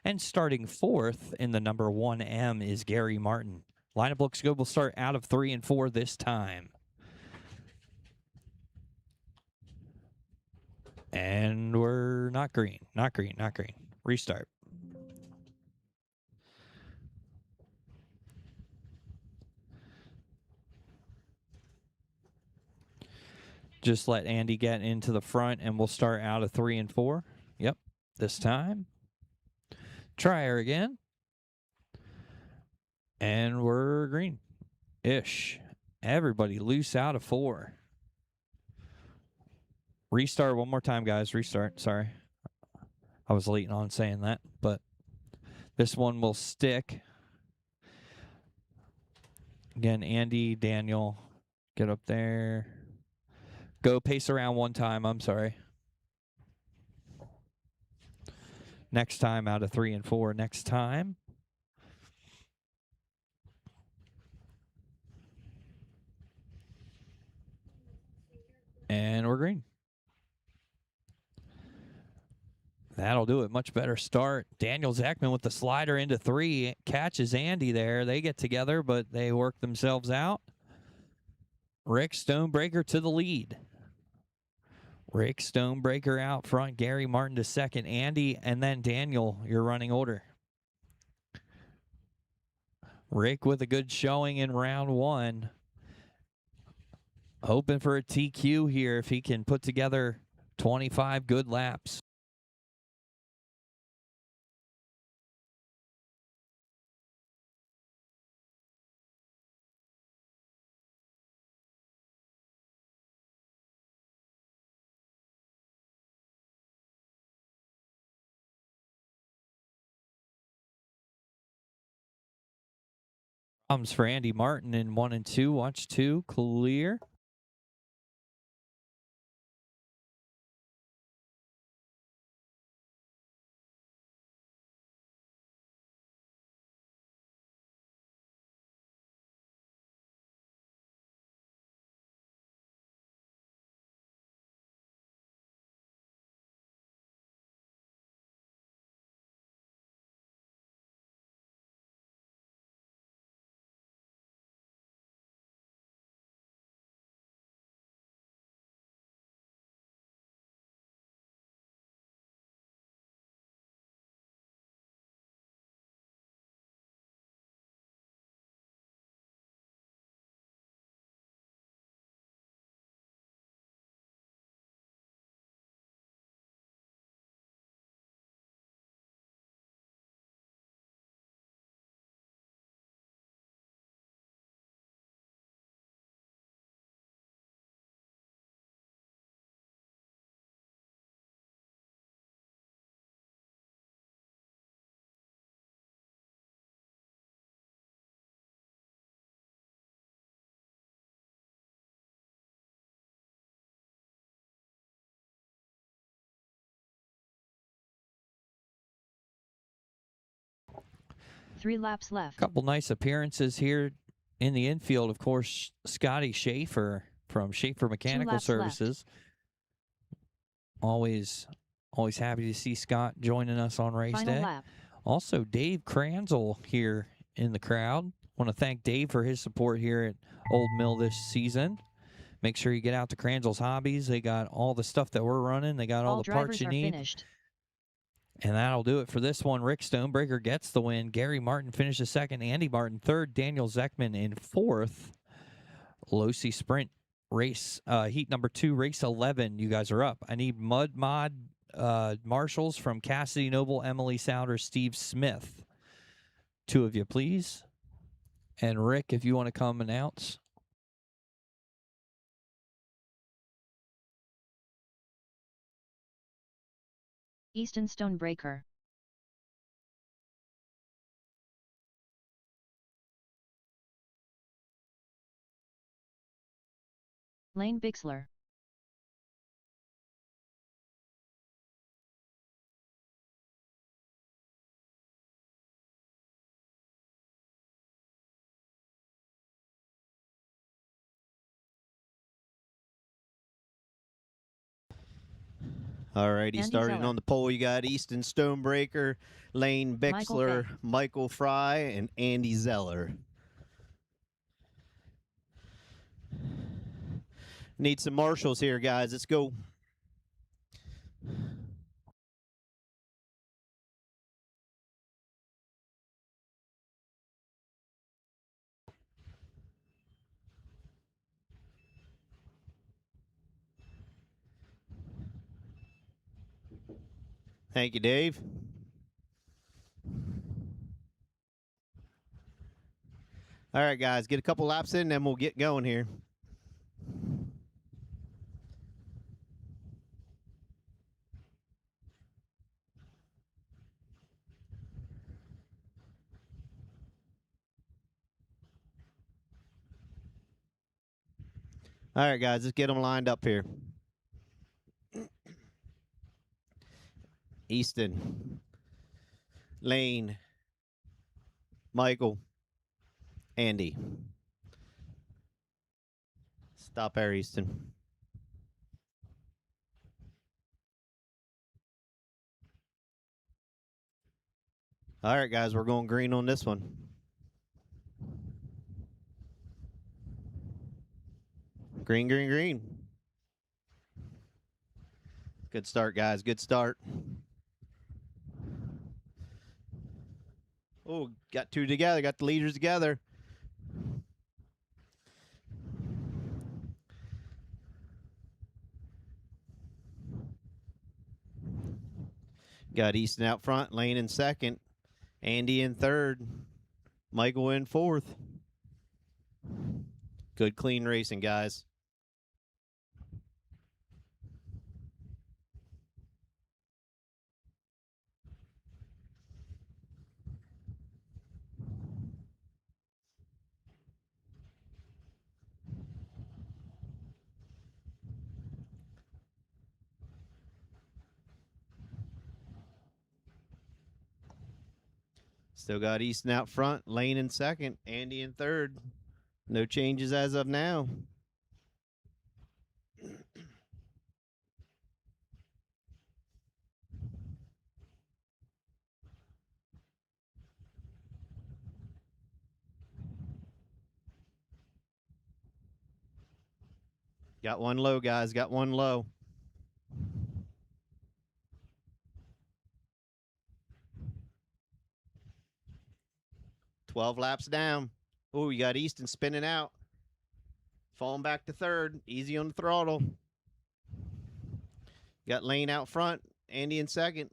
And starting fourth in the number 1M is Gary Martin. Lineup looks good. We'll start out of 3 and 4 this time. And we're not green. Not green. Not green. Restart. Just let Andy get into the front, and we'll start out of 3 and 4. Yep, this time. Try her again. And we're green-ish. Everybody loose out of 4. Restart one more time, guys. Restart. Sorry. I was late on saying that, but this one will stick. Again, Andy, Daniel, get up there. Go pace around one time. I'm sorry. Next time out of 3 and 4. Next time. And we're green. That'll do it. Much better start. Daniel Zechman with the slider into 3. Catches Andy there. They get together, but they work themselves out. Rick Stonebreaker to the lead. Rick Stonebreaker out front. Gary Martin to second. Andy and then Daniel, your running order. Rick with a good showing in round 1. Hoping for a TQ here if he can put together 25 good laps. Comes for Andy Martin in 1 and 2. Watch 2, clear. Three laps left. Couple nice appearances here in the infield. Of course, Scotty Schaefer from Schaefer Mechanical Services. Always happy to see Scott joining us on race Final day. lap. Also, Dave Kranzel here in the crowd. Want to thank Dave for his support here at Old Mill this season. Make sure you get out to Kranzel's Hobbies. They got all the stuff that we're running. They got all the parts you need. Finished. And that'll do it for this one. Rick Stonebreaker gets the win. Gary Martin finishes second. Andy Martin third. Daniel Zechman in fourth. Losi Sprint race, heat number 2, race 11. You guys are up. I need Mud Mod marshals from Cassidy Noble, Emily Souter, Steve Smith. 2 of you, please. And Rick, if you want to come announce. Easton Stonebreaker. Lane Bixler. All righty, Andy starting Zeller. on the pole, you got Easton Stonebreaker, Lane Bixler, Michael Fry, and Andy Zeller. Need some marshals here, guys. Let's go. Thank you, Dave. All right, guys, get a couple laps in, then we'll get going here. All right, guys, let's get them lined up here. Easton, Lane, Michael, Andy. Stop there, Easton. All right, guys, we're going green on this one. Green, green, green. Good start, guys. Good start. Oh, got two together. Got the leaders together. Got Easton out front, Lane in second, Andy in third, Michael in fourth. Good, clean racing, guys. Still got Easton out front, Lane in second, Andy in third. No changes as of now. Got one low, guys. Got one low. $12 laps down. Oh, you got Easton spinning out. Falling back to third. Easy on the throttle. Got Lane out front. Andy in second.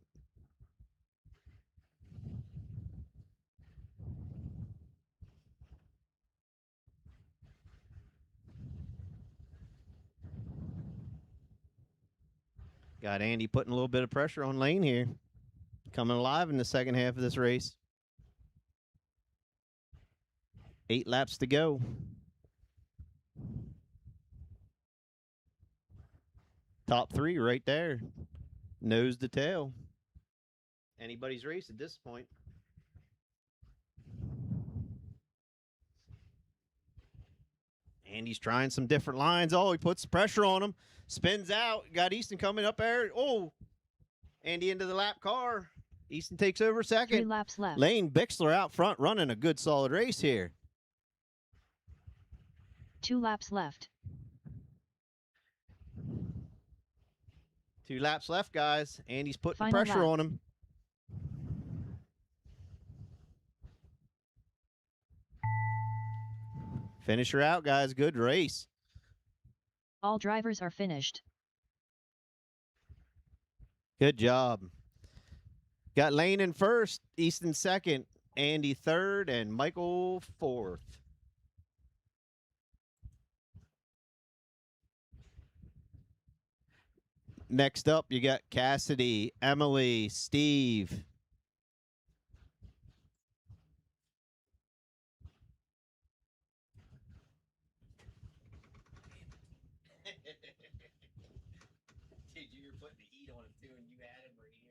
Got Andy putting a little bit of pressure on Lane here. Coming alive in the second half of this race. 8 laps to go. Top 3 right there. Nose to tail. Anybody's race at this point. Andy's trying some different lines. Oh, he puts pressure on him. Spins out. Got Easton coming up there. Oh, Andy into the lap car. Easton takes over second. 3 laps left. Lane Bixler out front running a good solid race here. 2 laps left. 2 laps left, guys. Andy's putting Final pressure lap. on him. Finisher out, guys. Good race. All drivers are finished. Good job. Got Lane in first, Easton second, Andy third, and Michael fourth. Next up, you got Cassidy, Emily, Steve. Dude, you were putting the heat on him too, and you had him right here.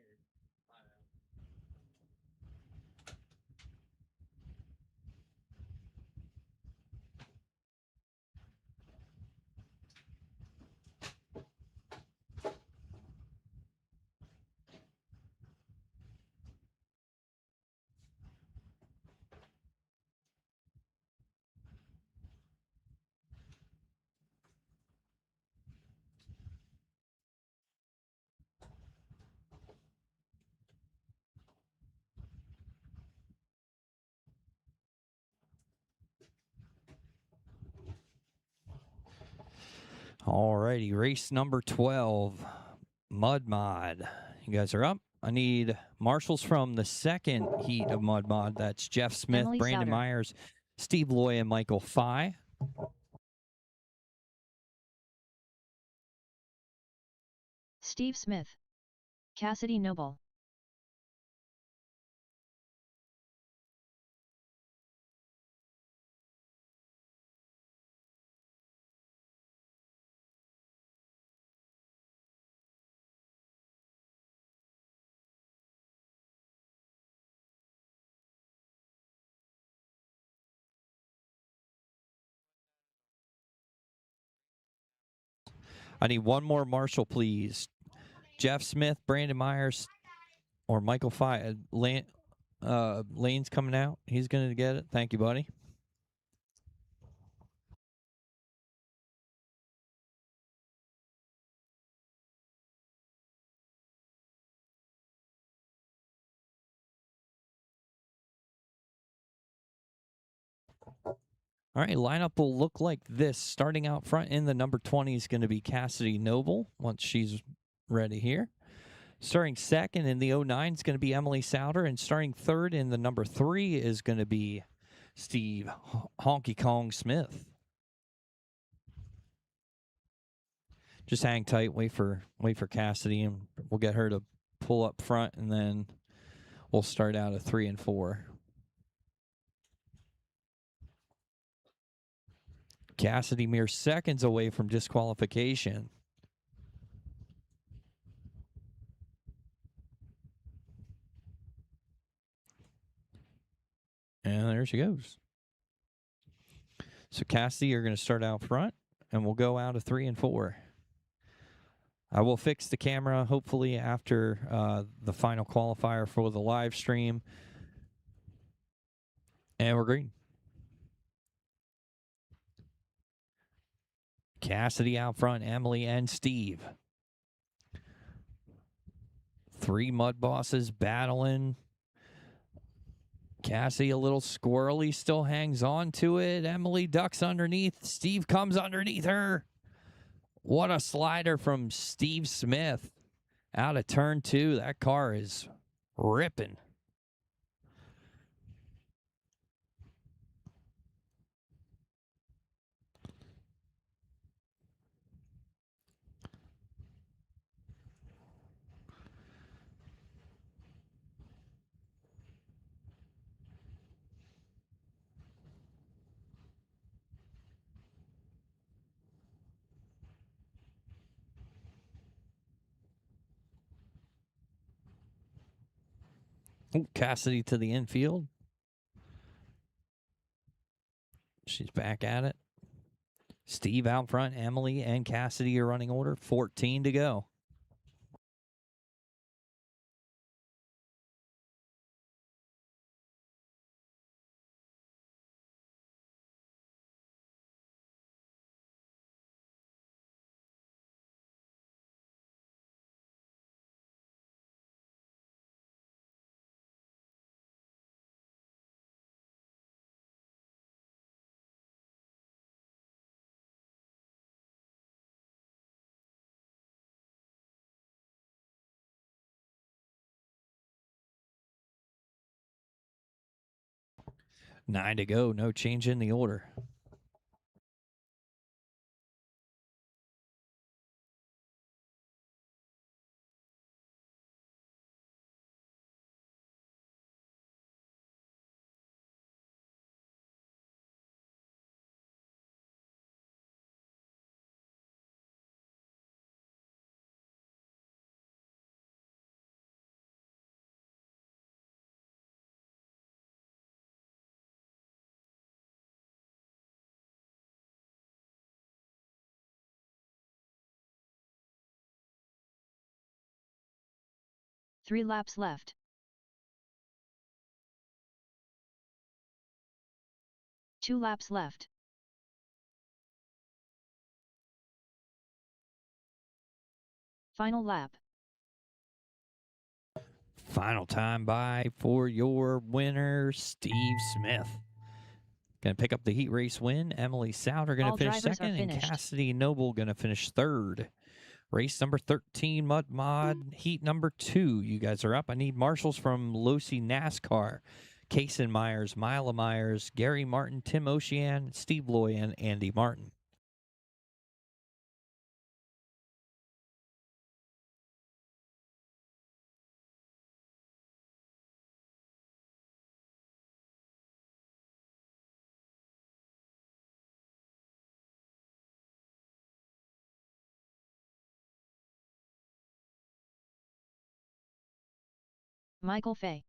Alrighty, race number 12, Mud Mod. You guys are up. I need marshals from the second heat of Mud Mod. That's Jeff Smith, Emily Brandon Souter. Myers, Steve Loy, and Michael Fye. Steve Smith. Cassidy Noble. I need one more marshal, please. Jeff Smith, Brandon Myers, or Michael Fye. Lane's coming out. He's going to get it. Thank you, buddy. All right, lineup will look like this. Starting out front in the number 20 is going to be Cassidy Noble once she's ready here. Starting second in the 09 is going to be Emily Souter, and starting third in the number 3 is going to be Steve Honky Kong Smith. Just hang tight, wait for Cassidy, and we'll get her to pull up front, and then we'll start out at 3 and 4. Cassidy mere seconds away from disqualification. And there she goes. So Cassidy, you're going to start out front, and we'll go out of 3 and 4. I will fix the camera hopefully after the final qualifier for the live stream. And we're green. Cassidy out front, Emily and Steve. 3 mud bosses battling. Cassidy a little squirrely, still hangs on to it. Emily ducks underneath. Steve comes underneath her. What a slider from Steve Smith. Out of turn 2. That car is ripping. Ooh, Cassidy to the infield. She's back at it. Steve out front. Emily and Cassidy are running order. 14 to go. Nine to go. No change in the order. Three laps left. Two laps left. Final lap. Final time by for your winner, Steve Smith. Going to pick up the heat race win. Emily Souter going All to finish drivers are second, and finished. Cassidy Noble going to finish third. Race number 13, Mud Mod, heat number 2. You guys are up. I need marshals from Losi NASCAR. Kason Myers, Mila Myers, Gary Martin, Tim Ocean, Steve Loy, and Andy Martin. Michael Fay.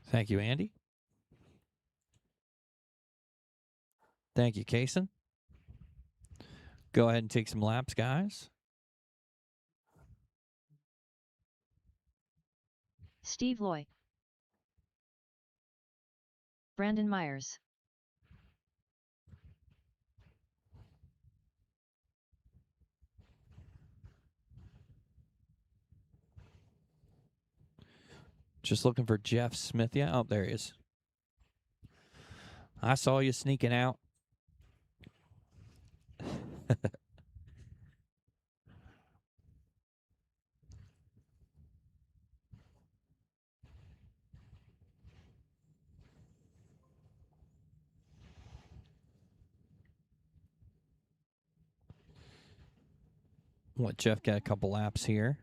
Thank you, Andy. Thank you, Kason. Go ahead and take some laps, guys. Steve Loy. Brandon Myers. Just looking for Jeff Smith. Yeah, oh, there he is. I saw you sneaking out. Let Jeff get a couple laps here.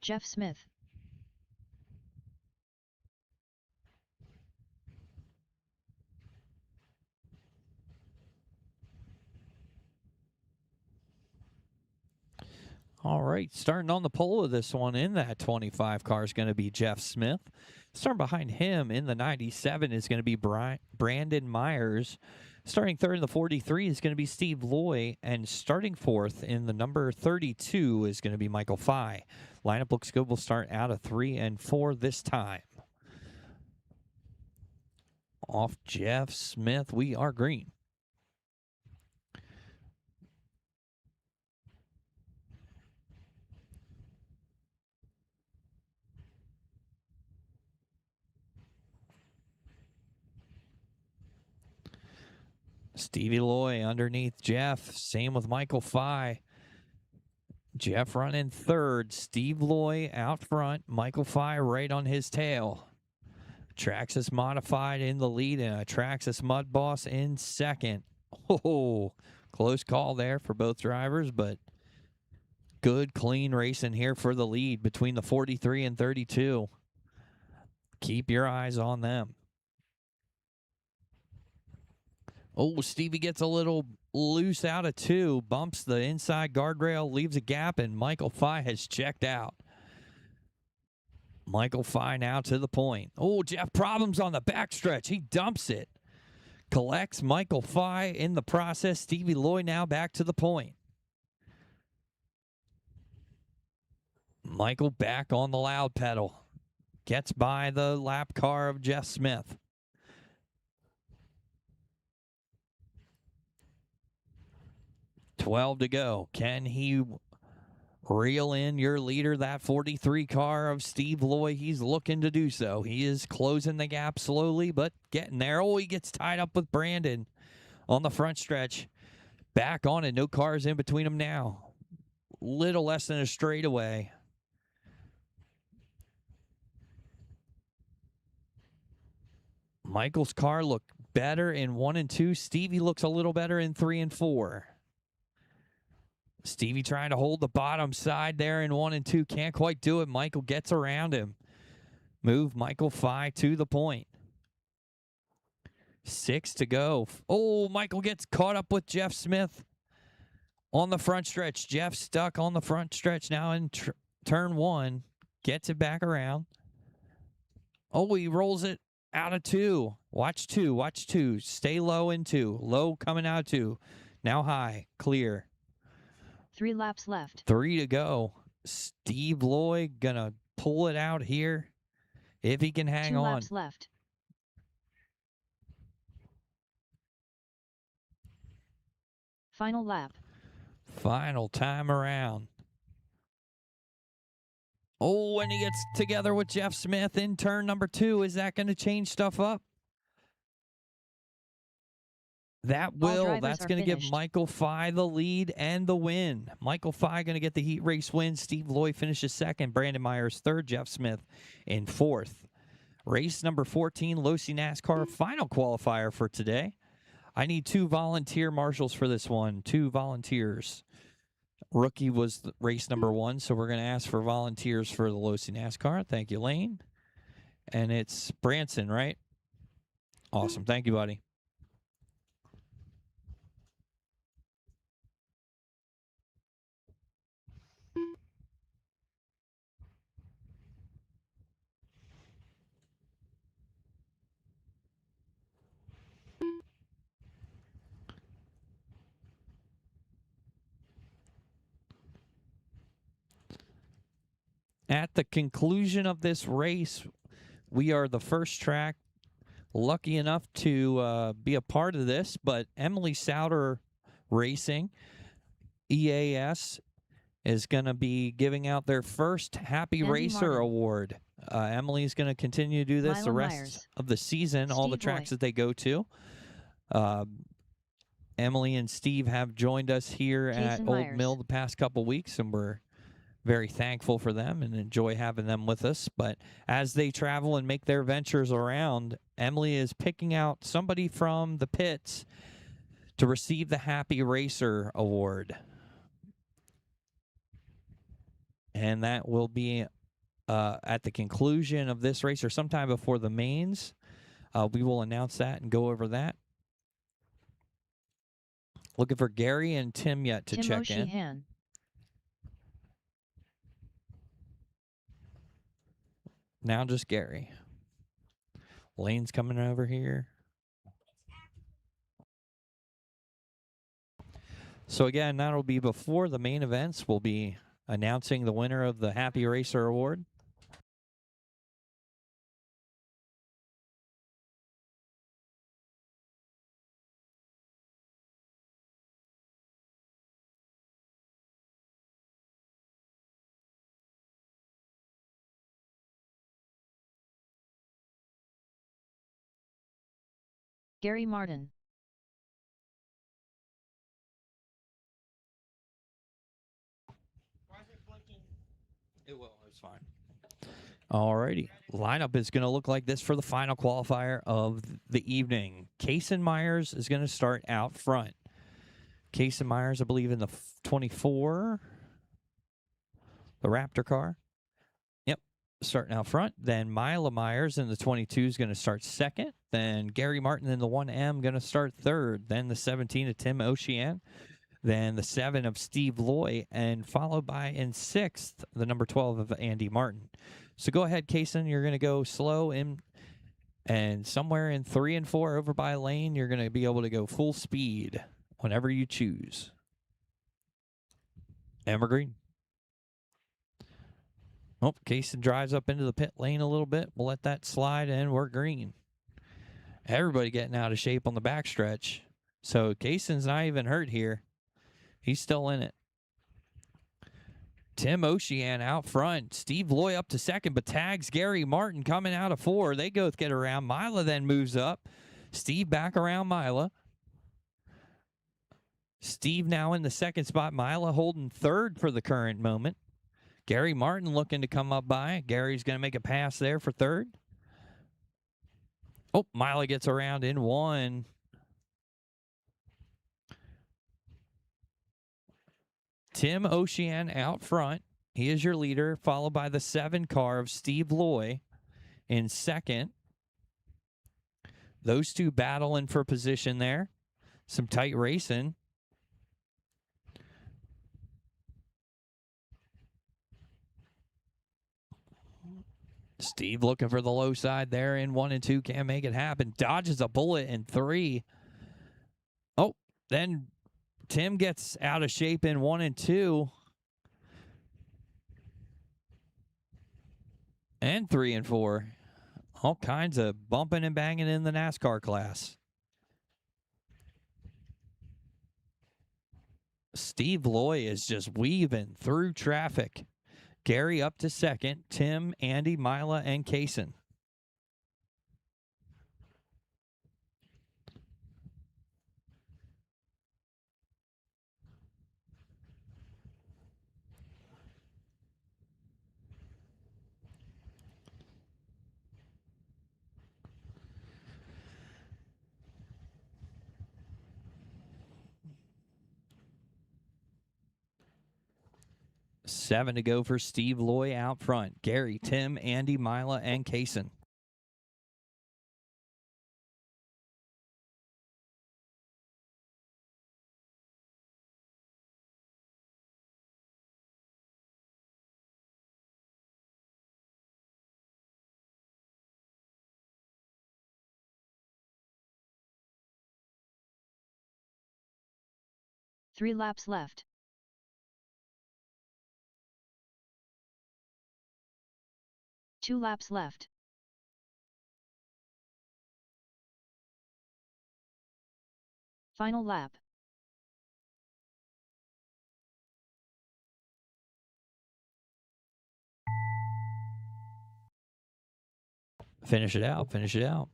Jeff Smith. All right, starting on the pole of this one in that 25 car is going to be Jeff Smith. Starting behind him in the 97 is going to be Brandon Myers. Starting third in the 43 is going to be Steve Loy. And starting fourth in the number 32 is going to be Michael Fye. Lineup looks good. We'll start out of 3 and 4 this time. Off Jeff Smith, we are green. Stevie Loy underneath Jeff. Same with Michael Fye. Jeff running third. Steve Loy out front. Michael Fye right on his tail. Traxxas modified in the lead and a Traxxas Mudboss in second. Oh, close call there for both drivers, but good, clean racing here for the lead between the 43 and 32. Keep your eyes on them. Oh, Stevie gets a little loose out of 2, bumps the inside guardrail, leaves a gap, and Michael Fye has checked out. Michael Fye now to the point. Oh, Jeff, problems on the backstretch. He dumps it. Collects Michael Fye in the process. Stevie Loy now back to the point. Michael back on the loud pedal. Gets by the lap car of Jeff Smith. $12 to go. Can he reel in your leader, that 43 car of Steve Loy? He's looking to do so. He is closing the gap slowly, but getting there. Oh, he gets tied up with Brandon on the front stretch. Back on it. No cars in between them now. Little less than a straightaway. Michael's car looked better in 1 and 2. Stevie looks a little better in 3 and 4. Stevie trying to hold the bottom side there in 1 and 2. Can't quite do it. Michael gets around him. Move Michael Fye to the point. 6 to go. Oh, Michael gets caught up with Jeff Smith on the front stretch. Jeff stuck on the front stretch now in turn 1. Gets it back around. Oh, he rolls it out of 2. Watch 2. Watch 2. Stay low in 2. Low coming out of 2. Now high. Clear. 3 laps left. 3 to go. Steve Lloyd gonna pull it out here if he can hang 2 on. laps left. Final lap. Final time around. Oh, and he gets together with Jeff Smith in turn number 2. Is that going to change stuff up? That will. That's going to give Michael Fye the lead and the win. Michael Fye going to get the heat race win. Steve Lloyd finishes 2nd. Brandon Myers 3rd. Jeff Smith in 4th. Race number 14, Losi NASCAR final qualifier for today. I need 2 volunteer marshals for this one. 2 volunteers. Rookie was race number 1, so we're going to ask for volunteers for the Losi NASCAR. Thank you, Lane. And it's Branson, right? Awesome. Thank you, buddy. At the conclusion of this race, we are the first track lucky enough to be a part of this, but Emily Souter Racing, EAS, is going to be giving out their first Happy Andy Racer Martin. Award. Emily's going to continue to do this the Milo rest Myers. of the season, all the Steve tracks Roy. that they go to. Emily and Steve have joined us here at Jason Old Myers. Mill the past couple weeks, and we're very thankful for them and enjoy having them with us. But as they travel and make their ventures around, Emily is picking out somebody from the pits to receive the Happy Racer Award. And that will be at the conclusion of this race or sometime before the mains. We will announce that and go over that. Looking for Gary and Tim yet to Tim check in. O'Sheehan. Now just Gary. Lane's coming over here. So again, that'll be before the main events. We'll be announcing the winner of the Happy Racer Award. Gary Martin. It will. It's fine. All righty. Lineup is going to look like this for the final qualifier of the evening. Kason Myers is going to start out front. Kason Myers, I believe, in the 24. The Raptor car. Yep. Starting out front. Then Mila Myers in the 22 is going to start 2nd. Then Gary Martin in the 1M going to start 3rd. Then the 17 of Tim O'Sheehan. Then the 7 of Steve Loy, and followed by in 6th, the number 12 of Andy Martin. So go ahead, Kason. You're going to go slow in, and somewhere in 3 and 4 over by Lane, you're going to be able to go full speed whenever you choose. Amber Green. Oh, Kason drives up into the pit lane a little bit. We'll let that slide, and we're green. Everybody getting out of shape on the backstretch. So Kason's not even hurt here. He's still in it. Tim O'Sheehan out front. Steve Loy up to 2nd, but tags Gary Martin coming out of 4. They both get around. Mila then moves up. Steve back around Mila. Steve now in the 2nd spot. Mila holding 3rd for the current moment. Gary Martin looking to come up by. Gary's going to make a pass there for 3rd. Oh, Mila gets around in 1. Tim O'Sheehan out front. He is your leader, followed by the 7 car of Steve Loy in 2nd. Those two battling for position there. Some tight racing. Steve looking for the low side there in 1 and 2. Can't make it happen. Dodges a bullet in 3. Oh, then Tim gets out of shape in 1 and 2. And 3 and 4. All kinds of bumping and banging in the NASCAR class. Steve Loy is just weaving through traffic. Gary up to second. Tim, Andy, Mila, and Kaysen. Seven to go for Steve Loy out front. Gary, Tim, Andy, Mila, and Kaysen. Three laps left. Two laps left. Final lap. Finish it out. Finish it out.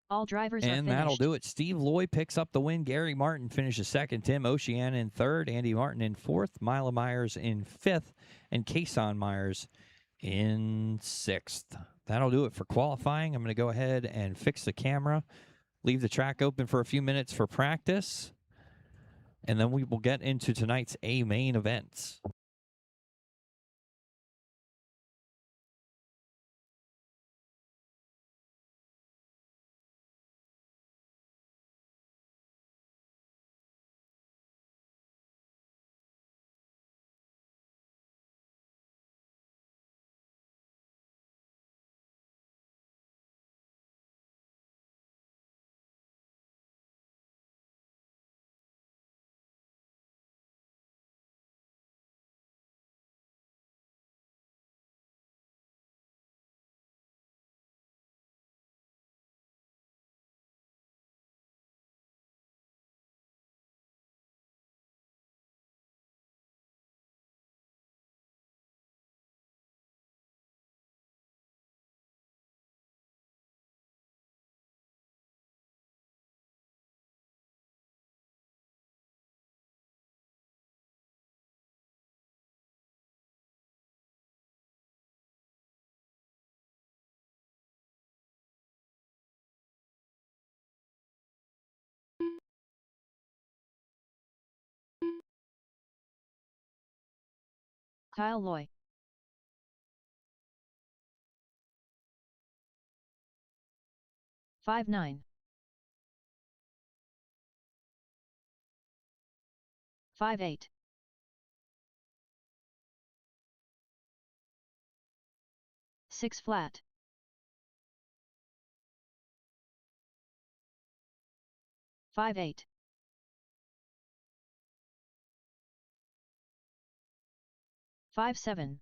All drivers are And finished. that'll do it. Steve Loy picks up the win. Gary Martin finishes second. Tim Ocean in third. Andy Martin in fourth. Mila Myers in fifth. And Kaysen Myers in sixth. That'll do it for qualifying. I'm going to go ahead and fix the camera. Leave the track open for a few minutes for practice. And then we will get into tonight's A main events. Kyle Loy. Five 9. 5-8. 6 flat. 5-8. 5-7.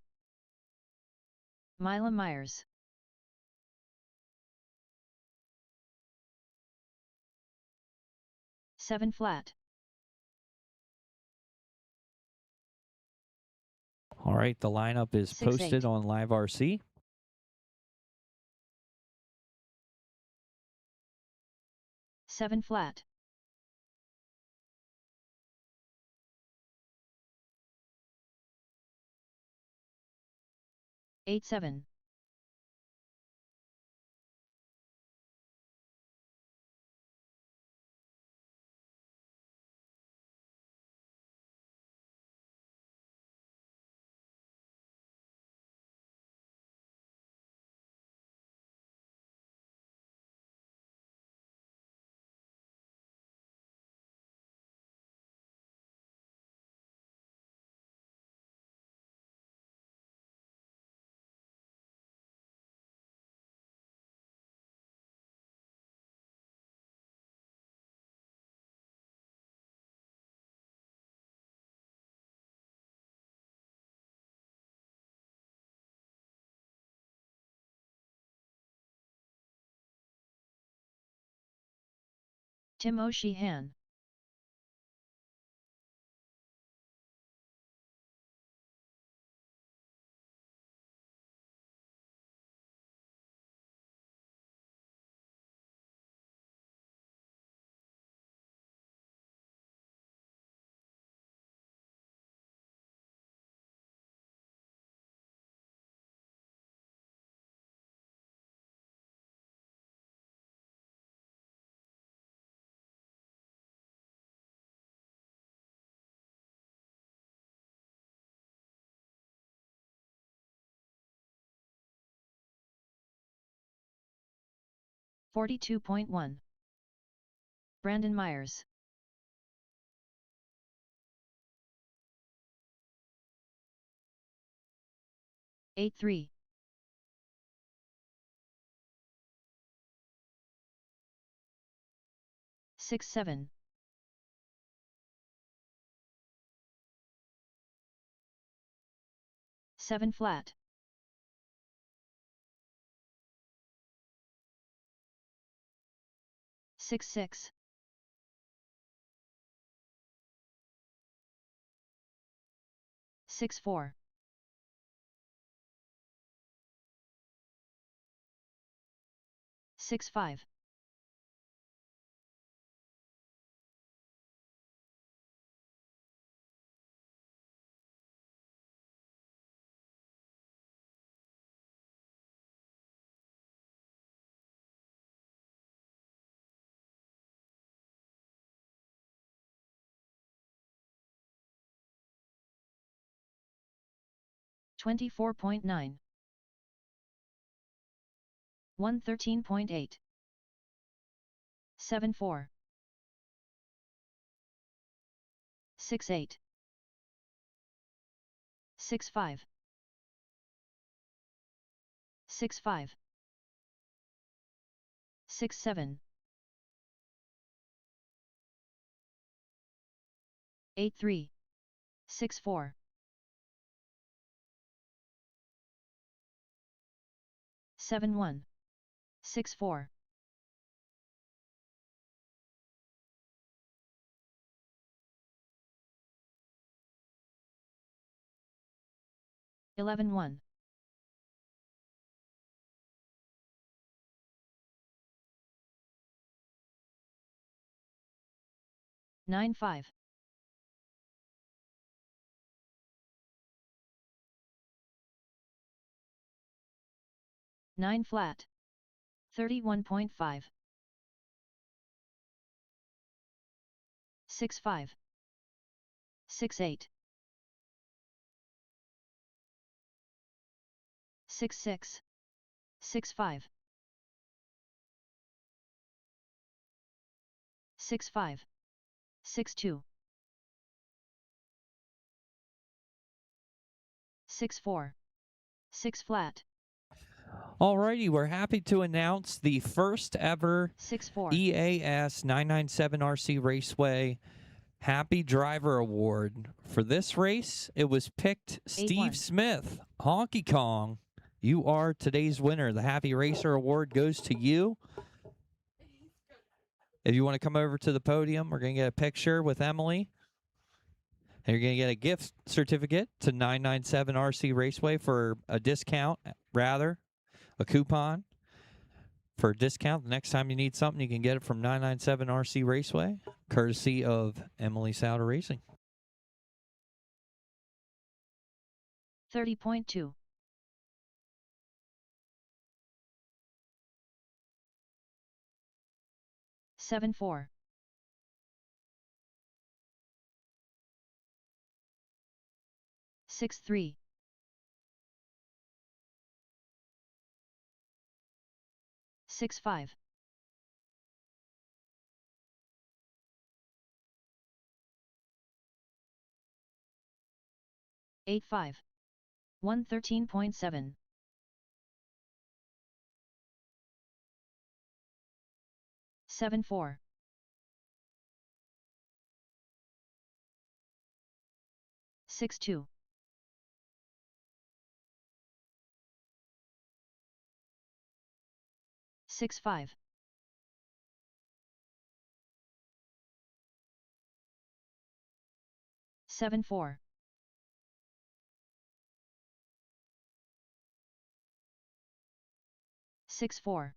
Mila Myers. 7 flat. All right, the lineup is 6-8. posted on Live RC. 7 flat. 8-7. Timo Sheehan. $42.1. Brandon Myers. 8-3. 6-7. 7 flat. 6-6. 6-4. 6-5. 24.9. 113.8. 7-4. 6-8. 6-5. 6-5. 6-7. 8-3. 6-4. 7-1. 6-4. 11-1. 9-5. 9 flat. 31.5. 6-5. 6-8. 6-6. 6-5. 6-5. 6-2. 6-4. 6 flat. Alrighty, we're happy to announce the first ever 6-4. EAS 997 RC Raceway Happy Driver Award. For this race, it was picked Steve 8-1. Smith. Honky Kong, you are today's winner. The Happy Racer Award goes to you. If you want to come over to the podium, we're going to get a picture with Emily. And you're going to get a gift certificate to 997 RC Raceway for a discount, rather, a coupon for a discount. The next time you need something, you can get it from 997 RC Raceway, courtesy of Emily Souter Racing. 30.2. 7-4. 6-3. 6-5. 8-5. 113.7. 7-4. 6-2. 6-5. 7-4. 6-4.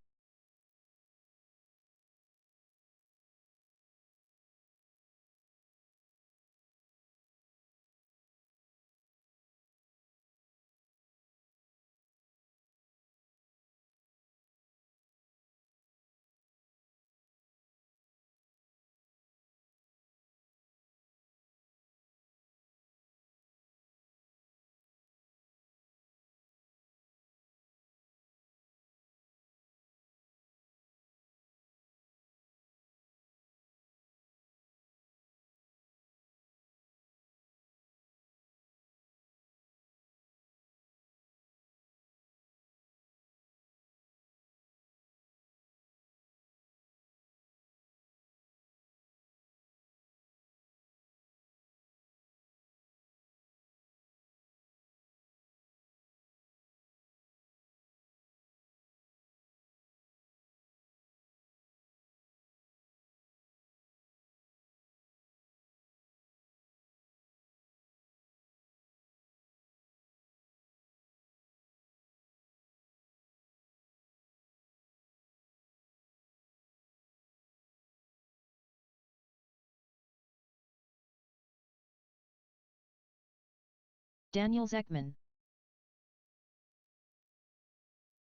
Daniel Zekman.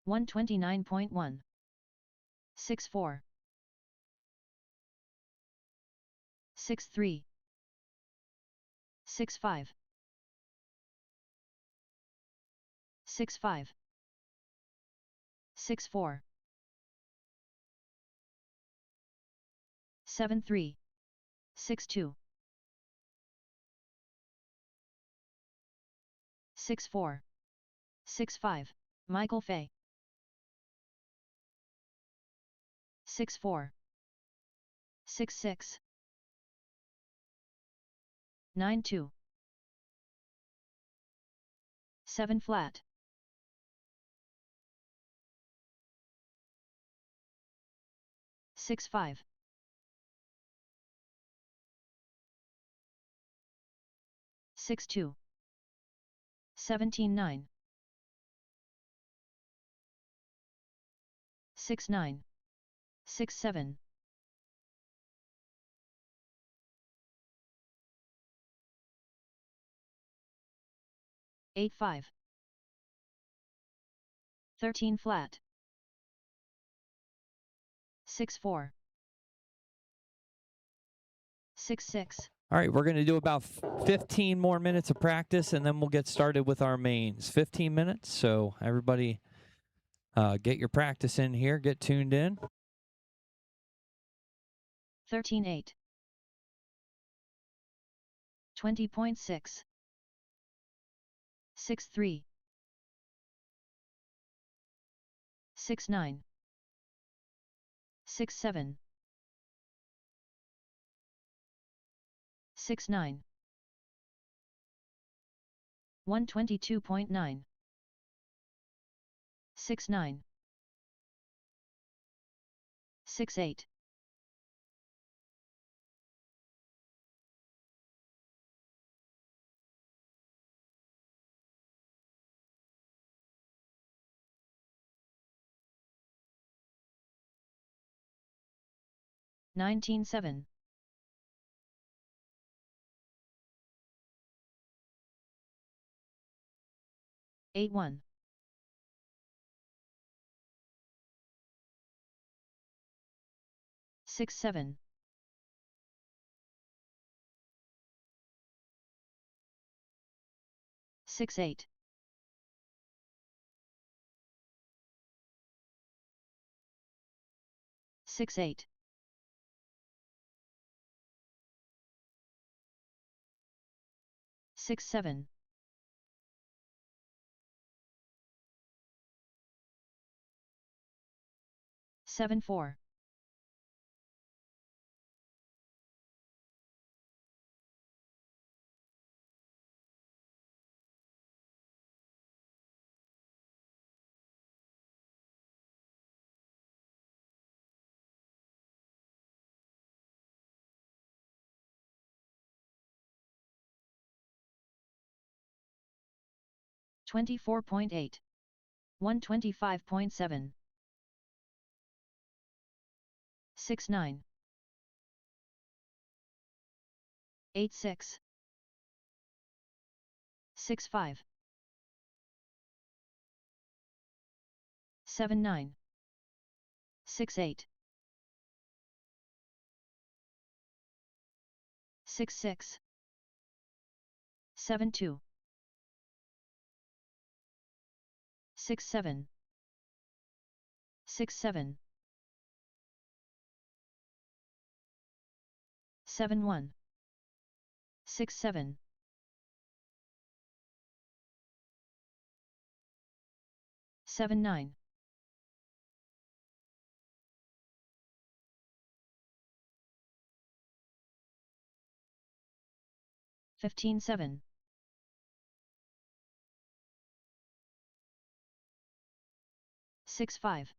129.1. 6-4. 6-3. 6-5. 6-5. 6-4. 7-3. 6-2. 6-4. 6-5. Michael Fay. 6-4. 6-6. 9-2. 7 flat. 6-5. 6-2. 17-9. 6-9. 6-7. 8-5. 13 flat. 6-4. 6-6. All right, we're going to do about 15 more minutes of practice, and then we'll get started with our mains. 15 minutes, so everybody get your practice in here, get tuned in. 13-8. 20.6. 6-3. 6-9. 6-7. 6-9. 122.9. 6-9. 6-8. 19-7. 8-1. 6-7. 6-8. 6-8. 6-7. 7-4. 24.8. 125.7. 6.9. 8.6. 6.5. 7.9. 6.8. 6.6. 7.2. 6.7. 6.7. 7.1. 6.7. 7.9. 15.7. 6.5.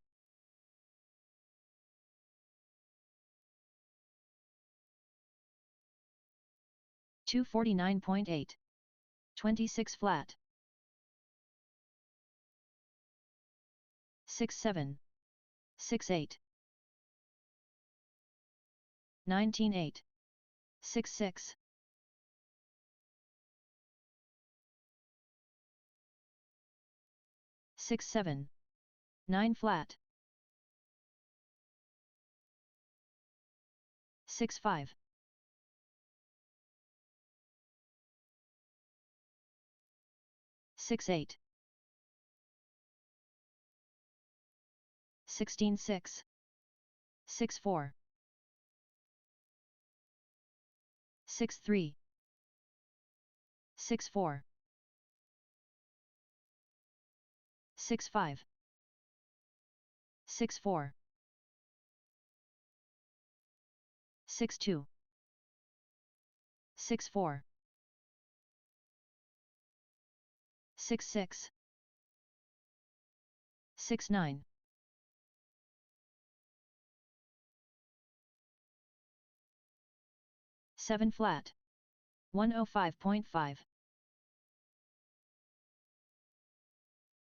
249.8. 26 flat. 6.7. 6.8. 19.8. 6.6. 6.7. 9 flat. 6.5. 6.8. 16.6. 6.4. 6.3. 6.4. 6.5. 6.4. 6.2. 6.4. 6.6. 6.9. 7 flat. 105.5.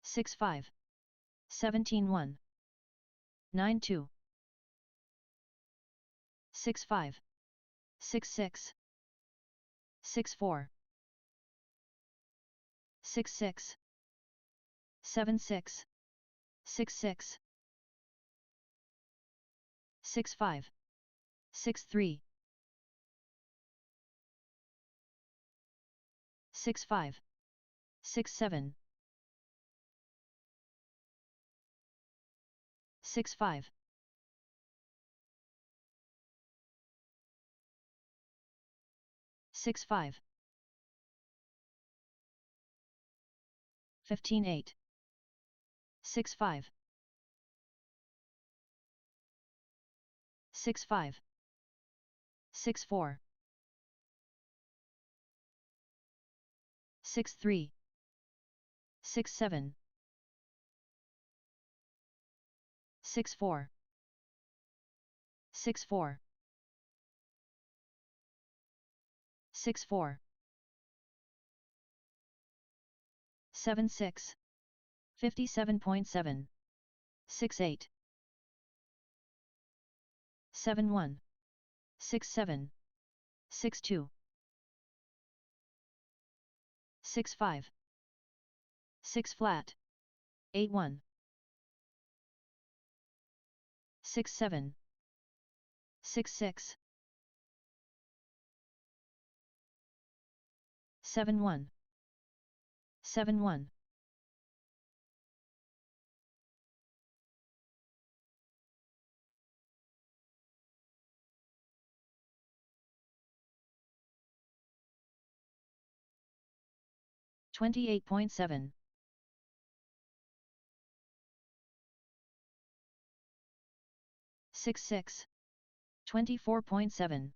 6.5. 17.1. 9.2. 6.5. 6.6. 6.4. 6.6. 7.6. 6.6. 6.5. 6.3. 6.5. 6.7. 6.5. 6.5. 15.8. 6.5. 6.5. 6.4. 6.3. 6.7. 6.4. 6.4. 6.4. 7.6. 57.7. 6.8. 7.1. 6.7. 6.2. 6.5. 6 flat. 8.1. 6.7. 6.6. 7.1. 7.1. 28.7. 6.6. 24.7.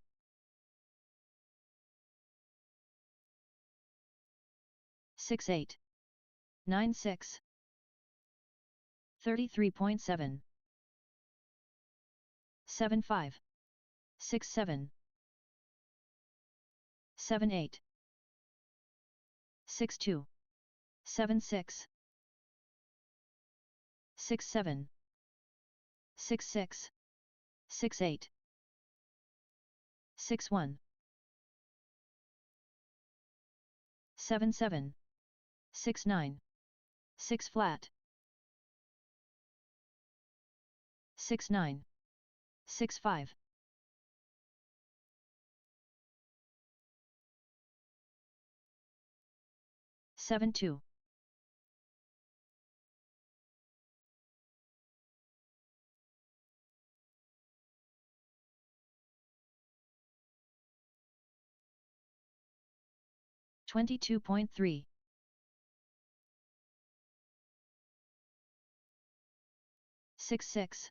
6.8. 9.6. 33.7. 7.5. 6.7. 7.8. 6.2. 7-6, 6-7, 6-6, 6-8, 6-1, 7-7, 6-9, 6 flat, 6-9, 6-5, 7-2, 22.3, 6-6,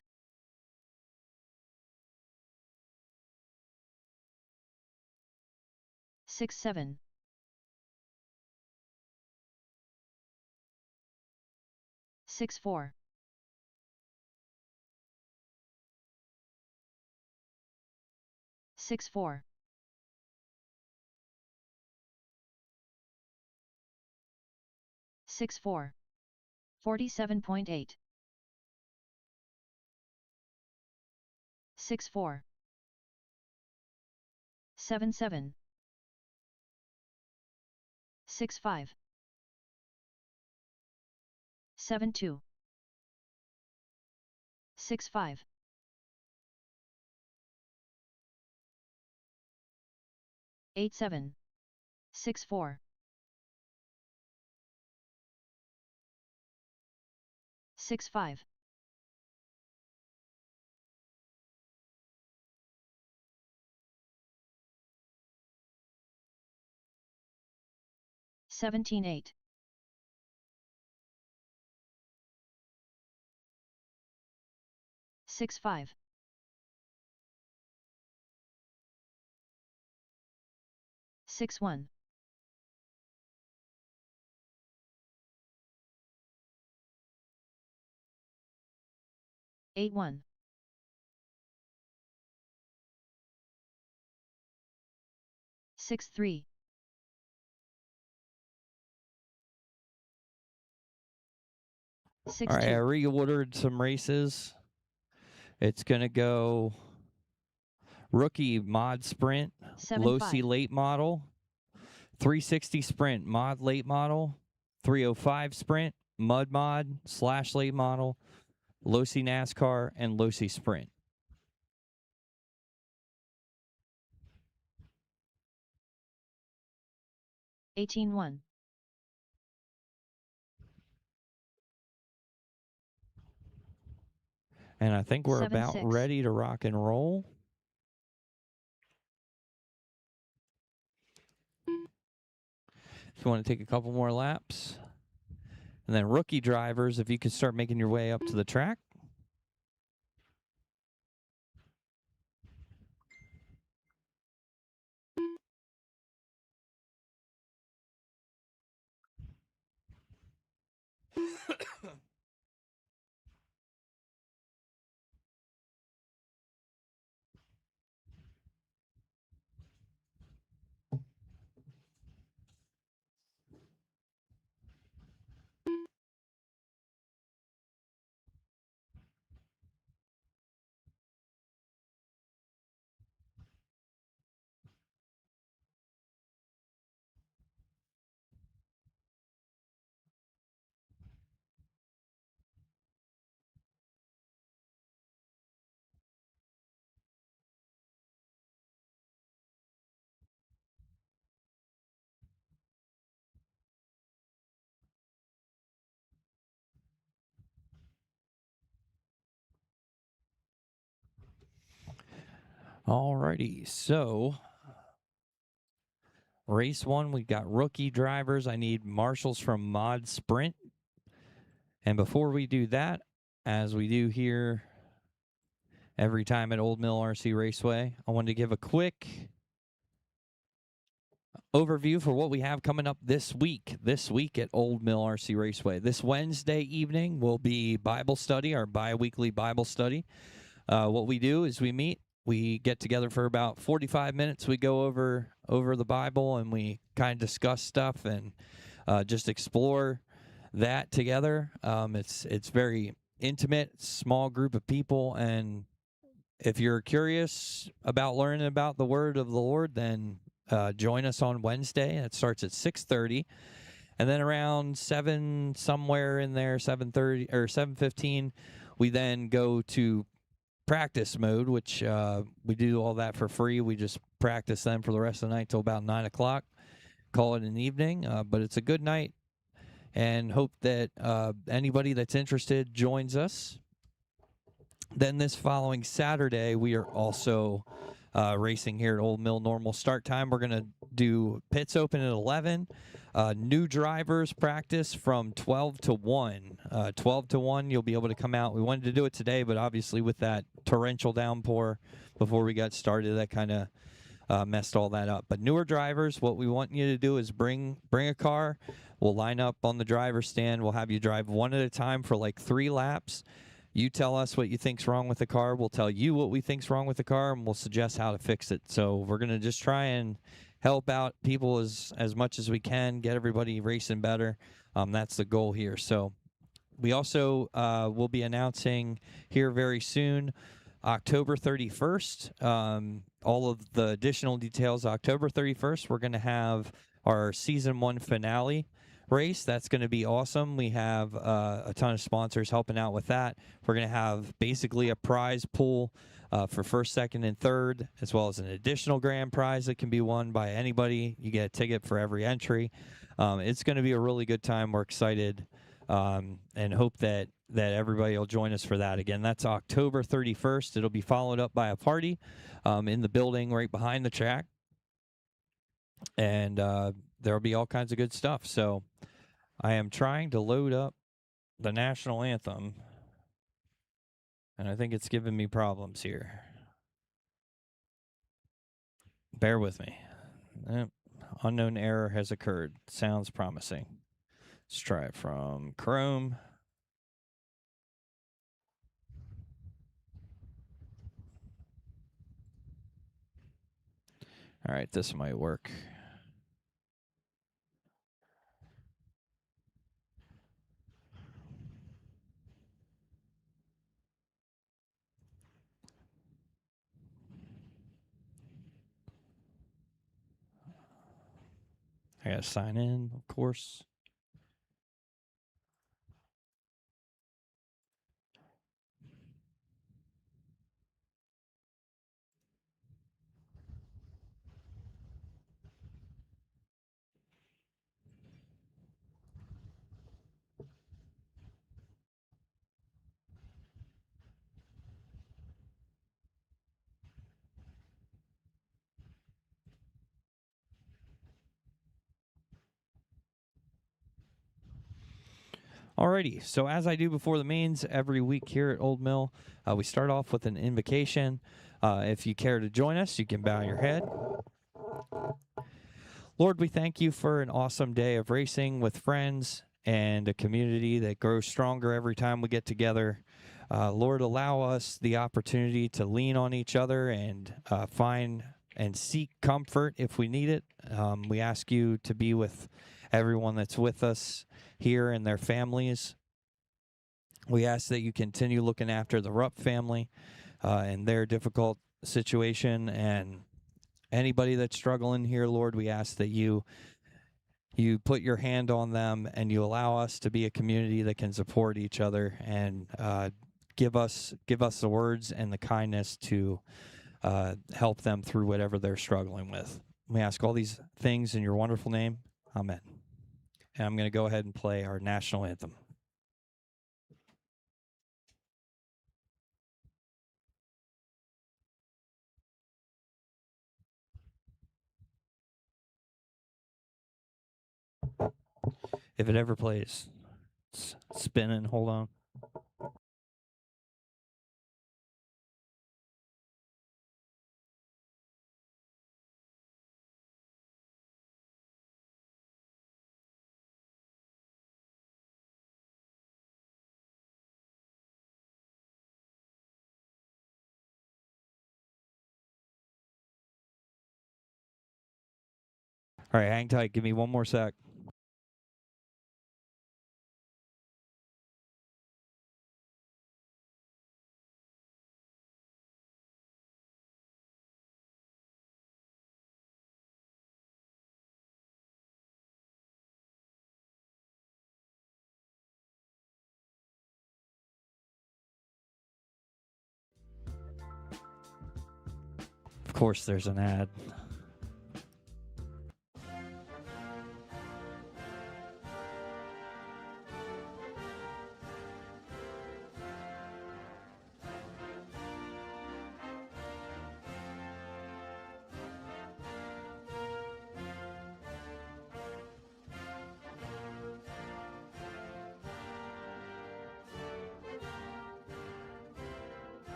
6-7, 6-4, 6-4, 6-4, 47.8, 6-4, 7-7, 6-5, 7-2, 6-5, 8-7, 6-4, 6-5, 17-8, 6-5, 6-1, 8-1, 6-3, 6-2, All right, I reordered some races. It's going to go Rookie Mod Sprint, 7-5, Losi Late Model, 360 Sprint Mod Late Model, 305 Sprint, Mud Mod / Late Model, Losi NASCAR, and Losi Sprint. 18-1, And I think we're 7-6, about ready to rock and roll. If you want to take a couple more laps. And then rookie drivers, if you could start making your way up to the track. Alrighty, so race 1, we got rookie drivers. I need marshals from Mod Sprint. And before we do that, as we do here every time at Old Mill RC Raceway, I wanted to give a quick overview for what we have coming up this week at Old Mill RC Raceway. This Wednesday evening will be Bible study, our bi-weekly Bible study. What we do is we meet. We get together for about 45 minutes. We go over the Bible and we kind of discuss stuff and just explore that together. It's very intimate, small group of people, and if you're curious about learning about the word of the Lord, then join us on Wednesday. It starts at 6:30, and then around 7, somewhere in there, 7:30 or 7:15, we then go to practice mode, which we do all that for free. We just practice them for the rest of the night till about 9 o'clock. Call it an evening, but it's a good night, and hope that anybody that's interested joins us. Then this following Saturday, we are also racing here at Old Mill. Normal start time. We're going to do pits open at 11. New drivers practice from 12 to 1. 12 to 1, you'll be able to come out. We wanted to do it today, but obviously with that torrential downpour before we got started, that kind of messed all that up. But newer drivers, what we want you to do is bring a car. We'll line up on the driver's stand. We'll have you drive one at a time for like 3 laps. You tell us what you think's wrong with the car. We'll tell you what we think's wrong with the car, and we'll suggest how to fix it. So we're going to just try and help out people as much as we can, get everybody racing better. That's the goal here. So we also will be announcing here very soon, October 31st, all of the additional details. October 31st, we're going to have our Season 1 finale race. That's going to be awesome. We have a ton of sponsors helping out with that. We're going to have basically a prize pool for first, second, and third, as well as an additional grand prize that can be won by anybody. You get a ticket for every entry. It's going to be a really good time. We're excited and hope that everybody will join us for that. Again, that's October 31st. It'll be followed up by a party in the building right behind the track. And there'll be all kinds of good stuff. So I am trying to load up the national anthem, and I think it's giving me problems here. Bear with me. Unknown error has occurred. Sounds promising. Let's try it from Chrome. All right, this might work. I gotta sign in, of course. Alrighty, so as I do before the mains every week here at Old Mill, we start off with an invocation. If you care to join us, you can bow your head. Lord, we thank you for an awesome day of racing with friends and a community that grows stronger every time we get together. Lord, allow us the opportunity to lean on each other and find and seek comfort if we need it. We ask you to be with everyone that's with us here and their families. We ask that you continue looking after the Rupp family and their difficult situation, and anybody that's struggling here, Lord, we ask that you put your hand on them and you allow us to be a community that can support each other and give us the words and the kindness to help them through whatever they're struggling with. We ask all these things in your wonderful name. Amen. And I'm going to go ahead and play our national anthem. If it ever plays, it's spinning. Hold on. All right, hang tight. Give me one more sec. course, there's an ad.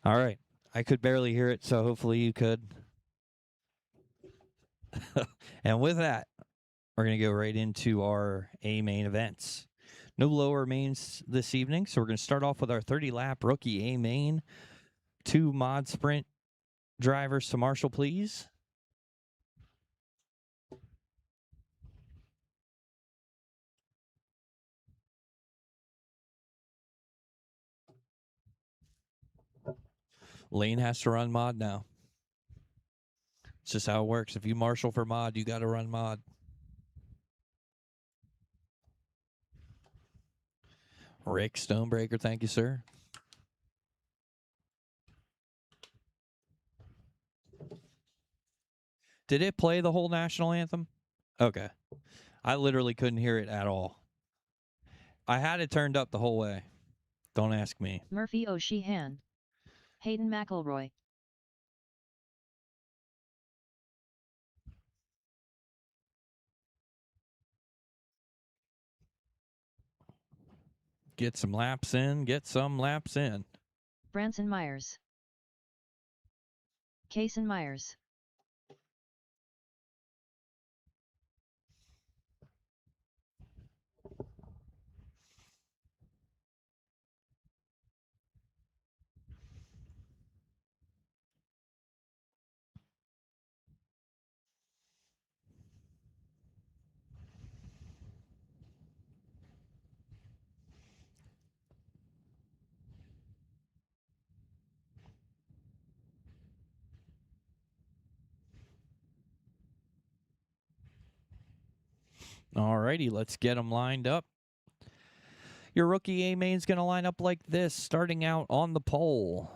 All right. I could barely hear it, so hopefully you could. And with that, we're going to go right into our A main events. No lower mains this evening, so we're going to start off with our 30-lap rookie A main. 2 mod sprint drivers to Marshall, please. Lane has to run mod now. It's just how it works. If you marshal for mod, you got to run mod. Rick Stonebreaker, thank you, sir. Did it play the whole national anthem? Okay. I literally couldn't hear it at all. I had it turned up the whole way. Don't ask me. Murphy O'Sheehan. Hayden McElroy. Get some laps in. Get some laps in. Branson Myers. Kason Myers. All righty, let's get them lined up. Your rookie A main's going to line up like this, starting out on the pole.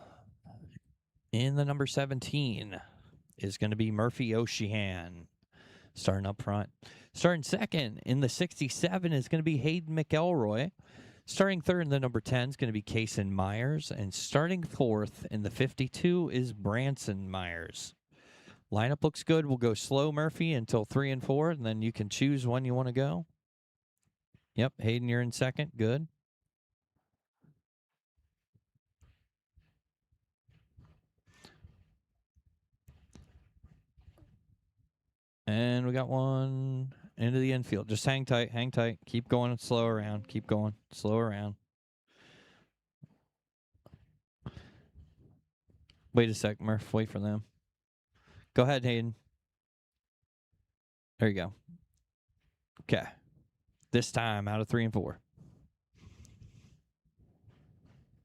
In the number 17 is going to be Murphy O'Sheehan, starting up front. Starting second in the 67 is going to be Hayden McElroy. Starting third in the number 10 is going to be Kason Myers. And starting fourth in the 52 is Branson Myers. Lineup looks good. We'll go slow, Murphy, until 3 and 4, and then you can choose when you want to go. Yep, Hayden, you're in second. Good. And we got one into the infield. Just hang tight, hang tight. Keep going and slow around. Keep going, slow around. Wait a sec, Murph. Wait for them. Go ahead, Hayden. There you go. Okay. This time out of 3 and 4.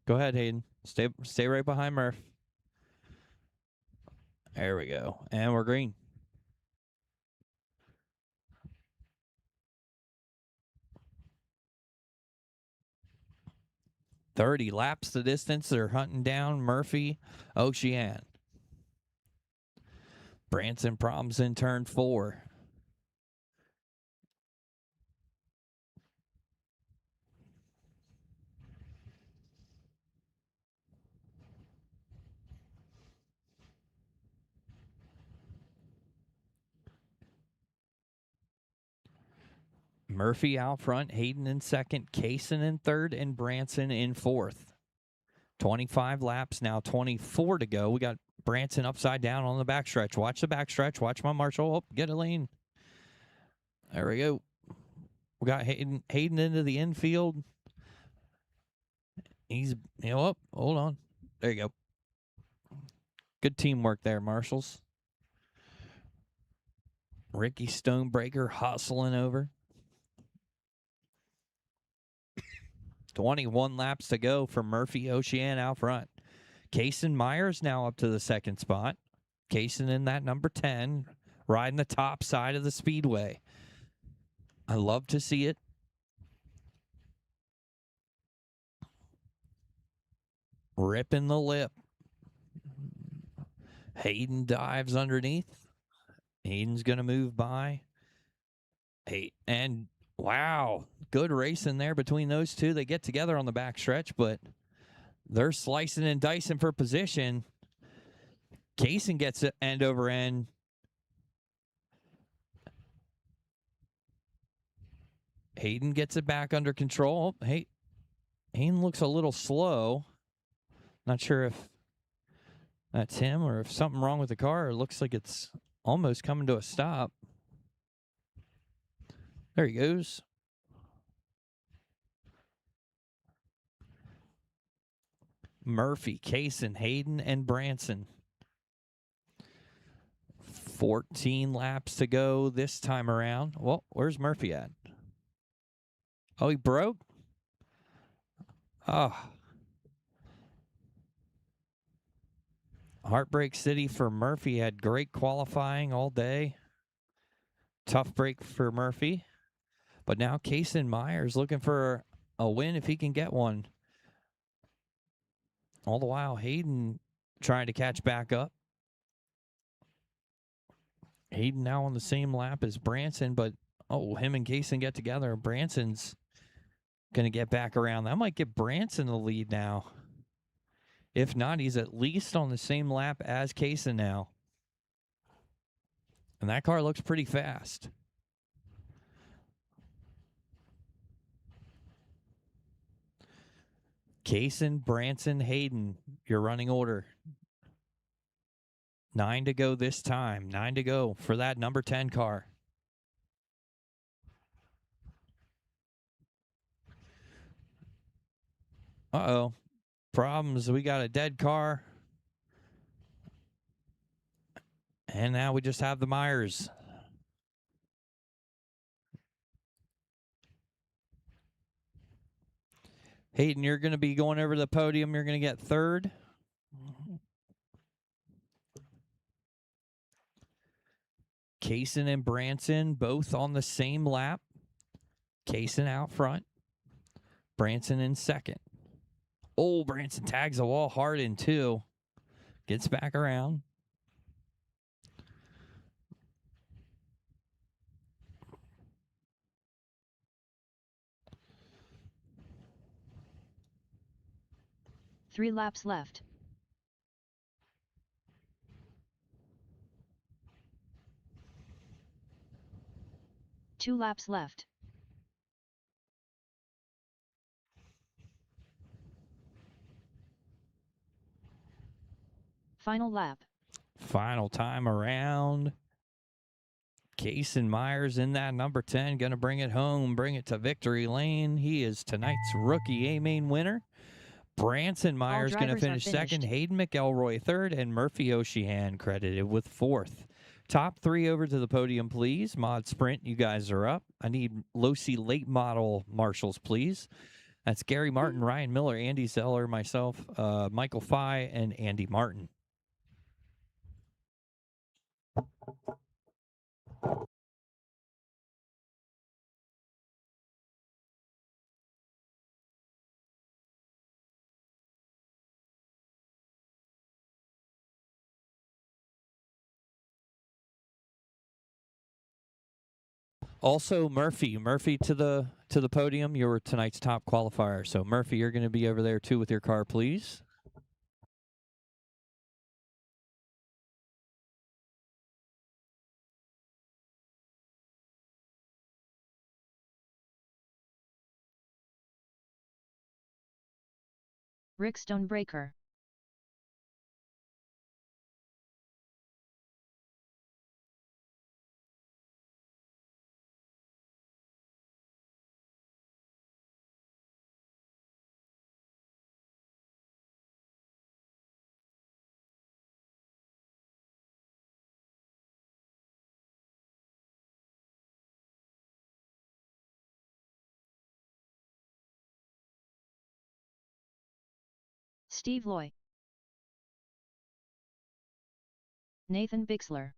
Go ahead, Hayden. Stay right behind Murph. There we go. And we're green. .30 laps the distance. They're hunting down Murphy O'Sheehan. Branson problems in turn 4. Murphy out front, Hayden in second, Kaysen in third, and Branson in fourth. 25 laps, now 24 to go. We got Branson upside down on the backstretch. Watch the backstretch. Watch my Marshall. Oh, get a lane. There we go. We got Hayden into the infield. He's, hold on. There you go. Good teamwork there, Marshals. Ricky Stonebreaker hustling over. 21 laps to go for Murphy Ocean out front. Kaysen Myers now up to the second spot. Kaysen in that number 10, riding the top side of the speedway. I love to see it. Ripping the lip. Hayden dives underneath. Hayden's going to move by. Hey, and wow, good racing there between those two. They get together on the back stretch, but they're slicing and dicing for position. Kaysen gets it end over end. Hayden gets it back under control. Hey, Hayden looks a little slow. Not sure if that's him or if something wrong with the car. It looks like it's almost coming to a stop. There he goes. Murphy, Kaysen, Hayden, and Branson. 14 laps to go this time around. Well, where's Murphy at? Oh, he broke? Oh. Heartbreak City for Murphy. Had great qualifying all day. Tough break for Murphy. But now Kaysen Myers looking for a win if he can get one. All the while, Hayden trying to catch back up. Hayden now on the same lap as Branson, but him and Kaysen get together. Branson's going to get back around. That might get Branson the lead now. If not, he's at least on the same lap as Kaysen now. And that car looks pretty fast. Kaysen, Branson, Hayden, your running order. 9 to go this time. 9 to go for that number 10 car. Uh-oh. Problems. We got a dead car. And now we just have the Myers. Hayden, you're going to be going over to the podium. You're going to get third. Kaysen and Branson both on the same lap. Kaysen out front. Branson in second. Oh, Branson tags the wall hard in two. Gets back around. Three laps left. Two laps left. Final lap. Final time around. Kaysen Myers in that number 10. Going to bring it home, bring it to victory lane. He is tonight's rookie A-Main winner. Branson Myers going to finish second. Hayden McElroy third. And Murphy Ocean credited with fourth. Top three over to the podium, please. Mod Sprint, you guys are up. I need Losi late model marshals, please. That's Gary Martin, Ryan Miller, Andy Zeller, myself, Michael Fye, and Andy Martin. Also, Murphy to the podium. You're tonight's top qualifier. So Murphy, you're going to be over there too with your car, please. Rick Stonebreaker. Steve Loy. Nathan Bixler.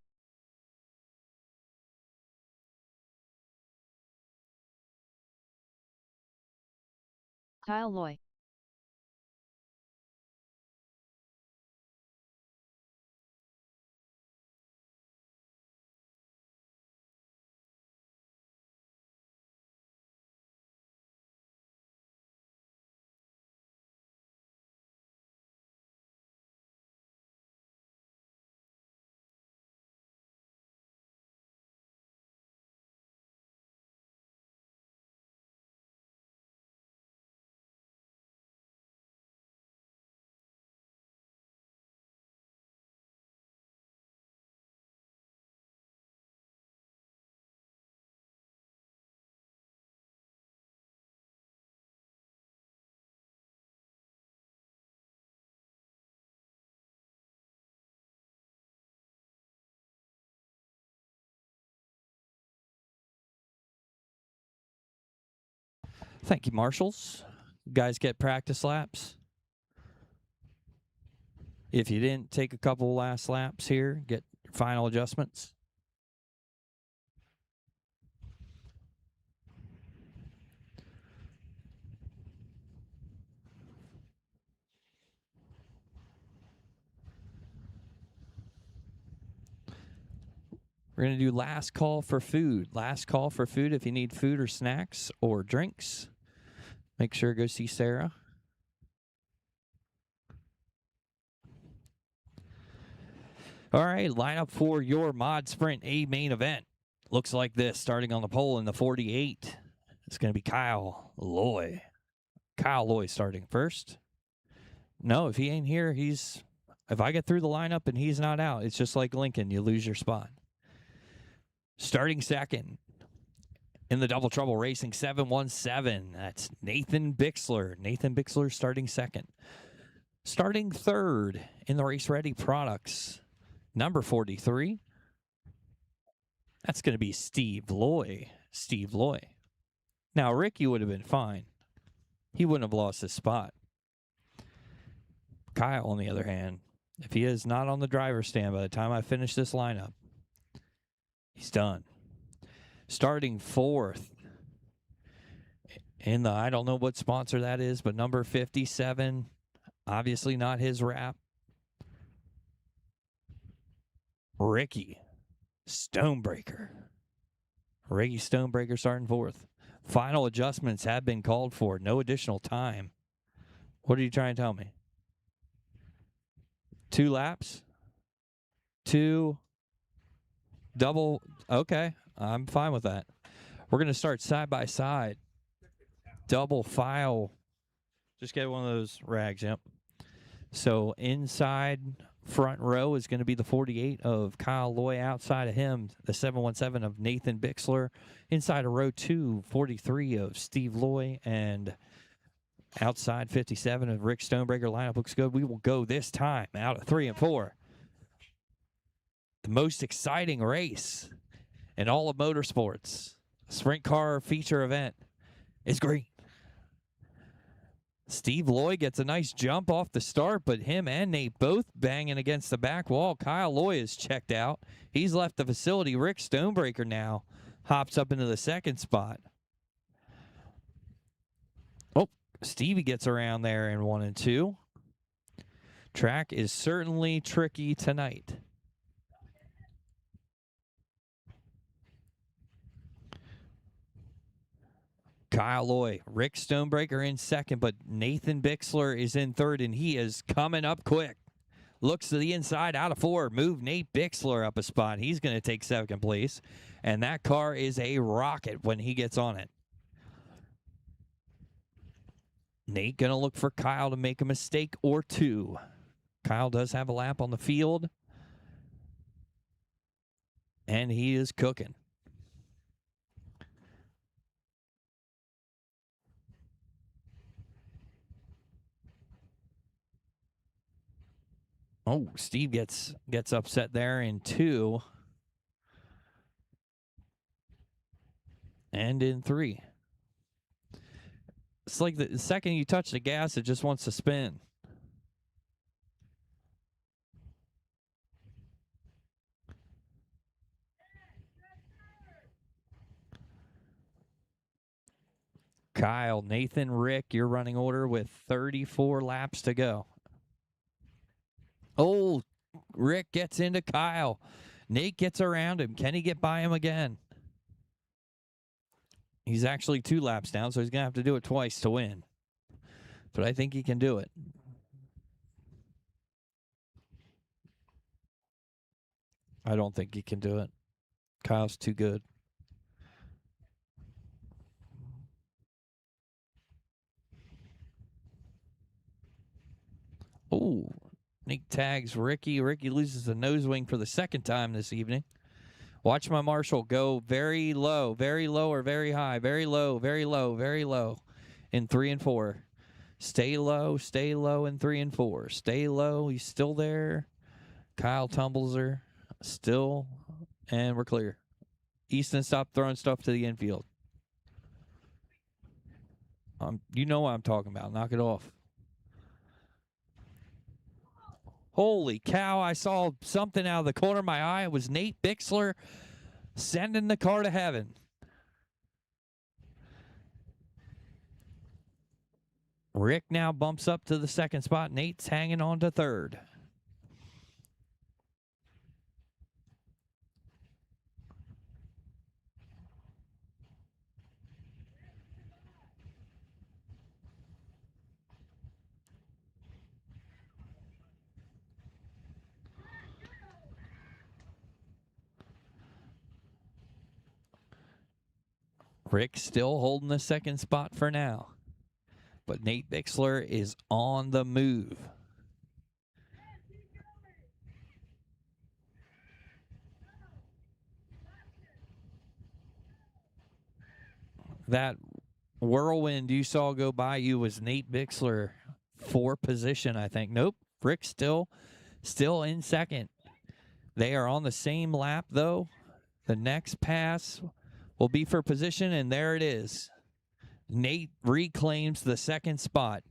Kyle Loy. Thank you, marshals. Guys get practice laps. If you didn't take a couple last laps here, get your final adjustments. We're going to do last call for food. Last call for food if you need food or snacks or drinks. Make sure to go see Sarah. All right, line up for your Mod Sprint A main event. Looks like this, starting on the pole in the 48. It's going to be Kyle Loy. Kyle Loy starting first. No, if he ain't here, if I get through the lineup and he's not out, it's just like Lincoln, you lose your spot. Starting second in the Double Trouble Racing 717, that's Nathan Bixler. Nathan Bixler starting second. Starting third in the Race Ready Products, number 43, that's going to be Steve Loy. Steve Loy. Now, Ricky would have been fine. He wouldn't have lost his spot. Kyle, on the other hand, if he is not on the driver's stand by the time I finish this lineup, he's done. Starting fourth in the, I don't know what sponsor that is, but number 57, obviously not his wrap. Ricky Stonebreaker. Ricky Stonebreaker starting fourth. Final adjustments have been called for. No additional time. What are you trying to tell me? 2 laps? 2 double. Okay, I'm fine with that. We're going to start side by side. Double file. Just get one of those rags, yep. So inside front row is going to be the 48 of Kyle Loy. Outside of him, the 717 of Nathan Bixler. Inside of row 2, 43 of Steve Loy. And outside 57 of Rick Stonebreaker. Lineup looks good. We will go this time out of 3 and 4. The most exciting race in all of motorsports, sprint car feature event, is green. Steve Loy gets a nice jump off the start, but him and Nate both banging against the back wall. Kyle Loy is checked out. He's left the facility. Rick Stonebreaker now hops up into the second spot. Oh, Stevie gets around there in 1 and 2. Track is certainly tricky tonight. Kyle Loy, Rick Stonebreaker in second, but Nathan Bixler is in third, and he is coming up quick. Looks to the inside, out of 4. Move Nate Bixler up a spot. He's going to take second place, and that car is a rocket when he gets on it. Nate going to look for Kyle to make a mistake or two. Kyle does have a lap on the field. And he is cooking. Oh, Steve gets upset there in 2. And in 3. It's like the second you touch the gas, it just wants to spin. Kyle, Nathan, Rick, your running order with 34 laps to go. Oh, Rick gets into Kyle. Nate gets around him. Can he get by him again? He's actually 2 laps down, so he's going to have to do it twice to win. But I think he can do it. I don't think he can do it. Kyle's too good. Oh, Nick tags Ricky. Ricky loses the nose wing for the second time this evening. Watch my marshal go very low or very high, very low, very low, very low in 3 and 4. Stay low in 3 and 4. Stay low. He's still there. Kyle tumbles her. Still. And we're clear. Easton, stop throwing stuff to the infield. You know what I'm talking about. Knock it off. Holy cow, I saw something out of the corner of my eye. It was Nate Bixler sending the car to heaven. Rick now bumps up to the 2nd spot. Nate's hanging on to 3rd. Rick still holding the 2nd spot for now. But Nate Bixler is on the move. That whirlwind you saw go by you was Nate Bixler for position, I think. Nope. Rick still in 2nd. They are on the same lap, though. The next pass will be for position, and there it is. Nate reclaims the 2nd spot.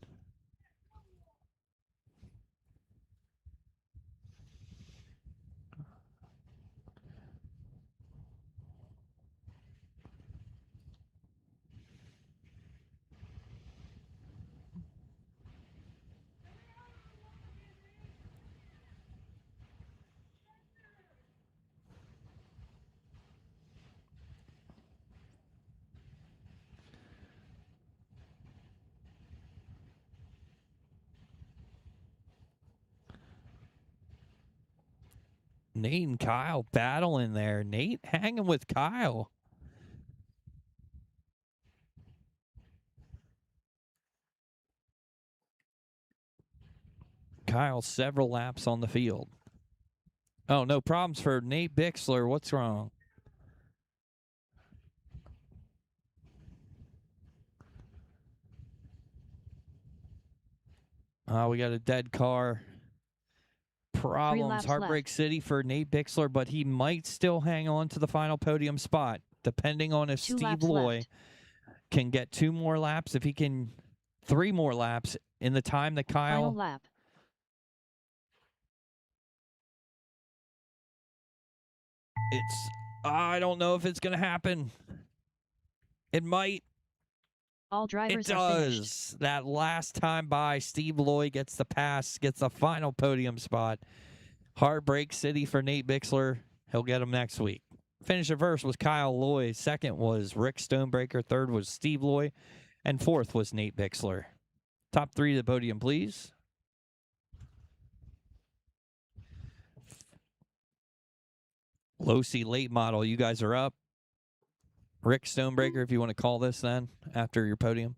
Nate and Kyle battling there. Nate hanging with Kyle. Kyle several laps on the field. Oh, no problems for Nate Bixler. What's wrong? We got a dead car. Problems. Heartbreak left. City for Nate Bixler, but he might still hang on to the final podium spot, depending on if 2 Steve laps Loy left. can get 2 more laps. If he can 3 more laps in the time that Kyle... Final lap. I don't know if it's going to happen. It might. All drivers It are finished. does. That last time by, Steve Loy gets the pass, gets the final podium spot. Heartbreak City for Nate Bixler. He'll get him next week. Finisher first was Kyle Loy. 2nd was Rick Stonebreaker. 3rd was Steve Loy. And 4th was Nate Bixler. Top 3 to the podium, please. Losi late model, you guys are up. Rick Stonebreaker, if you want to call this then, after your podium.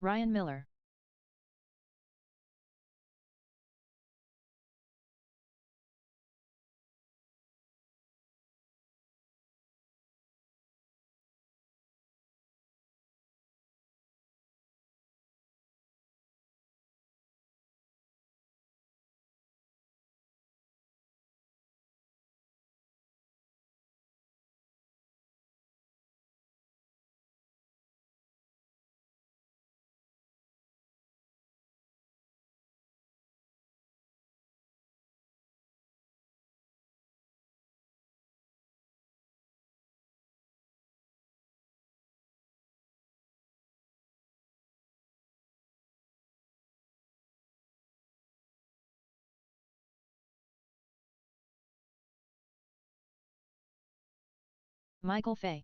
Ryan Miller. Michael Fay.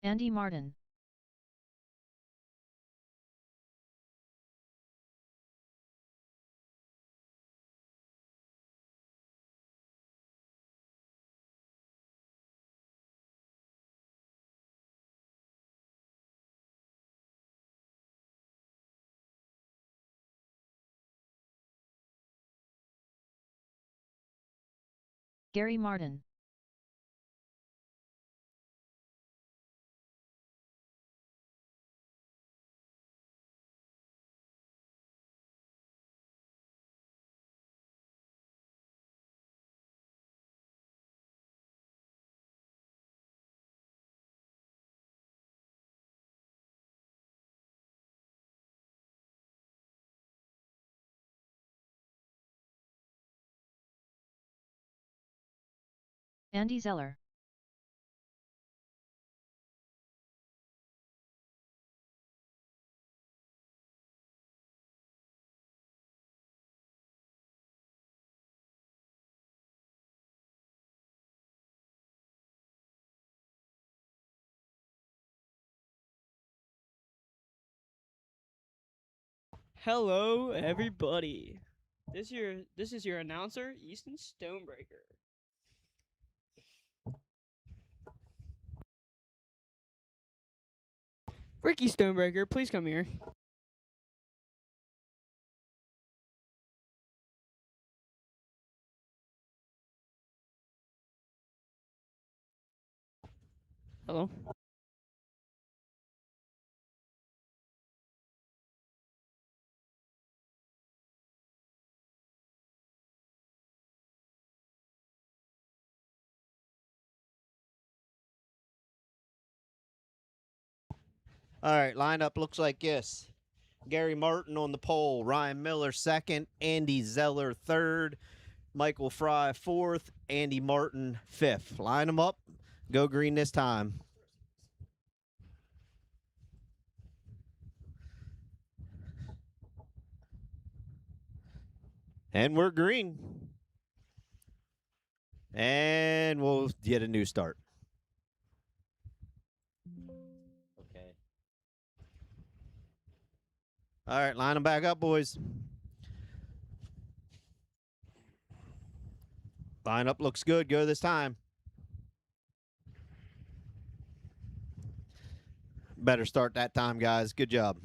Andy Martin. Gary Martin. Andy Zeller. Hello, everybody. This is your announcer, Easton Stonebreaker. Ricky Stonebreaker, please come here. Hello. All right, lineup looks like this. Gary Martin on the pole, Ryan Miller second, Andy Zeller third, Michael Fry fourth, Andy Martin fifth. Line them up. Go green this time. And we're green. And we'll get a new start. Okay. All right, line them back up, boys. Lineup looks good. Go this time. Better start that time, guys. Good job.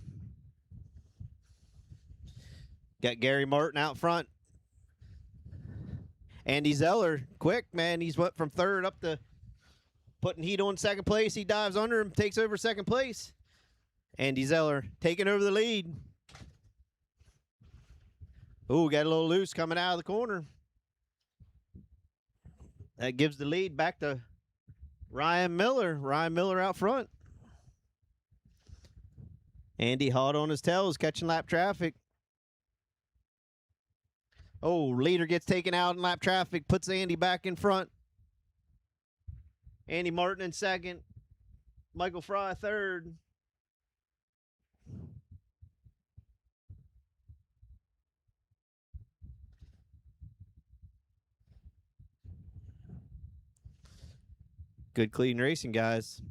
Got Gary Martin out front. Andy Zeller, quick, man. He's went from third up to putting heat on second place. He dives under him, takes over second place. Andy Zeller taking over the lead. Ooh, got a little loose coming out of the corner. That gives the lead back to Ryan Miller. Ryan Miller out front. Andy hot on his tails, catching lap traffic. Oh, leader gets taken out in lap traffic, puts Andy back in front. Andy Martin in second. Michael Fry third. Good clean racing, guys.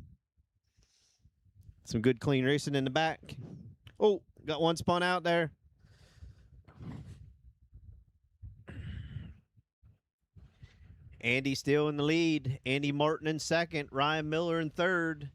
Some good clean racing in the back. Oh, got one spun out there. Andy still in the lead. Andy Martin in second. Ryan Miller in third.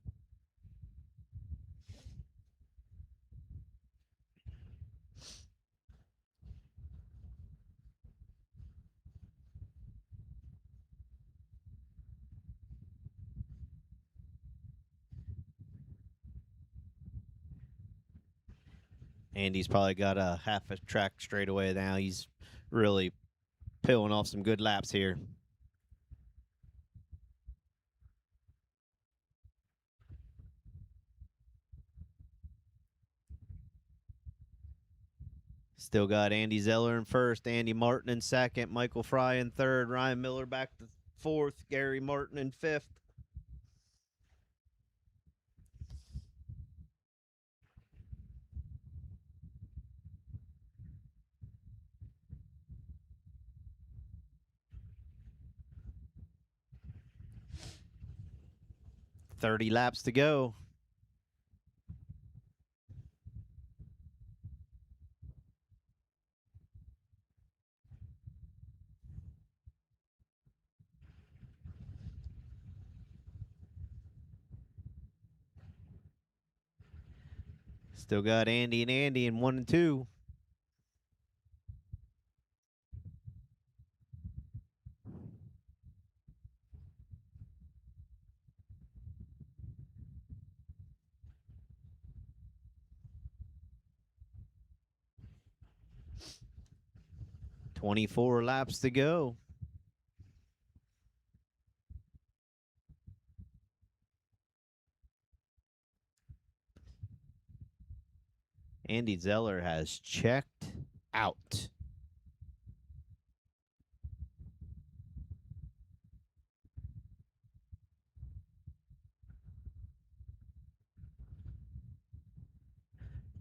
Andy's probably got a half a track straightaway now. He's really peeling off some good laps here. Still got Andy Zeller in first, Andy Martin in second, Michael Fry in third, Ryan Miller back to fourth, Gary Martin in fifth. $30 laps to go. Still got Andy and Andy in 1 and 2. $24 laps to go. Andy Zeller has checked out.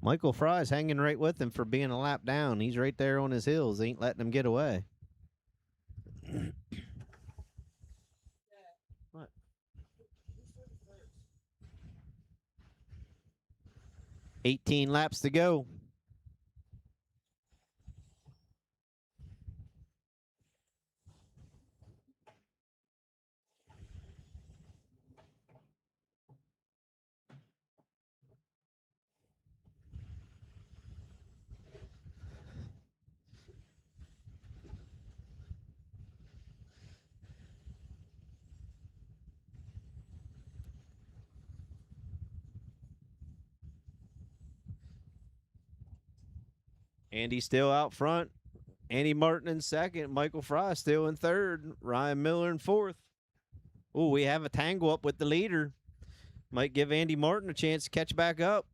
Michael Fry's hanging right with him for being a lap down. He's right there on his heels. Ain't letting him get away. What? 18 laps to go. Andy still out front. Andy Martin in second. Michael Fry still in third. Ryan Miller in fourth. Oh, we have a tangle up with the leader. Might give Andy Martin a chance to catch back up.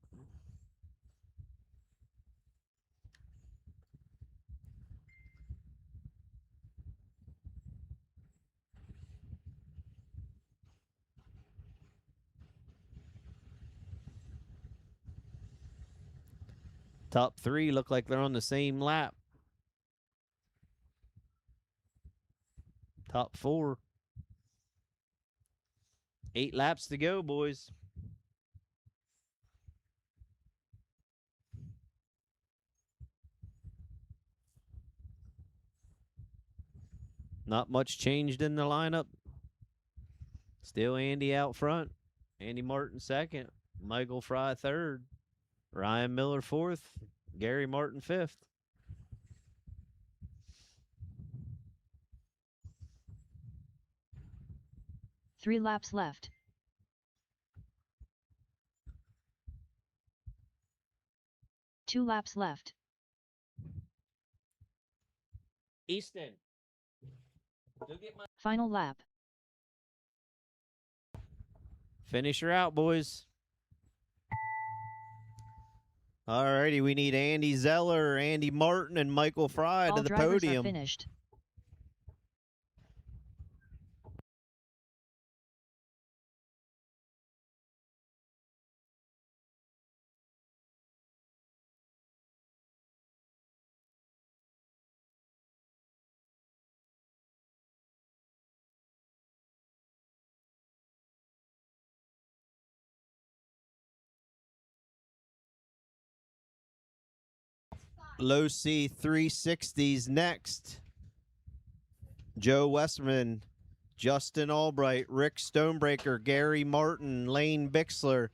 Top three look like they're on the same lap. Top four. 8 laps to go, boys. Not much changed in the lineup. Still Andy out front. Andy Martin second. Michael Fry third. Ryan Miller fourth. Gary Martin fifth. Three laps left. Two laps left. Easton. Go get my Final lap. Finish her out, boys. All righty, we need Andy Zeller, Andy Martin, and Michael Fry All to the drivers podium. are finished. Losi 360s next. Joe Westerman Justin Albright, Rick Stonebreaker, Gary Martin, Lane Bixler.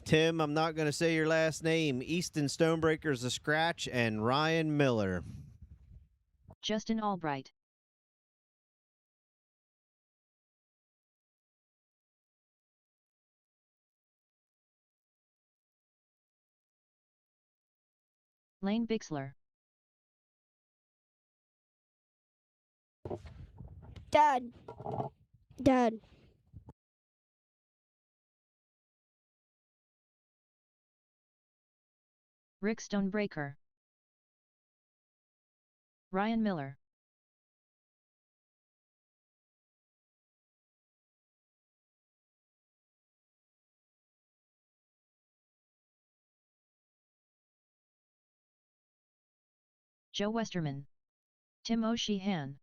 Tim, I'm not going to say your last name. Easton Stonebreaker's a scratch, and Ryan Miller. Justin Albright. Lane Bixler. Dad. Dad. Rick Stonebreaker. Ryan Miller. Joe Westerman. Tim O'Sheehan.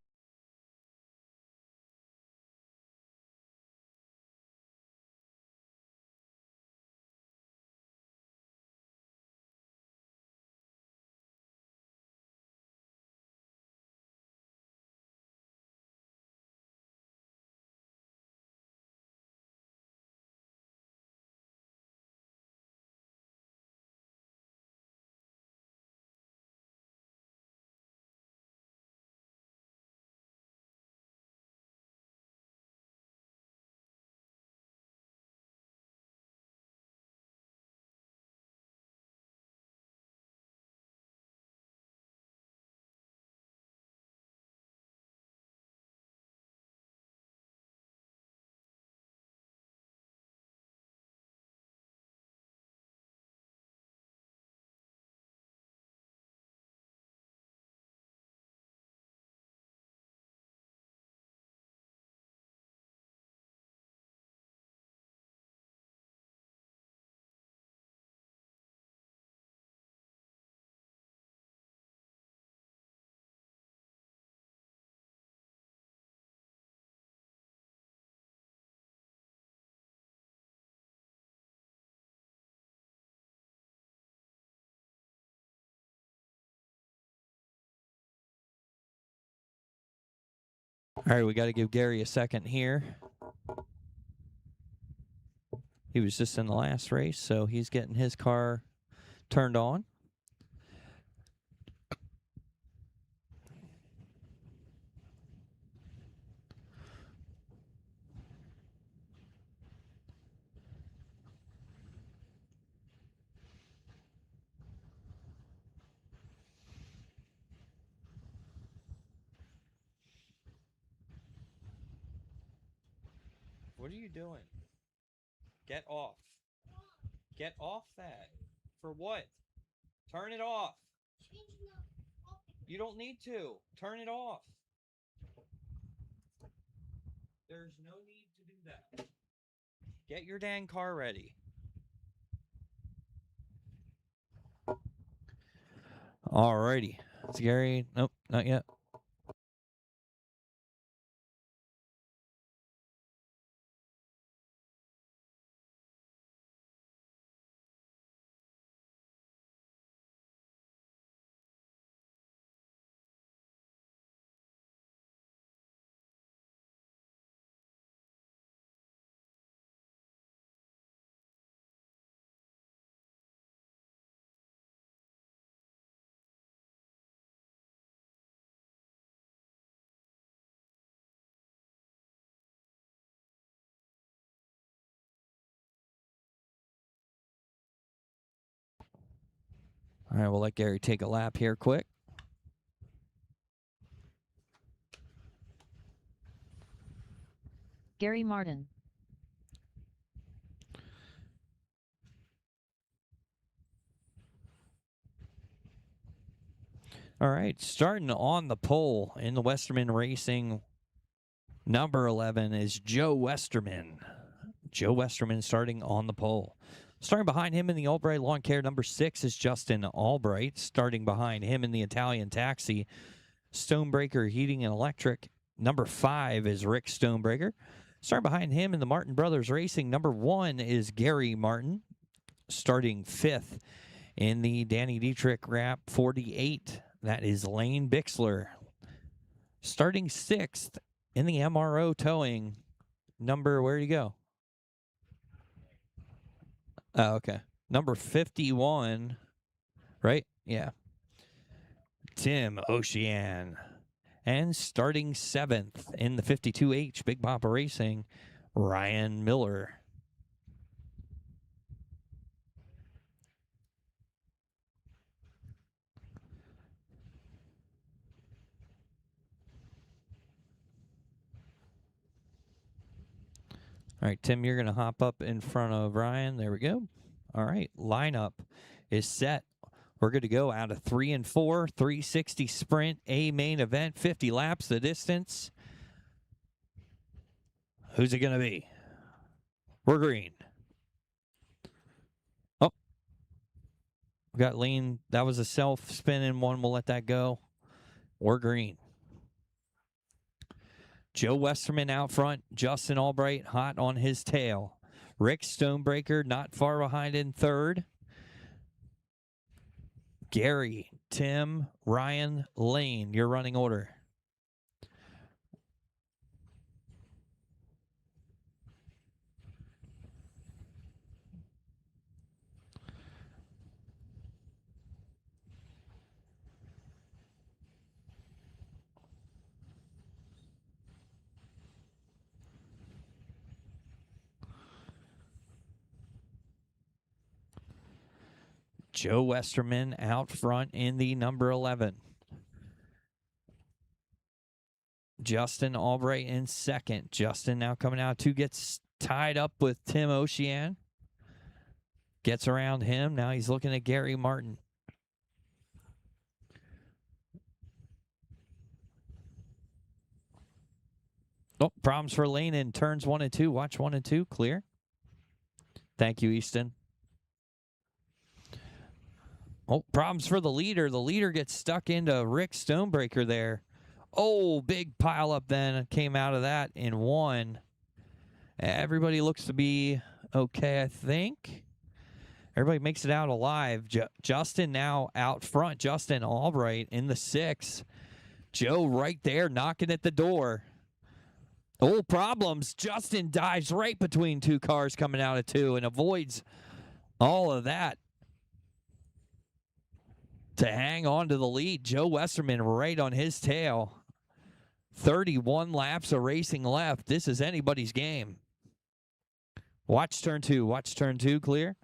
All right, we got to give Gary a second here. He was just in the last race, so he's getting his car turned on. What are you doing? Get off. Get off that. For what? Turn it off. You don't need to. Turn it off. There's no need to do that. Get your dang car ready. Alrighty. It's Gary. Nope, not yet. All right, we'll let Gary take a lap here quick. Gary Martin. All right, starting on the pole in the Westerman Racing, number 11 is Joe Westerman. Joe Westerman starting on the pole. Starting behind him in the Albright Lawn Care, number 6 is Justin Albright. Starting behind him in the Italian Taxi, Stonebreaker Heating and Electric, number 5 is Rick Stonebreaker. Starting behind him in the Martin Brothers Racing, number 1 is Gary Martin. Starting 5th in the Danny Dietrich Wrap 48, that is Lane Bixler. Starting 6th in the MRO towing, number, where'd he go? Oh, okay. Number 51, right? Yeah. Tim Ocean. And starting 7th in the 52H Big Papa Racing, Ryan Miller. All right, Tim, you're going to hop up in front of Ryan. There we go. All right, lineup is set. We're good to go out of 3 and 4, 360 sprint, a main event, 50 laps the distance. Who's it going to be? We're green. Oh, we got lean. That was a self-spinning one. We'll let that go. We're green. Joe Westerman out front. Justin Albright hot on his tail. Rick Stonebreaker not far behind in 3rd. Gary, Tim, Ryan, Lane, your running order. Joe Westerman out front in the number 11. Justin Albright in 2nd. Justin now coming out 2, gets tied up with Tim Ocean. Gets around him. Now he's looking at Gary Martin. Oh, problems for Lane in turns 1 and 2. Watch 1 and 2. Clear. Thank you, Easton. Oh, problems for the leader. The leader gets stuck into Rick Stonebreaker there. Oh, big pile up then came out of that in 1. Everybody looks to be okay, I think. Everybody makes it out alive. Justin now out front. Justin Albright in the 6. Joe right there knocking at the door. Oh, problems. Justin dives right between 2 cars coming out of 2 and avoids all of that to hang on to the lead. Joe Westerman right on his tail. 31 laps of racing left. This is anybody's game. Watch turn 2. Watch turn 2 clear.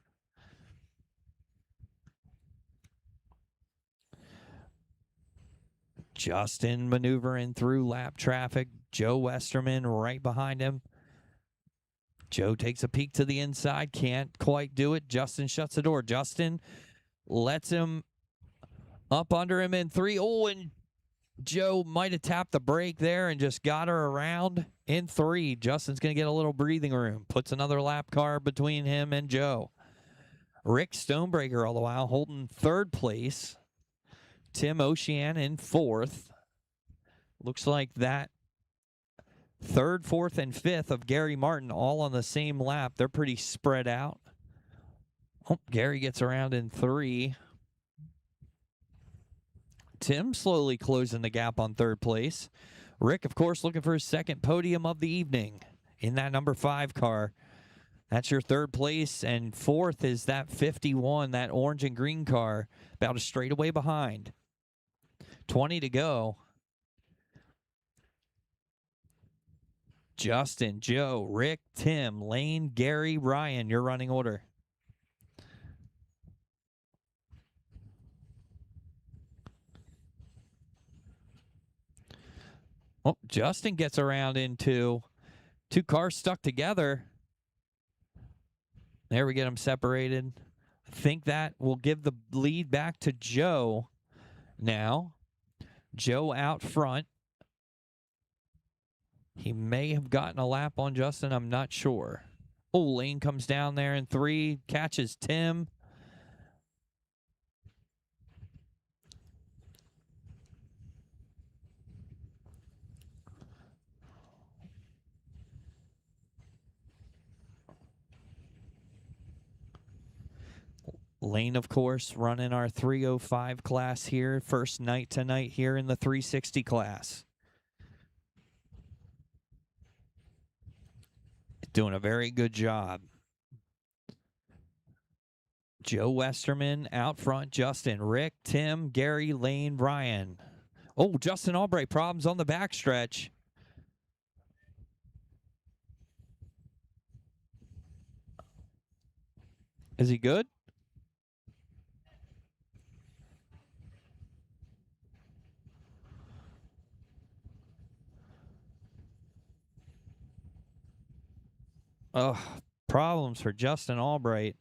Justin maneuvering through lap traffic. Joe Westerman right behind him. Joe takes a peek to the inside. Can't quite do it. Justin shuts the door. Justin lets him up under him in 3. Oh, and Joe might have tapped the brake there and just got her around in 3. Justin's going to get a little breathing room. Puts another lap car between him and Joe. Rick Stonebreaker all the while holding 3rd place. Tim Ocean in 4th. Looks like that 3rd, 4th, and 5th of Gary Martin all on the same lap. They're pretty spread out. Oh, Gary gets around in 3. Tim slowly closing the gap on 3rd place. Rick, of course, looking for his 2nd podium of the evening in that number 5 car. That's your 3rd place, and 4th is that 51, that orange and green car, about a straightaway behind. 20 to go. Justin, Joe, Rick, Tim, Lane, Gary, Ryan, your running order. Oh, Justin gets around into 2 cars stuck together. There we get them separated. I think that will give the lead back to Joe now. Joe out front. He may have gotten a lap on Justin. I'm not sure. Oh, Lane comes down there in 3. Catches Tim. Lane, of course, running our 305 class here. First night tonight here in the 360 class. doing a very good job. Joe Westerman out front, Justin, Rick, Tim, Gary, Lane, Brian. Oh, Justin Albright, problems on the backstretch. Is he good? Oh, problems for Justin Albright.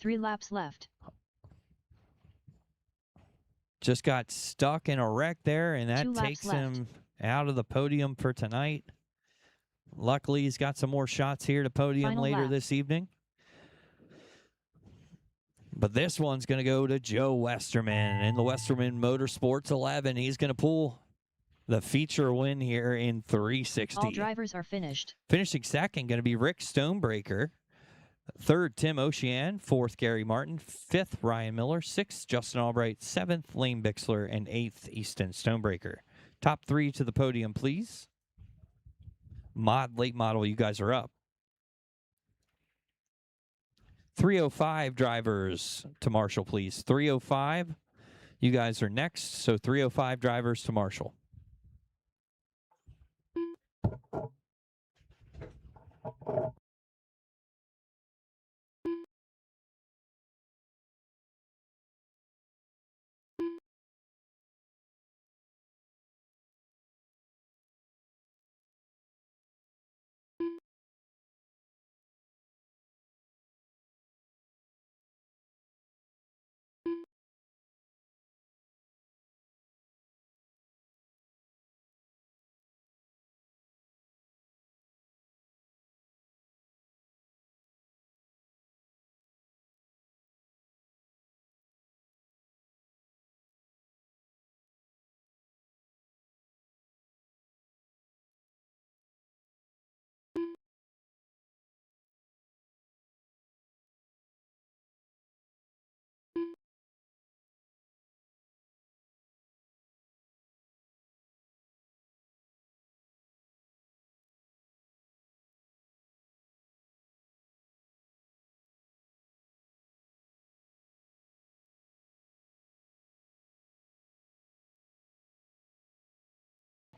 3 laps left. Just got stuck in a wreck there, and that 2 laps takes left. him out of the podium for tonight. Luckily, he's got some more shots here to podium Final later lap. this evening. But this one's going to go to Joe Westerman in the Westerman Motorsports 11. He's going to pull the feature win here in 360. All drivers are finished. Finishing second, going to be Rick Stonebreaker. Third, Tim Ocean. Fourth, Gary Martin. Fifth, Ryan Miller. Sixth, Justin Albright. Seventh, Lane Bixler. And eighth, Easton Stonebreaker. Top 3 to the podium, please. Late model, you guys are up. 305 drivers to Marshall, please. 305, you guys are next. So 305 drivers to Marshall.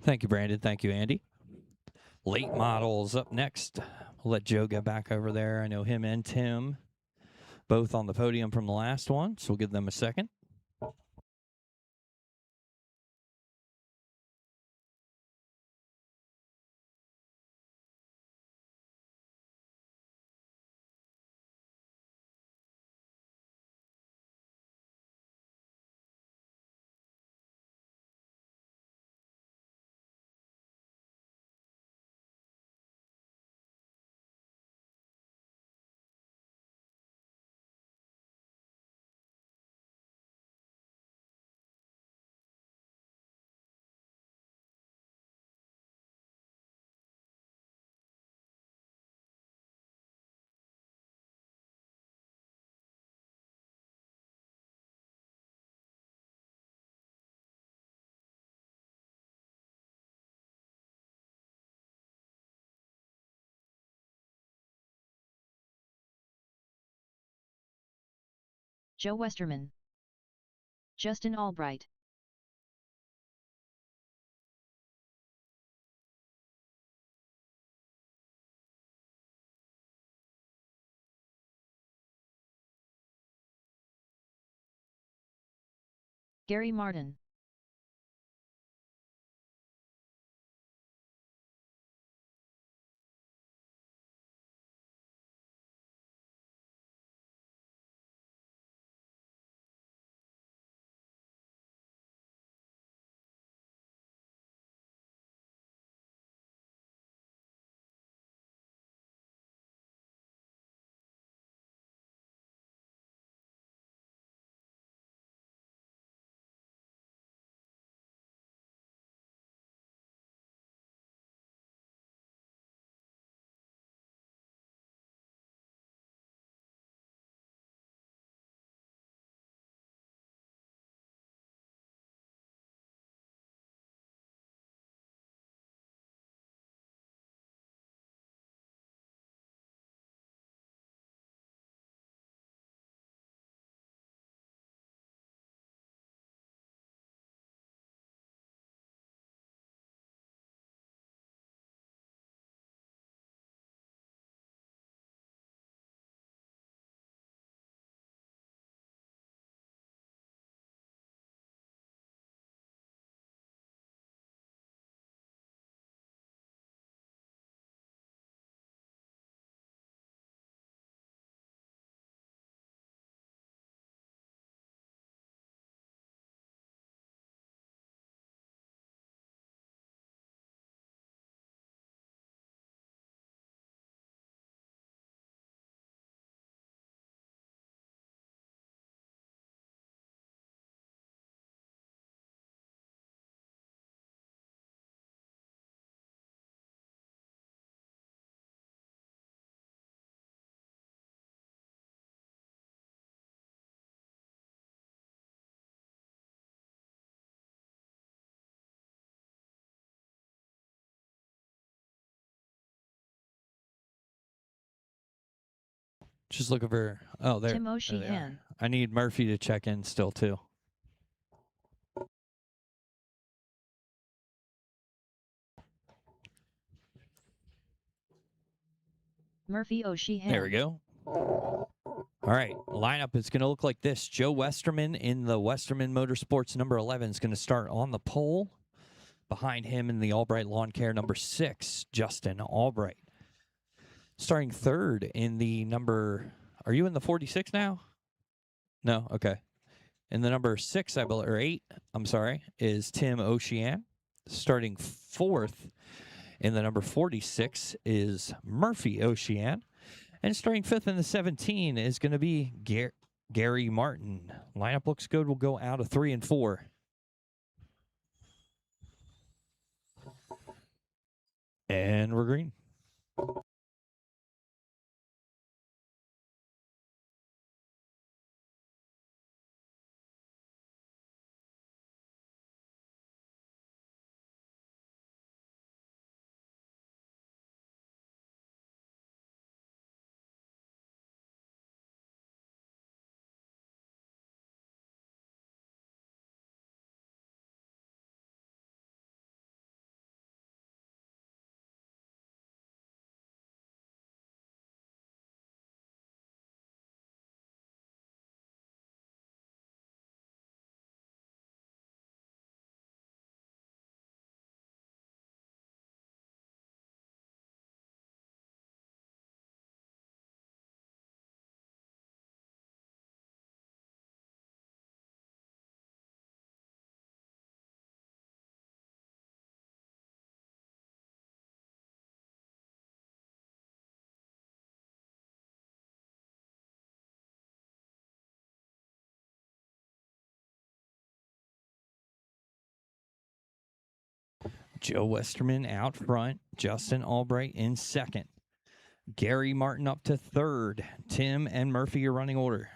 Thank you, Brandon. Thank you, Andy. Late models up next. We'll let Joe get back over there. I know him and Tim both on the podium from the last one, so we'll give them a second. Joe Westerman. Justin Albright. Gary Martin. Just looking for. Oh, there. Tim there they are. Ocean. I need Murphy to check in still too. Murphy Ocean. There we go. All right, lineup is going to look like this. Joe Westerman in the Westerman Motorsports number 11 is going to start on the pole. Behind him in the Albright Lawn Care number 6, Justin Albright. Starting third in the number, are you in the 46 now? No, okay. In the number 6, I believe, or 8, I'm sorry, is Tim Ocean. Starting fourth in the number 46 is Murphy Ocean. And starting fifth in the 17 is going to be Gary Martin. Lineup looks good. We'll go out of 3 and 4. And we're green. Joe Westerman out front. Justin Albright in second. Gary Martin up to third. Tim and Murphy are running order.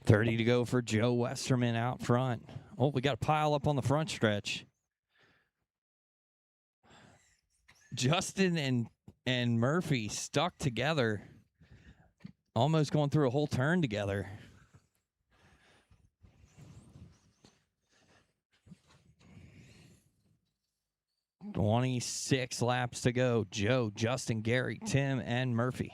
.30 to go for Joe Westerman out front. Oh, we got a pile up on the front stretch. Justin and Murphy stuck together, almost going through a whole turn together. .26 laps to go. Joe, Justin, Gary, Tim, and Murphy.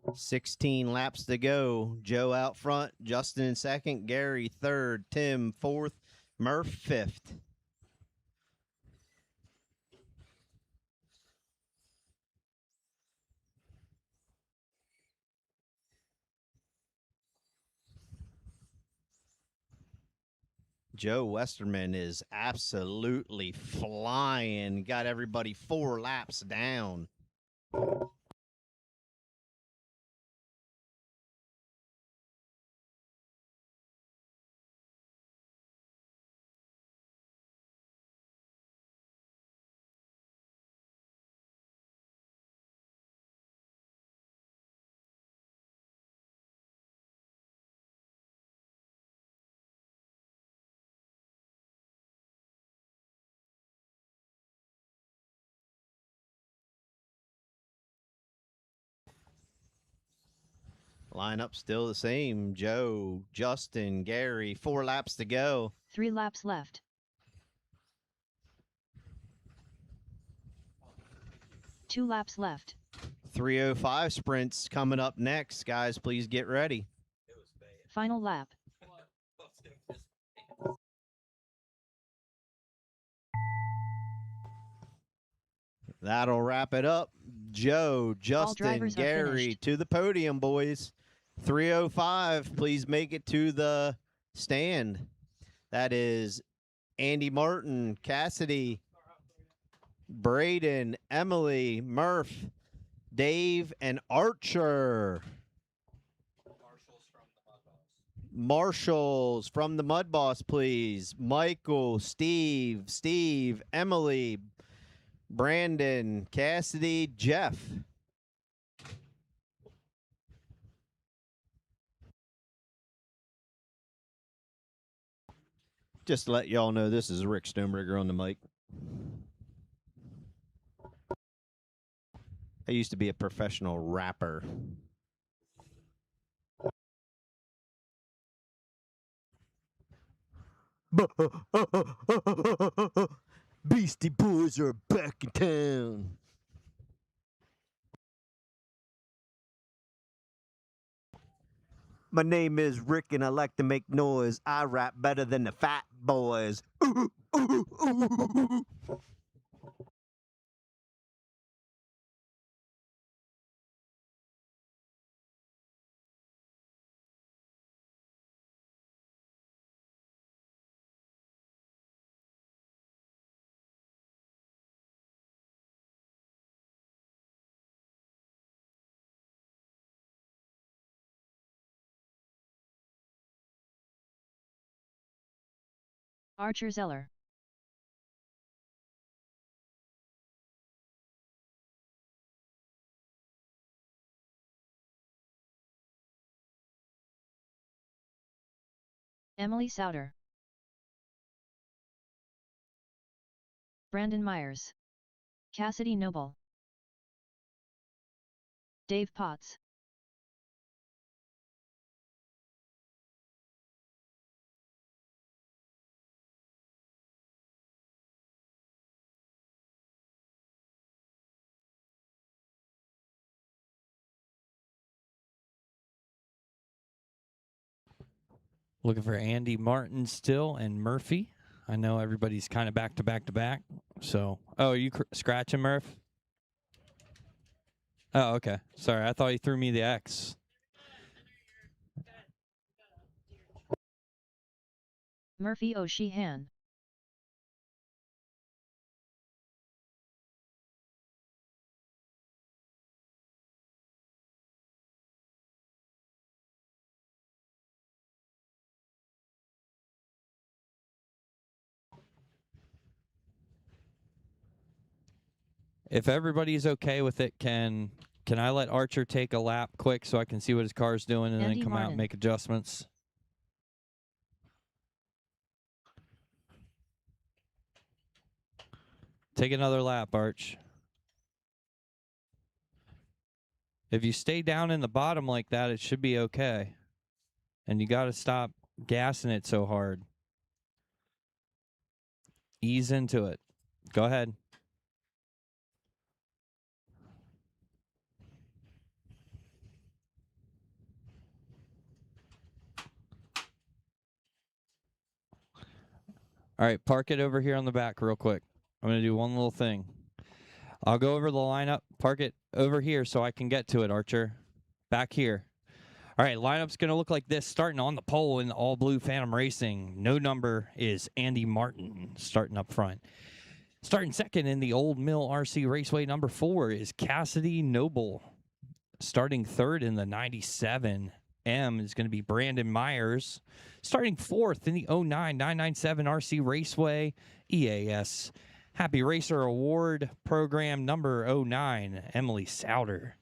.16 laps to go. Joe out front, Justin in second, Gary third, Tim fourth, Murph fifth. Joe Westerman is absolutely flying. Got everybody 4 laps down. Lineup still the same. Joe, Justin, Gary, 4 laps to go. 3 laps left. Two laps left. 305 sprints coming up next. Guys, please get ready. Final lap. That'll wrap it up. Joe, Justin, drivers have Gary, finished. to the podium, boys. 305, please make it to the stand. That is Andy Martin, Cassidy, Braden, Emily, Murph, Dave, and Archer. Marshals from the Mudboss, please. Michael, Steve, Emily, Brandon, Cassidy, Jeff. Just to let y'all know, this is Rick Stoneberger on the mic. I used to be a professional rapper. Beastie Boys are back in town. My name is Rick and I like to make noise. I rap better than the fat boys. Archer Zeller. Emily Souter. Brandon Myers. Cassidy Noble. Dave Potts. Looking for Andy Martin still and Murphy. I know everybody's kind of back to back to back. So, oh, are you scratching, Murph? Oh, okay. Sorry, I thought you threw me the X. Murphy O'Sheehan. If everybody's okay with it, can I let Archer take a lap quick so I can see what his car's doing and Andy then come out and Martin. make adjustments? Take another lap, Arch. If you stay down in the bottom like that, it should be okay. And you got to stop gassing it so hard. Ease into it. Go ahead. All right, park it over here on the back real quick. I'm going to do one little thing. I'll go over the lineup, park it over here so I can get to it, Archer. Back here. All right, lineup's going to look like this. Starting on the pole in the all blue Phantom Racing. No number is Andy Martin starting up front. Starting second in the Old Mill RC Raceway, number 4 is Cassidy Noble. Starting third in the 97 M is going to be Brandon Myers. Starting fourth in the 09 997 RC Raceway EAS Happy Racer Award Program number 09, Emily Souter.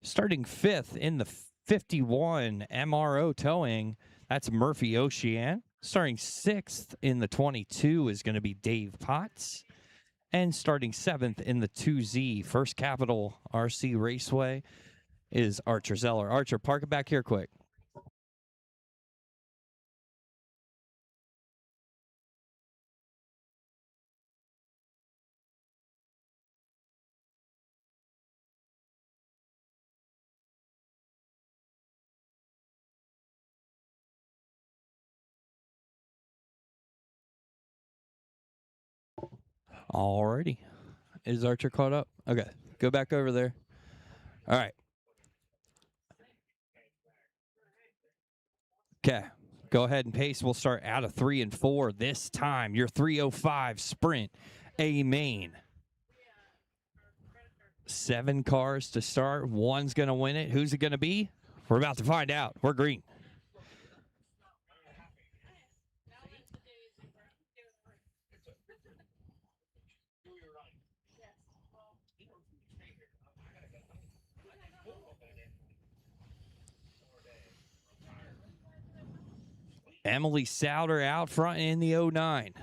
Starting fifth in the 51 MRO Towing, that's Murphy Ocean. Starting sixth in the 22 is going to be Dave Potts. And starting seventh in the 2Z First Capital RC Raceway is Archer Zeller. Archer, park it back here quick. Alrighty. Is Archer caught up? Okay. Go back over there. All right. Okay. Go ahead and pace. We'll start out of 3 and 4. This time, your 305 Sprint A main. 7 cars to start. One's going to win it. Who's it going to be? We're about to find out. We're green. Emily Souter out front in the 09.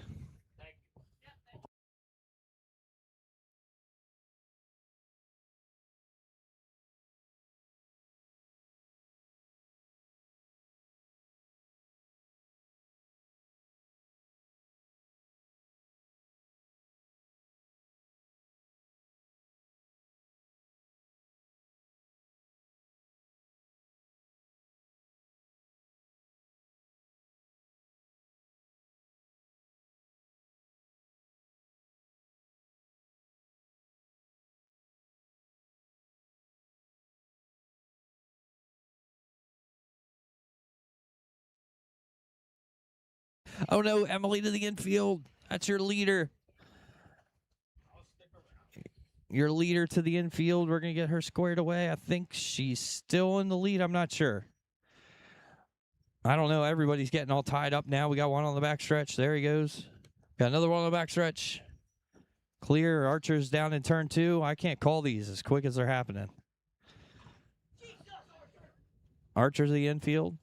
Oh, no, Emily to the infield. That's your leader. Your leader to the infield. We're going to get her squared away. I think she's still in the lead. I'm not sure. I don't know. Everybody's getting all tied up now. We got one on the backstretch. There he goes. Got another one on the backstretch. Clear. Archer's down in turn 2. I can't call these as quick as they're happening. Archer to the infield.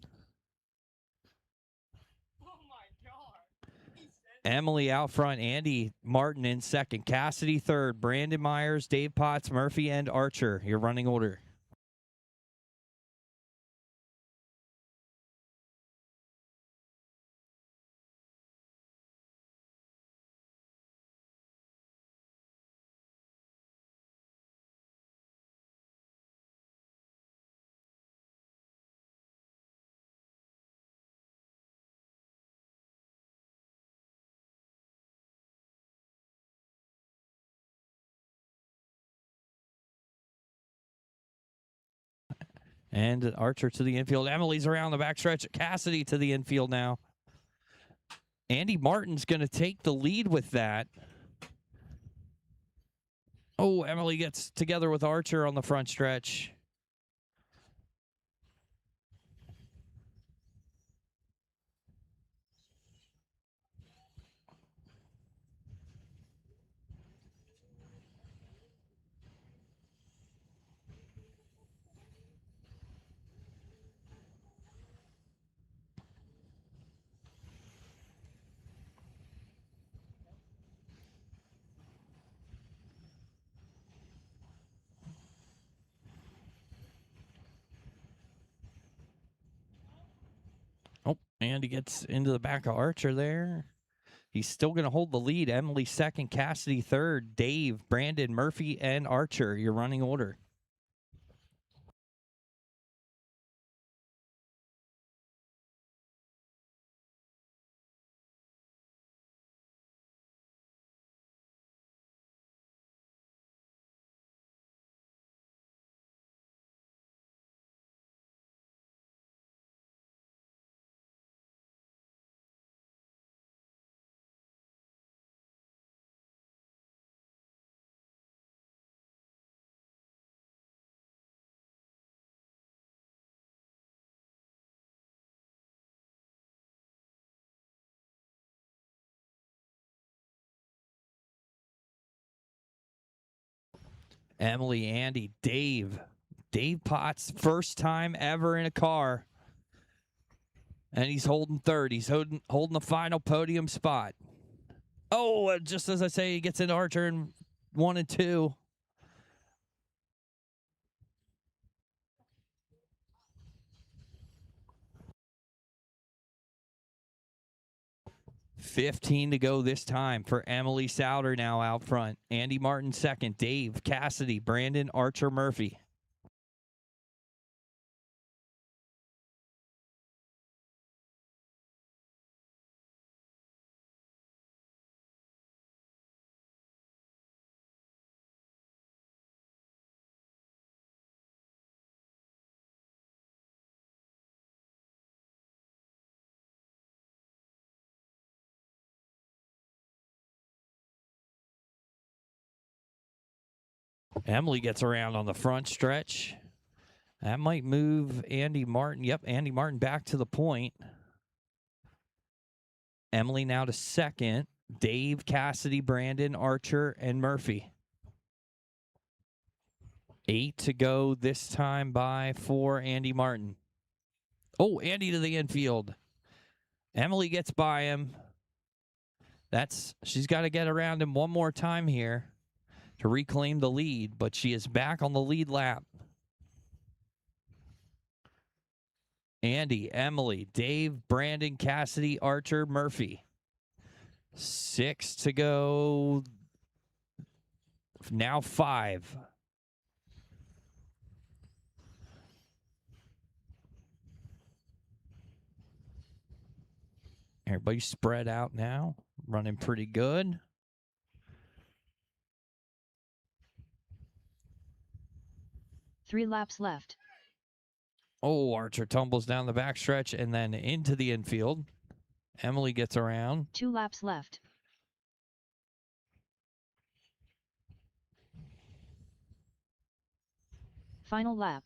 Emily out front, Andy Martin in second, Cassidy third, Brandon Myers, Dave Potts, Murphy, and Archer. Your running order. And Archer to the infield. Emily's around the backstretch. Cassidy to the infield now. Andy Martin's going to take the lead with that. Oh, Emily gets together with Archer on the front stretch. Oh, and he gets into the back of Archer there. He's still going to hold the lead. Emily second, Cassidy third, Dave, Brandon, Murphy, and Archer, your running order. Emily, Andy, Dave. Dave Potts, first time ever in a car. And he's holding third. He's holding the final podium spot. Oh, just as I say, he gets into Archer in 1 and 2. $15 to go this time for Emily Souter now out front. Andy Martin second. Dave, Cassidy, Brandon, Archer, Murphy. Emily gets around on the front stretch. That might move Andy Martin. Yep, Andy Martin back to the point. Emily now to second. Dave, Cassidy, Brandon, Archer, and Murphy. 8 to go this time for Andy Martin. Oh, Andy to the infield. Emily gets by him. She's got to get around him one more time here to reclaim the lead, but she is back on the lead lap. Andy, Emily, Dave, Brandon, Cassidy, Archer, Murphy. 6 to go. Now 5. Everybody spread out now. Running pretty good. Three laps left. Oh, Archer tumbles down the backstretch and then into the infield. Emily gets around. 2 laps left. Final lap.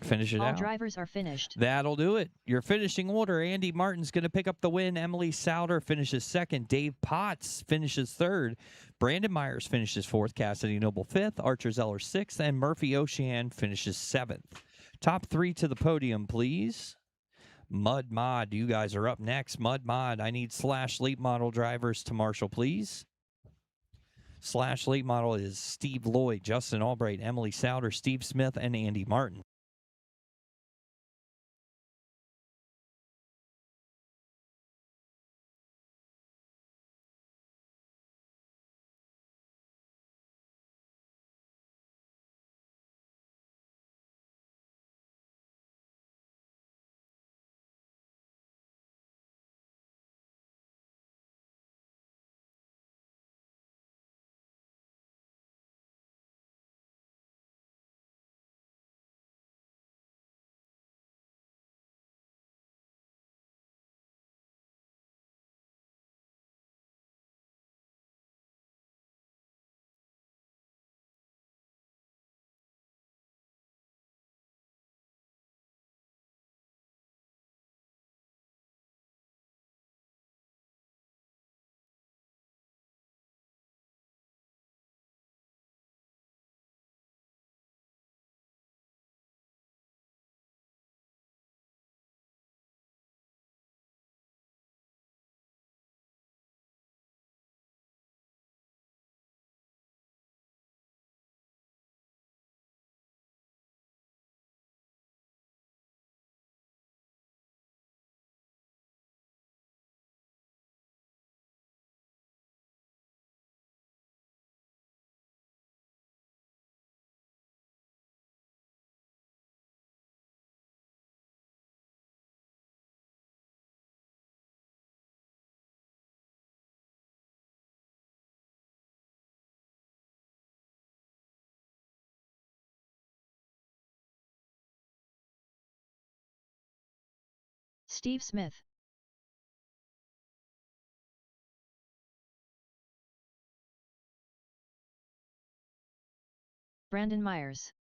Finish it All out. drivers are finished. That'll do it. Your finishing order. Andy Martin's going to pick up the win. Emily Souter finishes second. Dave Potts finishes third. Brandon Myers finishes fourth. Cassidy Noble fifth. Archer Zeller sixth. And Murphy Ocean finishes seventh. Top 3 to the podium, please. Mud Mod, you guys are up next. Mud Mod, I need / late model drivers to marshal, please. / late model is Steve Lloyd, Justin Albright, Emily Souter, Steve Smith, and Andy Martin. Steve Smith. Brandon Myers.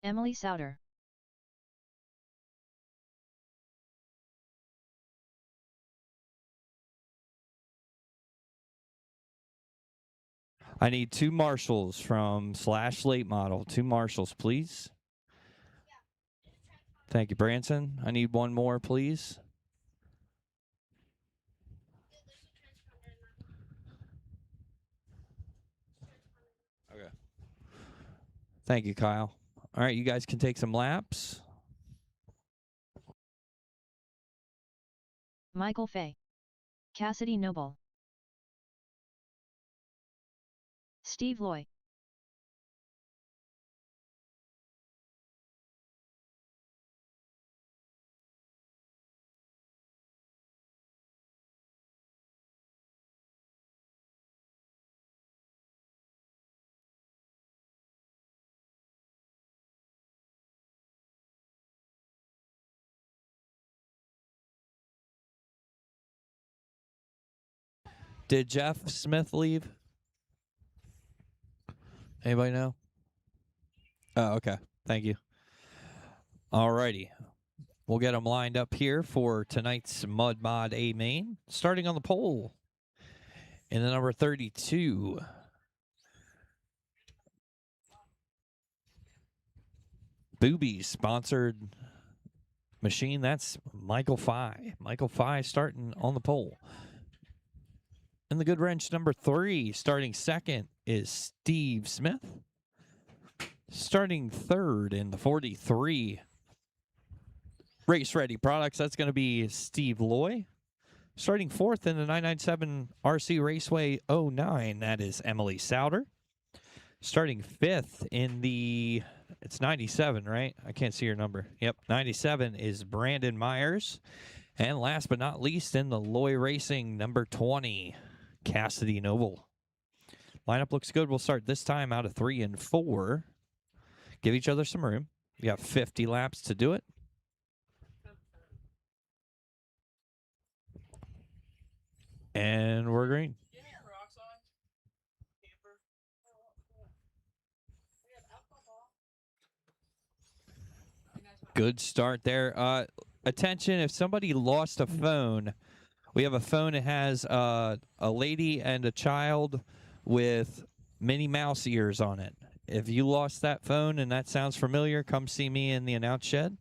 Emily Souter. I need 2 marshals from / late model. 2 marshals, please. Thank you, Branson. I need 1 more, please. Okay. Thank you, Kyle. All right, you guys can take some laps. Michael Fay. Cassidy Noble. Steve Loy. Did Jeff Smith leave? Anybody know? Oh, okay. Thank you. All righty. We'll get them lined up here for tonight's Mud Mod A main. Starting on the pole in the number 32. Boobies sponsored machine. That's Michael Fye. Michael Fye starting on the pole. In the good wrench number 3, starting second is Steve Smith. Starting third in the 43. Race Ready Products, that's going to be Steve Loy. Starting fourth in the 997 RC Raceway 09, that is Emily Souter. Starting fifth in the, it's 97, right? I can't see your number. Yep, 97 is Brandon Myers. And last but not least, in the Loy Racing number 20, Cassidy Noble. Lineup looks good. We'll start this time out of 3 and 4. Give each other some room. You got 50 laps to do it. And we're green. Good start there. Attention, if somebody lost a phone, we have a phone that has a lady and a child with Minnie Mouse ears on it. If you lost that phone and that sounds familiar, come see me in the announce shed.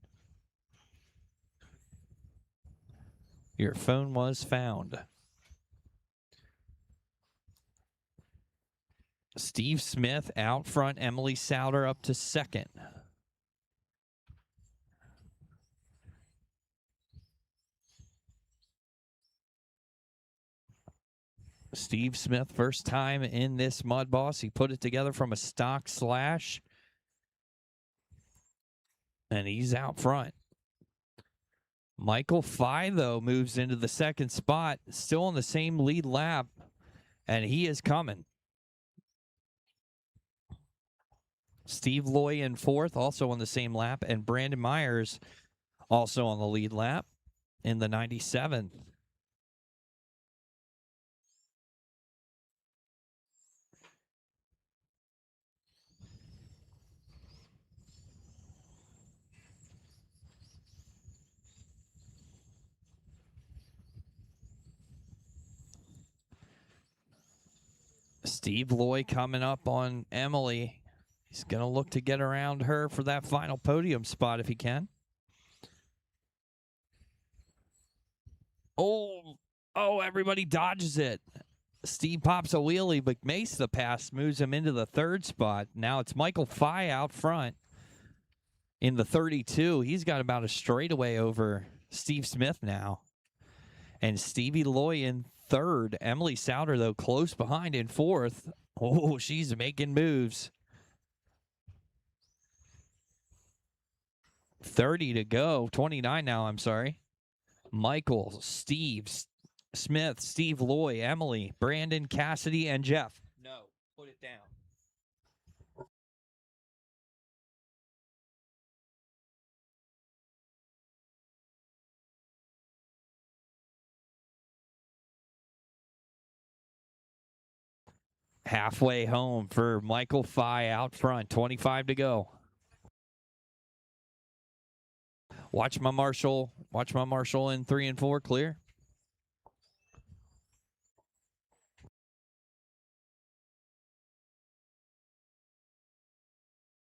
Your phone was found. Steve Smith out front, Emily Souter up to second. Steve Smith, first time in this Mudboss. He put it together from a stock slash. And he's out front. Michael Fye, though, moves into the second spot. Still on the same lead lap. And he is coming. Steve Loy in fourth, also on the same lap. And Brandon Myers also on the lead lap in the 97. Steve Loy coming up on Emily. He's going to look to get around her for that final podium spot if he can. Oh, everybody dodges it. Steve pops a wheelie, but Mace the pass moves him into the third spot. Now it's Michael Fye out front in the 32. He's got about a straightaway over Steve Smith now. And Stevie Loy in third. Emily Souter, though, close behind in fourth. Oh, she's making moves. 30 to go. 29 now, I'm sorry. Michael, Steve, Smith, Steve Loy, Emily, Brandon, Cassidy, and Jeff. No, put it down. Halfway home for Michael Fye out front. 25 to go. Watch my Marshall. Watch my Marshall in 3 and 4 clear.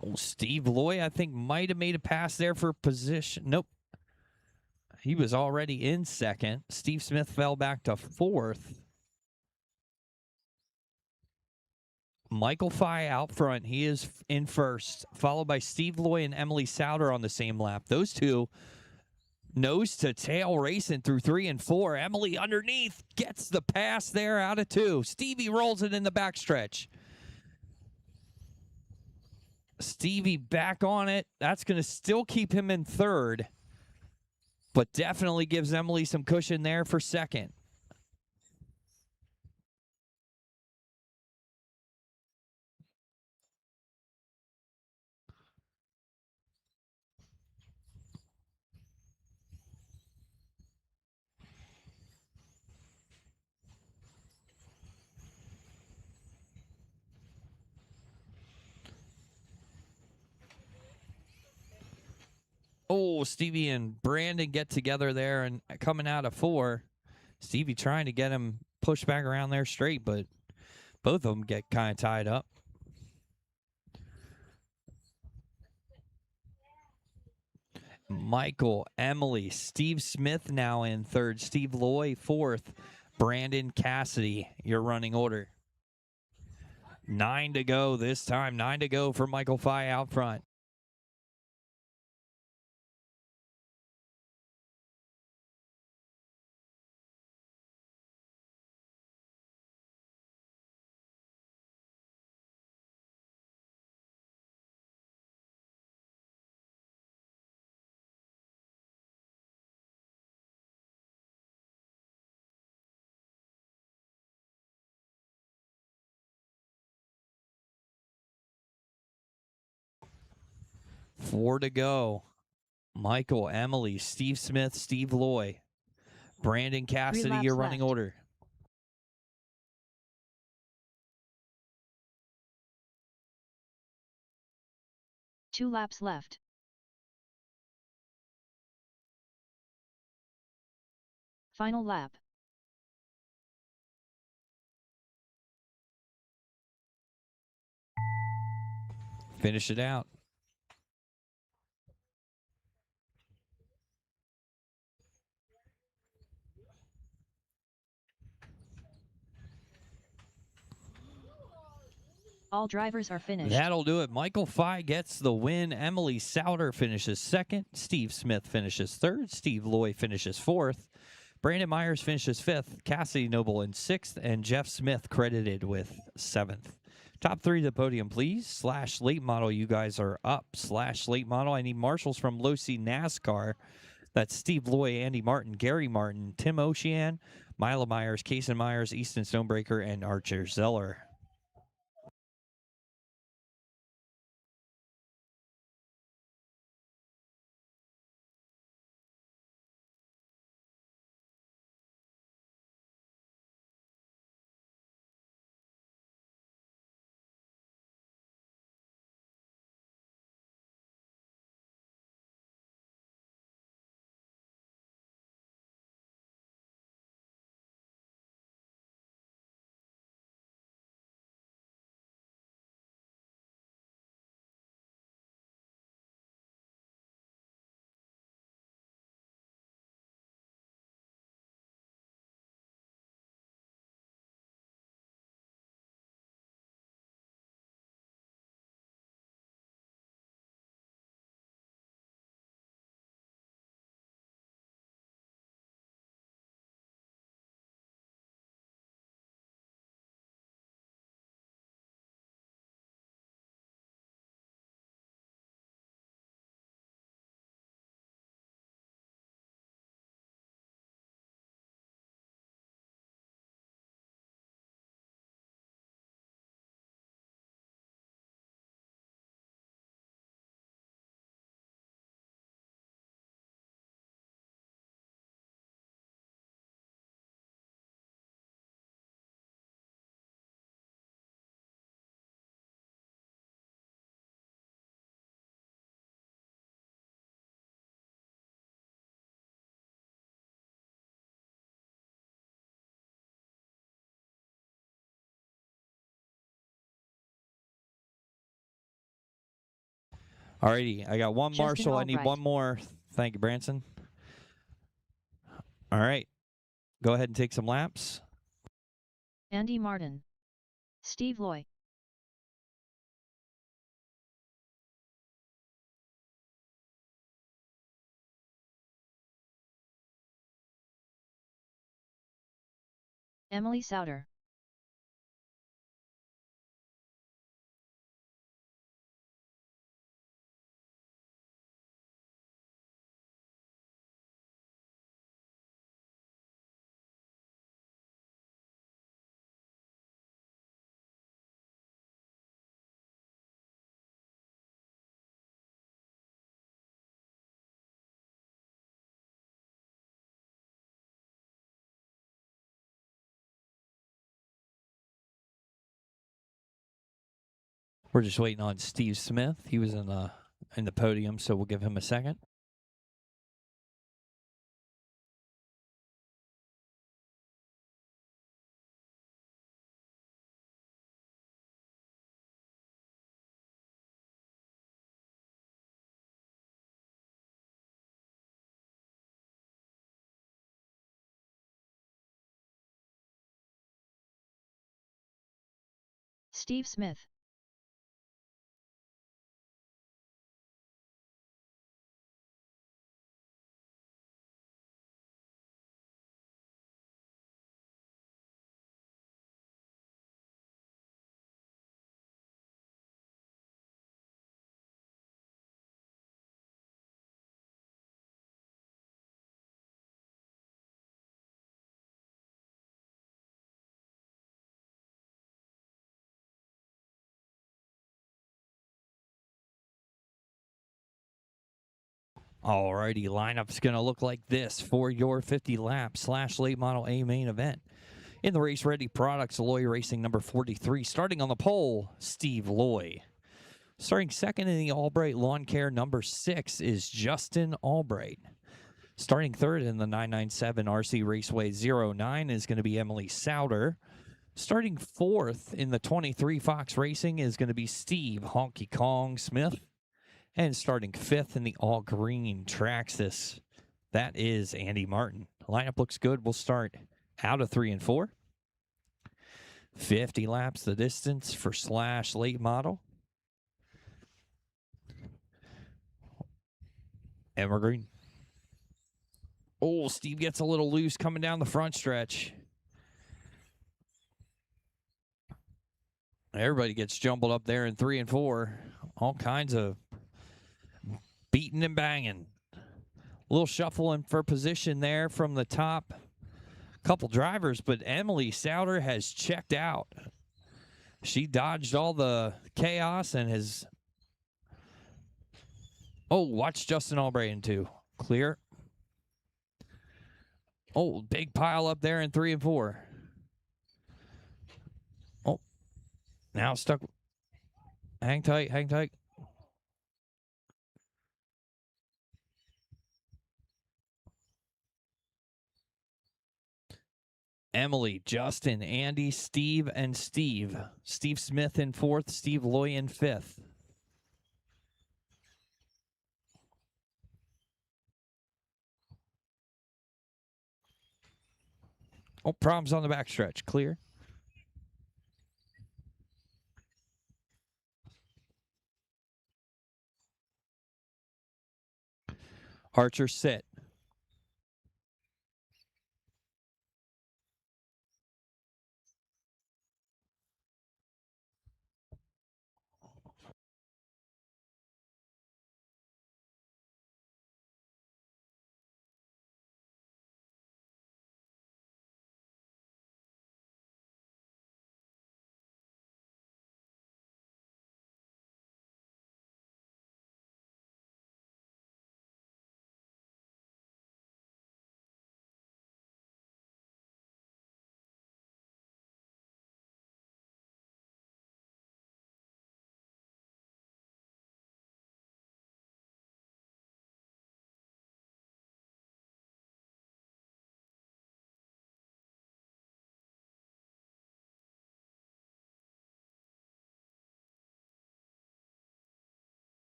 Oh, Steve Loy, I think, might have made a pass there for position. Nope. He was already in second. Steve Smith fell back to fourth. Michael Fye out front. He is in first, followed by Steve Loy and Emily Souter on the same lap. Those two nose to tail racing through 3 and 4. Emily underneath gets the pass there out of 2. Stevie rolls it in the backstretch. Stevie back on it. That's going to still keep him in third, but definitely gives Emily some cushion there for second. Oh, Stevie and Brandon get together there and coming out of 4. Stevie trying to get him pushed back around there straight, but both of them get kind of tied up. Michael, Emily, Steve Smith now in third, Steve Loy fourth, Brandon Cassidy, your running order. 9 to go this time, 9 to go for Michael Fye out front. Four to go. Michael, Emily, Steve Smith, Steve Loy, Brandon Cassidy, your running order. Two laps left. Final lap. Finish it out. All drivers are finished. That'll do it. Michael Fye gets the win. Emily Souter finishes second. Steve Smith finishes third. Steve Loy finishes fourth. Brandon Myers finishes fifth. Cassidy Noble in sixth. And Jeff Smith credited with seventh. Top 3 to the podium, please. / late model, you guys are up. / late model, I need marshals from Losi NASCAR. That's Steve Loy, Andy Martin, Gary Martin, Tim Ocean, Mila Myers, Kason Myers, Easton Stonebreaker, and Archer Zeller. Alrighty, I got one Justin Marshall. I need Albright. one more. Thank you, Branson. All right. Go ahead and take some laps. Andy Martin. Steve Loy. Emily Souter. We're just waiting on Steve Smith. He was in the podium, so we'll give him a second. Steve Smith. Alrighty, lineup's going to look like this for your 50 lap / late model A main event. In the race ready products, Loy Racing number 43. Starting on the pole, Steve Loy. Starting second in the Albright Lawn Care number 6 is Justin Albright. Starting third in the 997 RC Raceway 09 is going to be Emily Souter. Starting fourth in the 23 Fox Racing is going to be Steve Honky Kong Smith. And starting fifth in the all-green Traxxas, that is Andy Martin. Lineup looks good. We'll start out of 3 and 4. 50 laps the distance for / late model. Evergreen. Oh, Steve gets a little loose coming down the front stretch. Everybody gets jumbled up there in 3 and 4. All kinds of beating and banging. A little shuffling for position there from the top couple drivers, but Emily Souter has checked out. She dodged all the chaos and has... Oh, watch Justin Albright into clear. Oh, big pile up there in 3 and 4. Oh, now stuck. Hang tight, hang tight. Emily, Justin, Andy, Steve, and Steve. Steve Smith in 4th, Steve Loy in 5th. Oh, problems on the backstretch. Clear. Archer sit.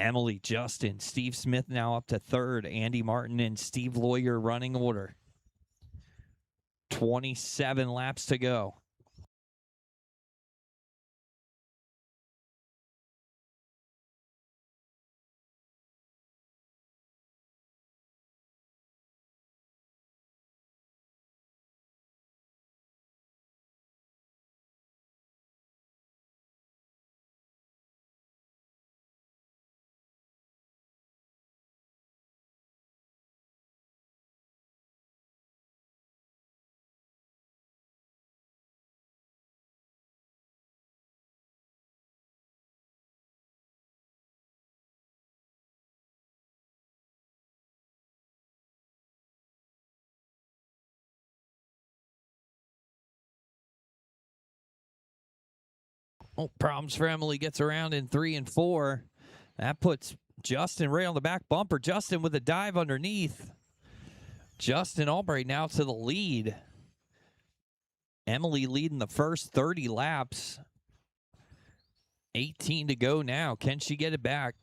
Emily, Justin, Steve Smith now up to third. Andy Martin and Steve Lawyer running order. 27 laps to go. Oh, problems for Emily. Gets around in 3 and 4. That puts Justin right on the back bumper. Justin with a dive underneath. Justin Albright now to the lead. Emily leading the first 30 laps. 18 to go now. Can she get it back?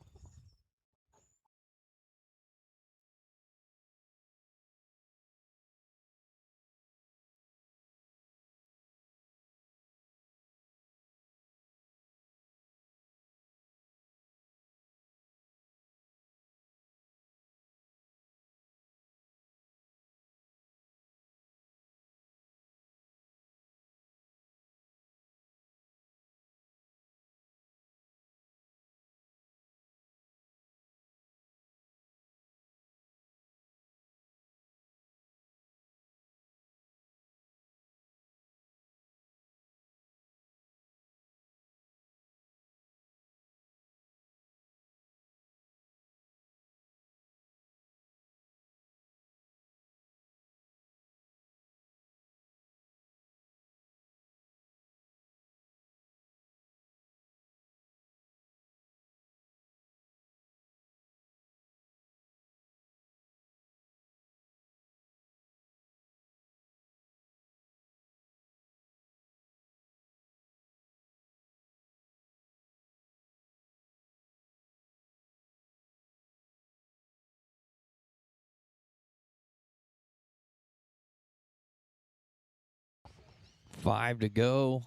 Five to go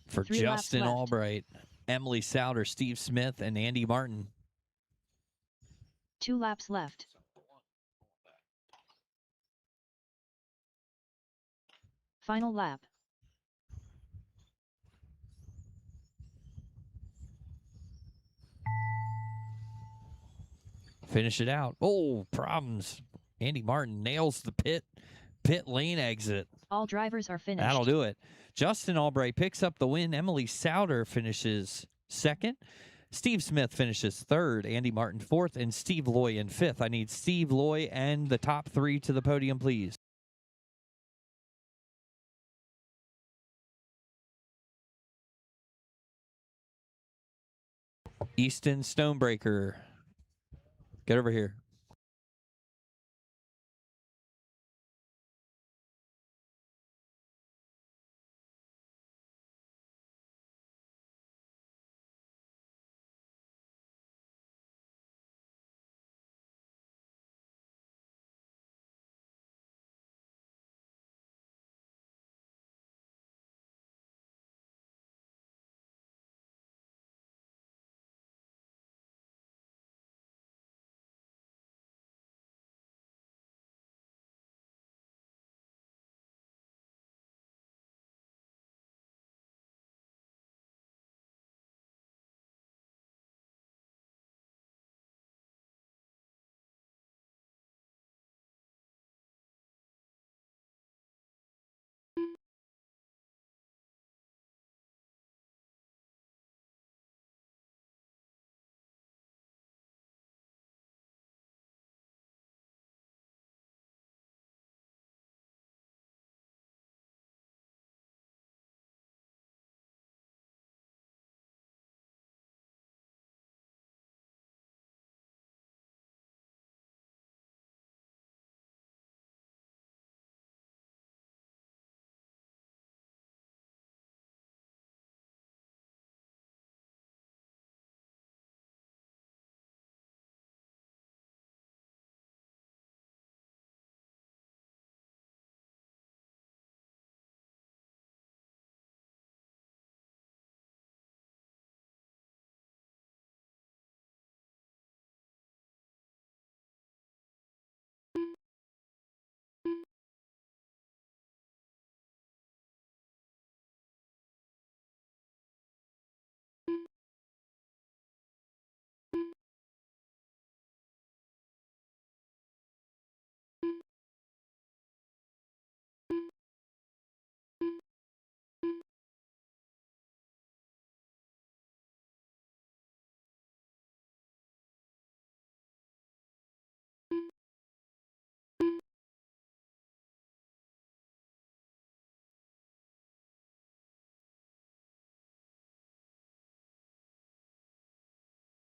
for 3 laps Justin left. Albright, Emily Souter, Steve Smith, and Andy Martin. 2 laps left. Final lap. Finish it out. Oh, problems. Andy Martin nails the pit lane exit. All drivers are finished. That'll do it. Justin Albright picks up the win. Emily Souter finishes second. Steve Smith finishes third. Andy Martin fourth. And Steve Loy in fifth. I need Steve Loy and the top 3 to the podium, please. Easton Stonebreaker. Get over here.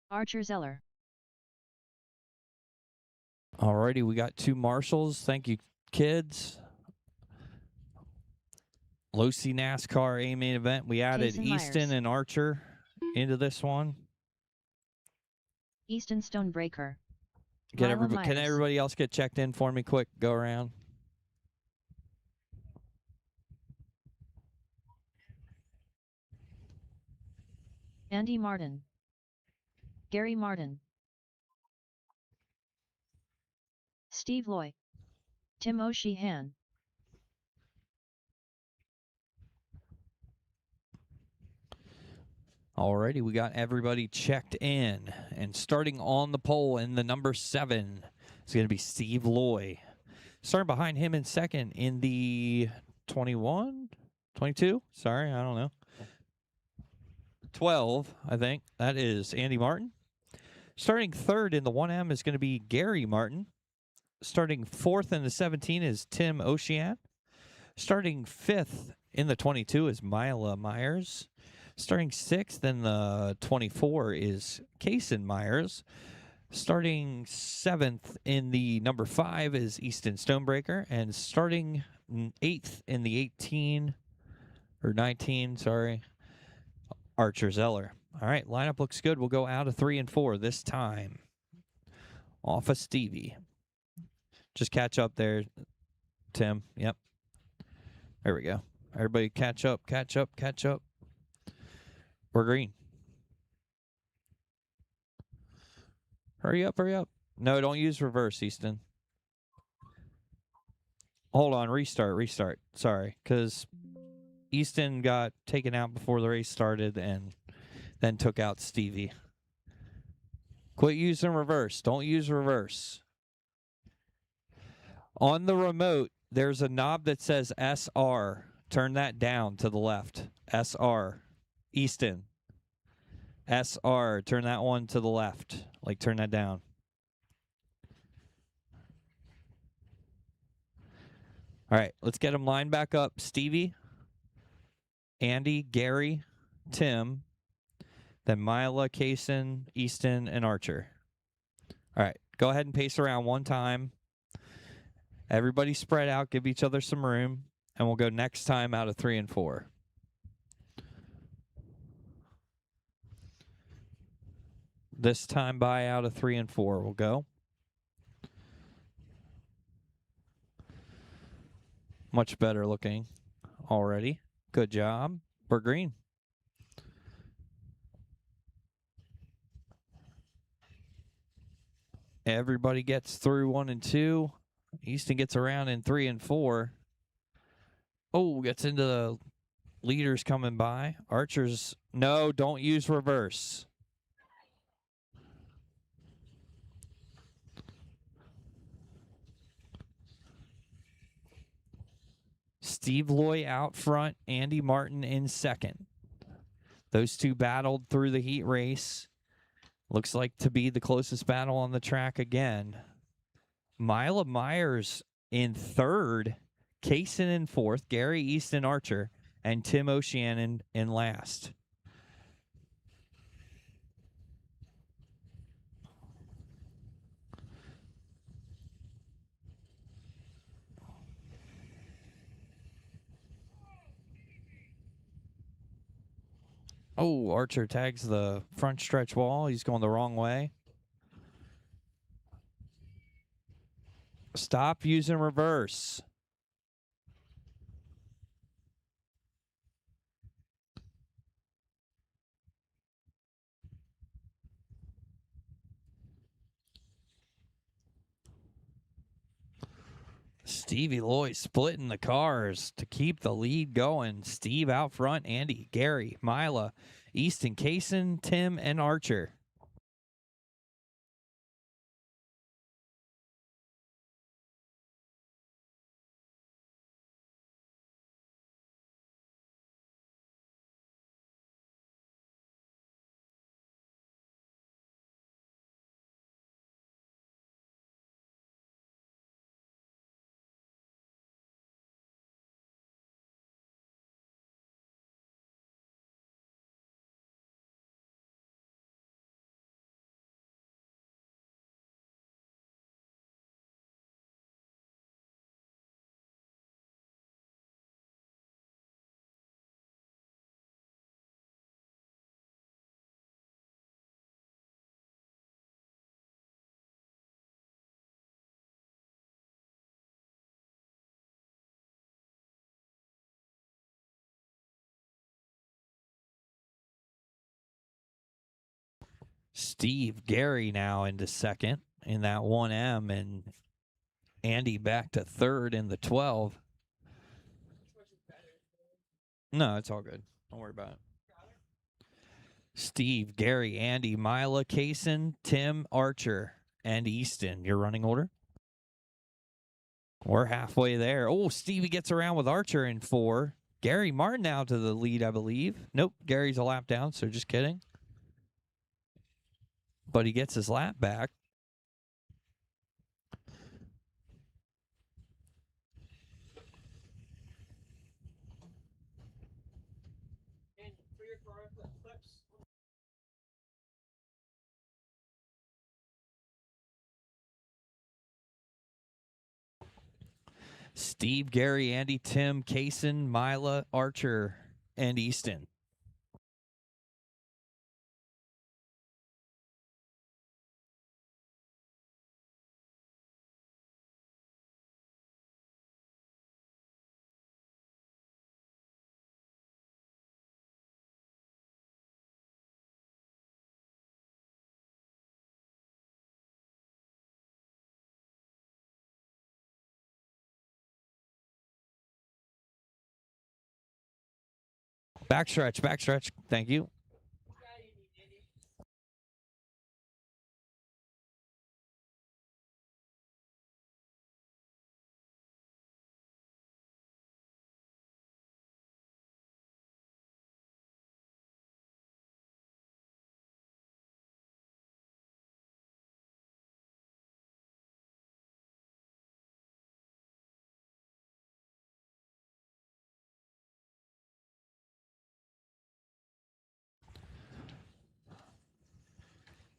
Archer Zeller. Alrighty, we got 2 marshals. Thank you, kids. Losi NASCAR A main event. We added Jason Easton Myers. and Archer into this one. Easton Stonebreaker. Can Mila everybody Myers. else get checked in for me quick? Go around. Andy Martin. Gary Martin. Steve Loy. Tim O'Sheehan. Alrighty, we got everybody checked in. And starting on the pole in the number 7 is going to be Steve Loy. Starting behind him in second in the 21? 22? Sorry, I don't know. 12, I think. That is Andy Martin. Starting third in the 1M is going to be Gary Martin. Starting fourth in the 17 is Tim O'Sheehan. Starting fifth in the 22 is Mila Myers. Starting sixth in the 24 is Kason Myers. Starting seventh in the number 5 is Easton Stonebreaker. And starting eighth in the 18, or 19, sorry, Archer Zeller. All right, lineup looks good. We'll go out of 3 and 4 this time. Off of Stevie. Just catch up there, Tim. Yep. There we go. Everybody catch up, catch up, catch up. We're green. Hurry up, hurry up. No, don't use reverse, Easton. Hold on, restart. Sorry, because Easton got taken out before the race started and then took out Stevie. Quit using reverse. Don't use reverse. On the remote, there's a knob that says SR. Turn that down to the left. SR. Easton. SR. Turn that one to the left. Like, turn that down. All right, let's get them lined back up. Stevie, Andy, Gary, Tim, then Mila, Kason, Easton, and Archer. All right, go ahead and pace around one time. Everybody spread out, give each other some room, and we'll go next time out of 3 and 4. This time by out of 3 and 4, we'll go. Much better looking already. Good job. We're green. Everybody gets through 1 and 2. Easton gets around in 3 and 4. Oh, gets into the leaders coming by. Archer's, no, don't use reverse. Steve Loy out front, Andy Martin in second. Those two battled through the heat race. Looks like to be the closest battle on the track again. Mila Myers in third, Kason in fourth, Gary, Easton, Archer, and Tim O'Sheehan in last. Oh, Archer tags the front stretch wall. He's going the wrong way. Stop using reverse. Stevie Loy splitting the cars to keep the lead going. Steve out front, Andy, Gary, Mila, Easton, Kason, Tim, and Archer. Steve Gary now into second in that 1M, and Andy back to third in the 12. No, it's all good. Don't worry about it. Steve, Gary, Andy, Mila, Kaysen, Tim, Archer, and Easton. Your running order? We're halfway there. Oh, Stevie gets around with Archer in 4. Gary Martin now to the lead, I believe. Nope, Gary's a lap down, so just kidding. But he gets his lap back. Steve, Gary, Andy, Tim, Kaysen, Mila, Archer, and Easton. Backstretch, backstretch. Thank you.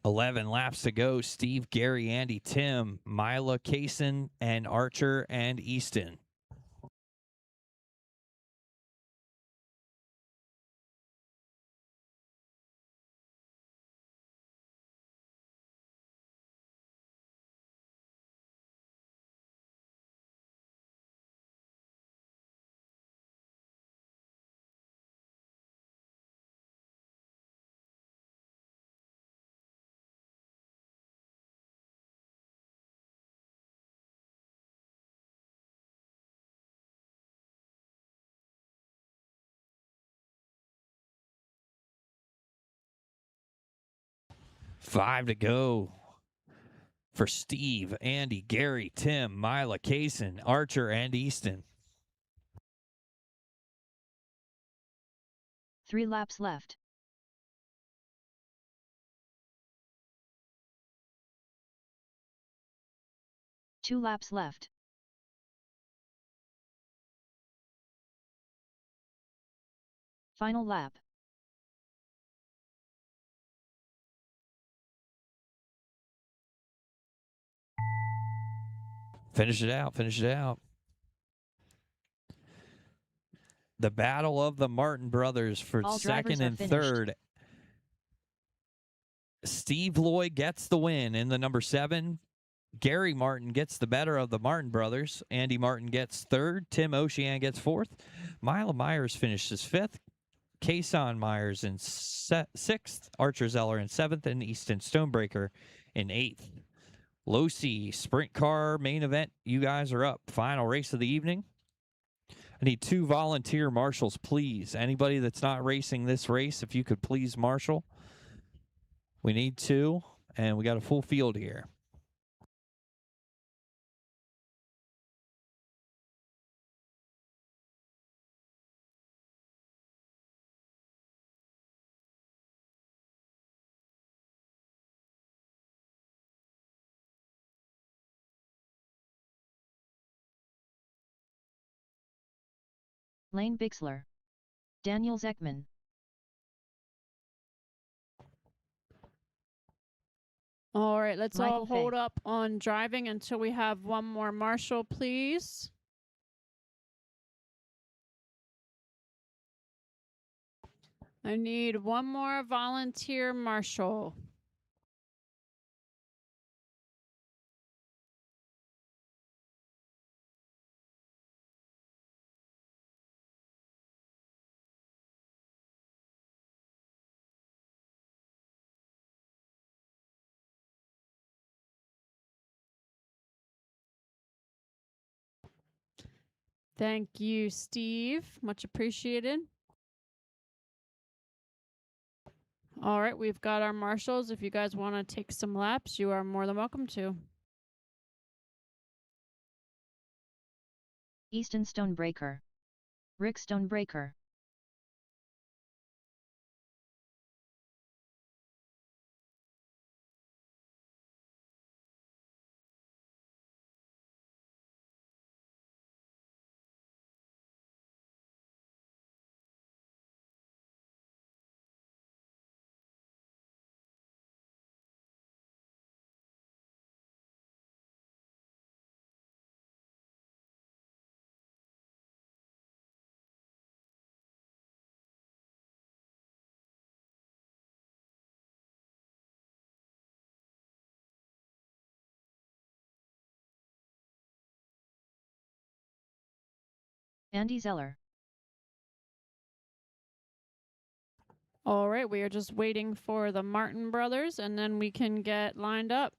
$11 laps to go. Steve, Gary, Andy, Tim, Mila, Kaysen, and Archer, and Easton. Five to go for Steve, Andy, Gary, Tim, Mila, Kaysen, Archer, and Easton. 3 laps left. Two laps left. Final lap. Finish it out. Finish it out. The battle of the Martin brothers for All second drivers are and finished. third. Steve Lloyd gets the win in the number 7. Gary Martin gets the better of the Martin brothers. Andy Martin gets 3rd. Tim Ocean gets 4th. Mila Myers finishes 5th. Kason Myers in 6th. Archer Zeller in 7th. And Easton Stonebreaker in 8th. Losi Sprint Car main event. You guys are up. Final race of the evening. I need 2 volunteer marshals, please. Anybody that's not racing this race, if you could please marshal. We need 2, and we got a full field here. Lane Bixler. Daniel Zeckman. All right, let's Michael all hold Fay. up on driving until we have one more marshal, please. I need one more volunteer marshal. Thank you, Steve. Much appreciated. All right, we've got our marshals. If you guys want to take some laps, you are more than welcome to. Easton Stonebreaker. Rick Stonebreaker. Andy Zeller. All right, we are just waiting for the Martin brothers, and then we can get lined up.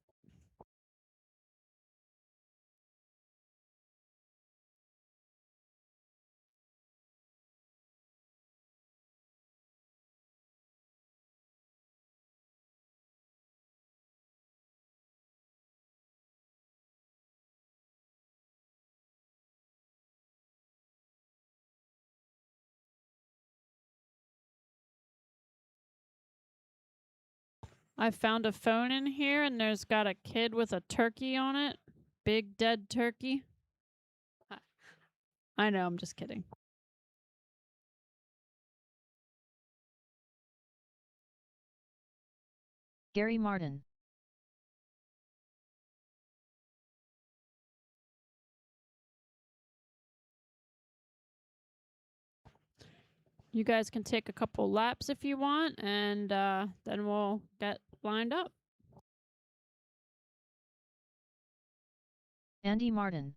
I found a phone in here, and there's got a kid with a turkey on it. Big dead turkey. I know, I'm just kidding. Gary Martin. You guys can take a couple laps if you want, and then we'll get lined up. Andy Martin.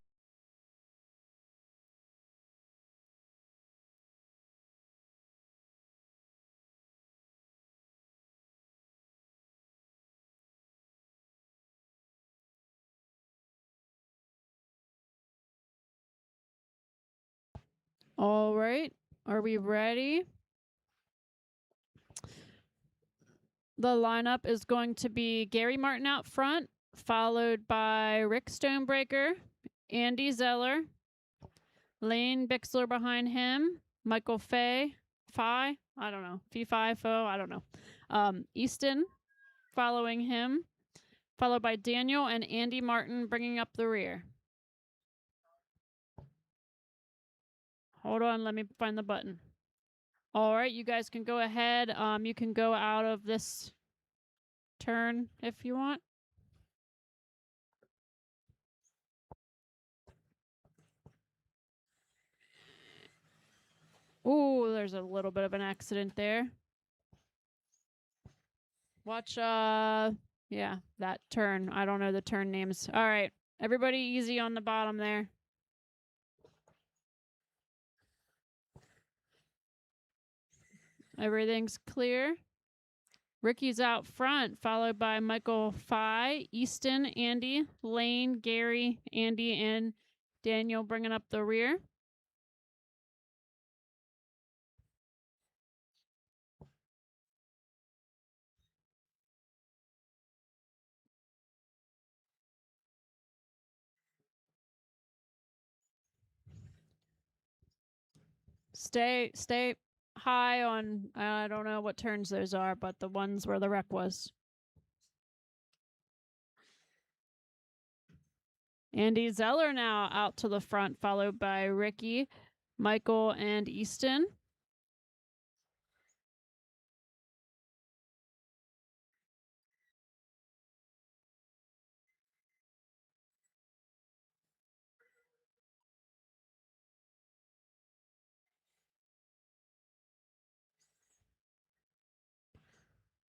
All right, are we ready? The lineup is going to be Gary Martin out front, followed by Rick Stonebreaker, Andy Zeller, Lane Bixler behind him, Michael Fay, I don't know, Fo, I don't know. Easton following him, followed by Daniel and Andy Martin bringing up the rear. Hold on, let me find the button. All right, you guys can go ahead. You can go out of this turn if you want. Ooh, there's a little bit of an accident there. Watch, yeah, that turn. I don't know the turn names. All right, everybody easy on the bottom there. Everything's clear. Ricky's out front, followed by Michael Fye, Easton, Andy, Lane, Gary, Andy, and Daniel bringing up the rear. Stay high on, I don't know what turns those are, but the ones where the wreck was. Andy Zeller now out to the front, followed by Ricky, Michael, and Easton.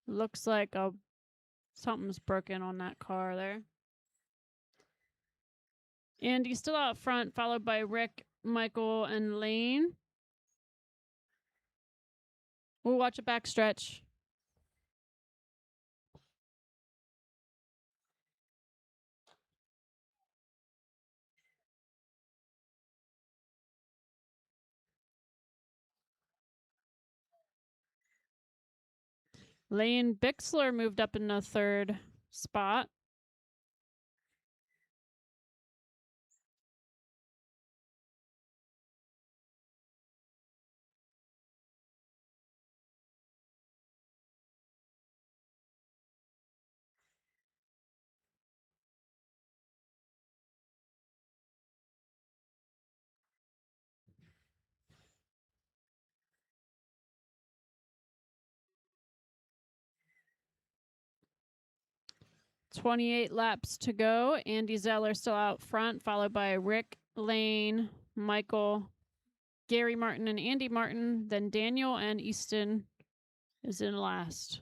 Looks like something's broken on that car there. Andy's still out front, followed by Rick, Michael, and Lane. We'll watch a backstretch. Lane Bixler moved up in the third spot. .28 laps to go. Andy Zeller still out front, followed by Rick, Lane, Michael, Gary Martin, and Andy Martin. Then Daniel and Easton is in last.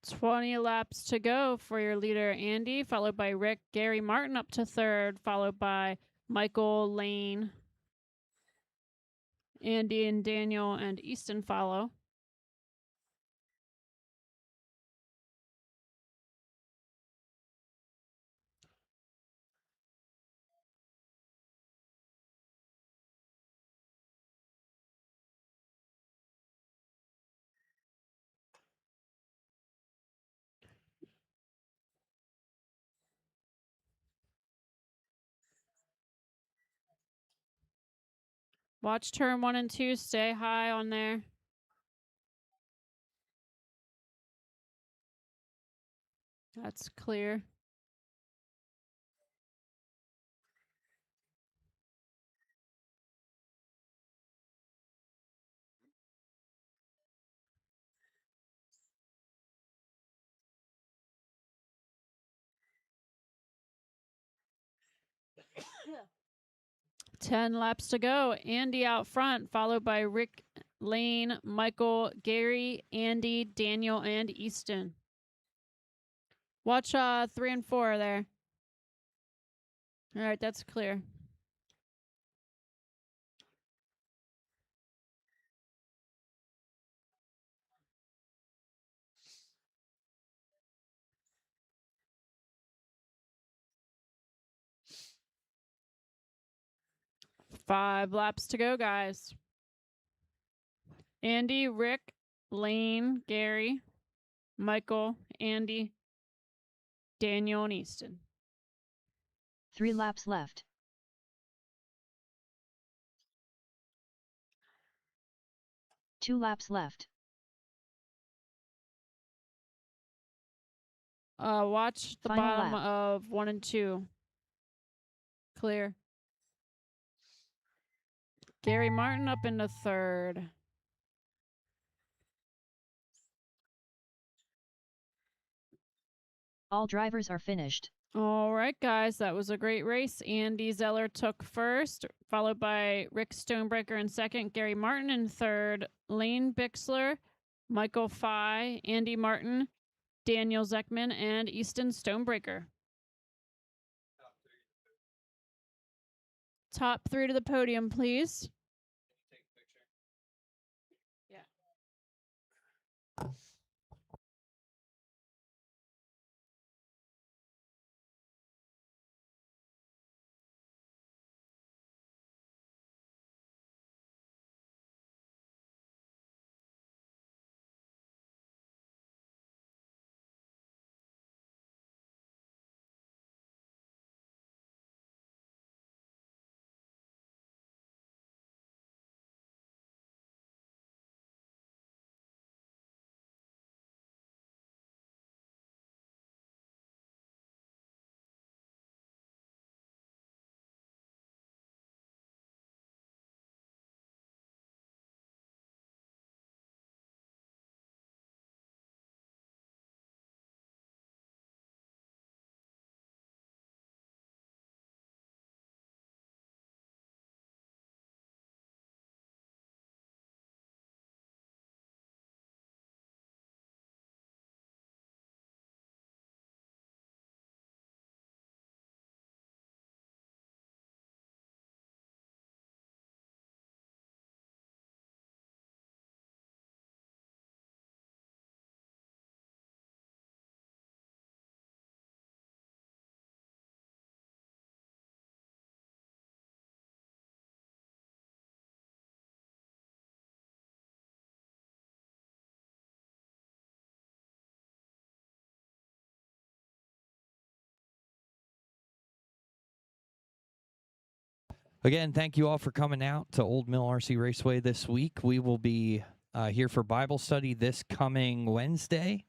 .20 laps to go for your leader, Andy, followed by Rick, Gary Martin up to third, followed by Michael, Lane, Andy and Daniel and Easton follow. Watch turn 1 and 2. Stay high on there. That's clear. Yeah. 10 laps to go. Andy out front, followed by Rick, Lane, Michael, Gary, Andy, Daniel, and Easton. Watch 3 and 4 there. All right, that's clear. Five laps to go, guys. Andy, Rick, Lane, Gary, Michael, Andy, Daniel, and Easton. 3 laps left. 2 laps left. Watch the Final bottom lap. of 1 and 2. Clear. Gary Martin up into third. All drivers are finished. All right, guys, that was a great race. Andy Zeller took first, followed by Rick Stonebreaker in second, Gary Martin in third, Lane Bixler, Michael Fye, Andy Martin, Daniel Zeckman, and Easton Stonebreaker. Top 3 to the podium, please. Again, thank you all for coming out to Old Mill RC Raceway this week. We will be here for Bible study this coming Wednesday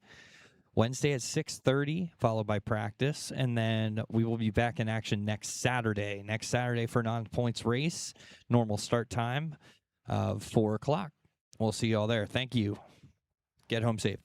at 6:30, followed by practice. And then we will be back in action next Saturday for non-points race, normal start time of 4 o'clock. We'll see you all there. Thank you. Get home safe.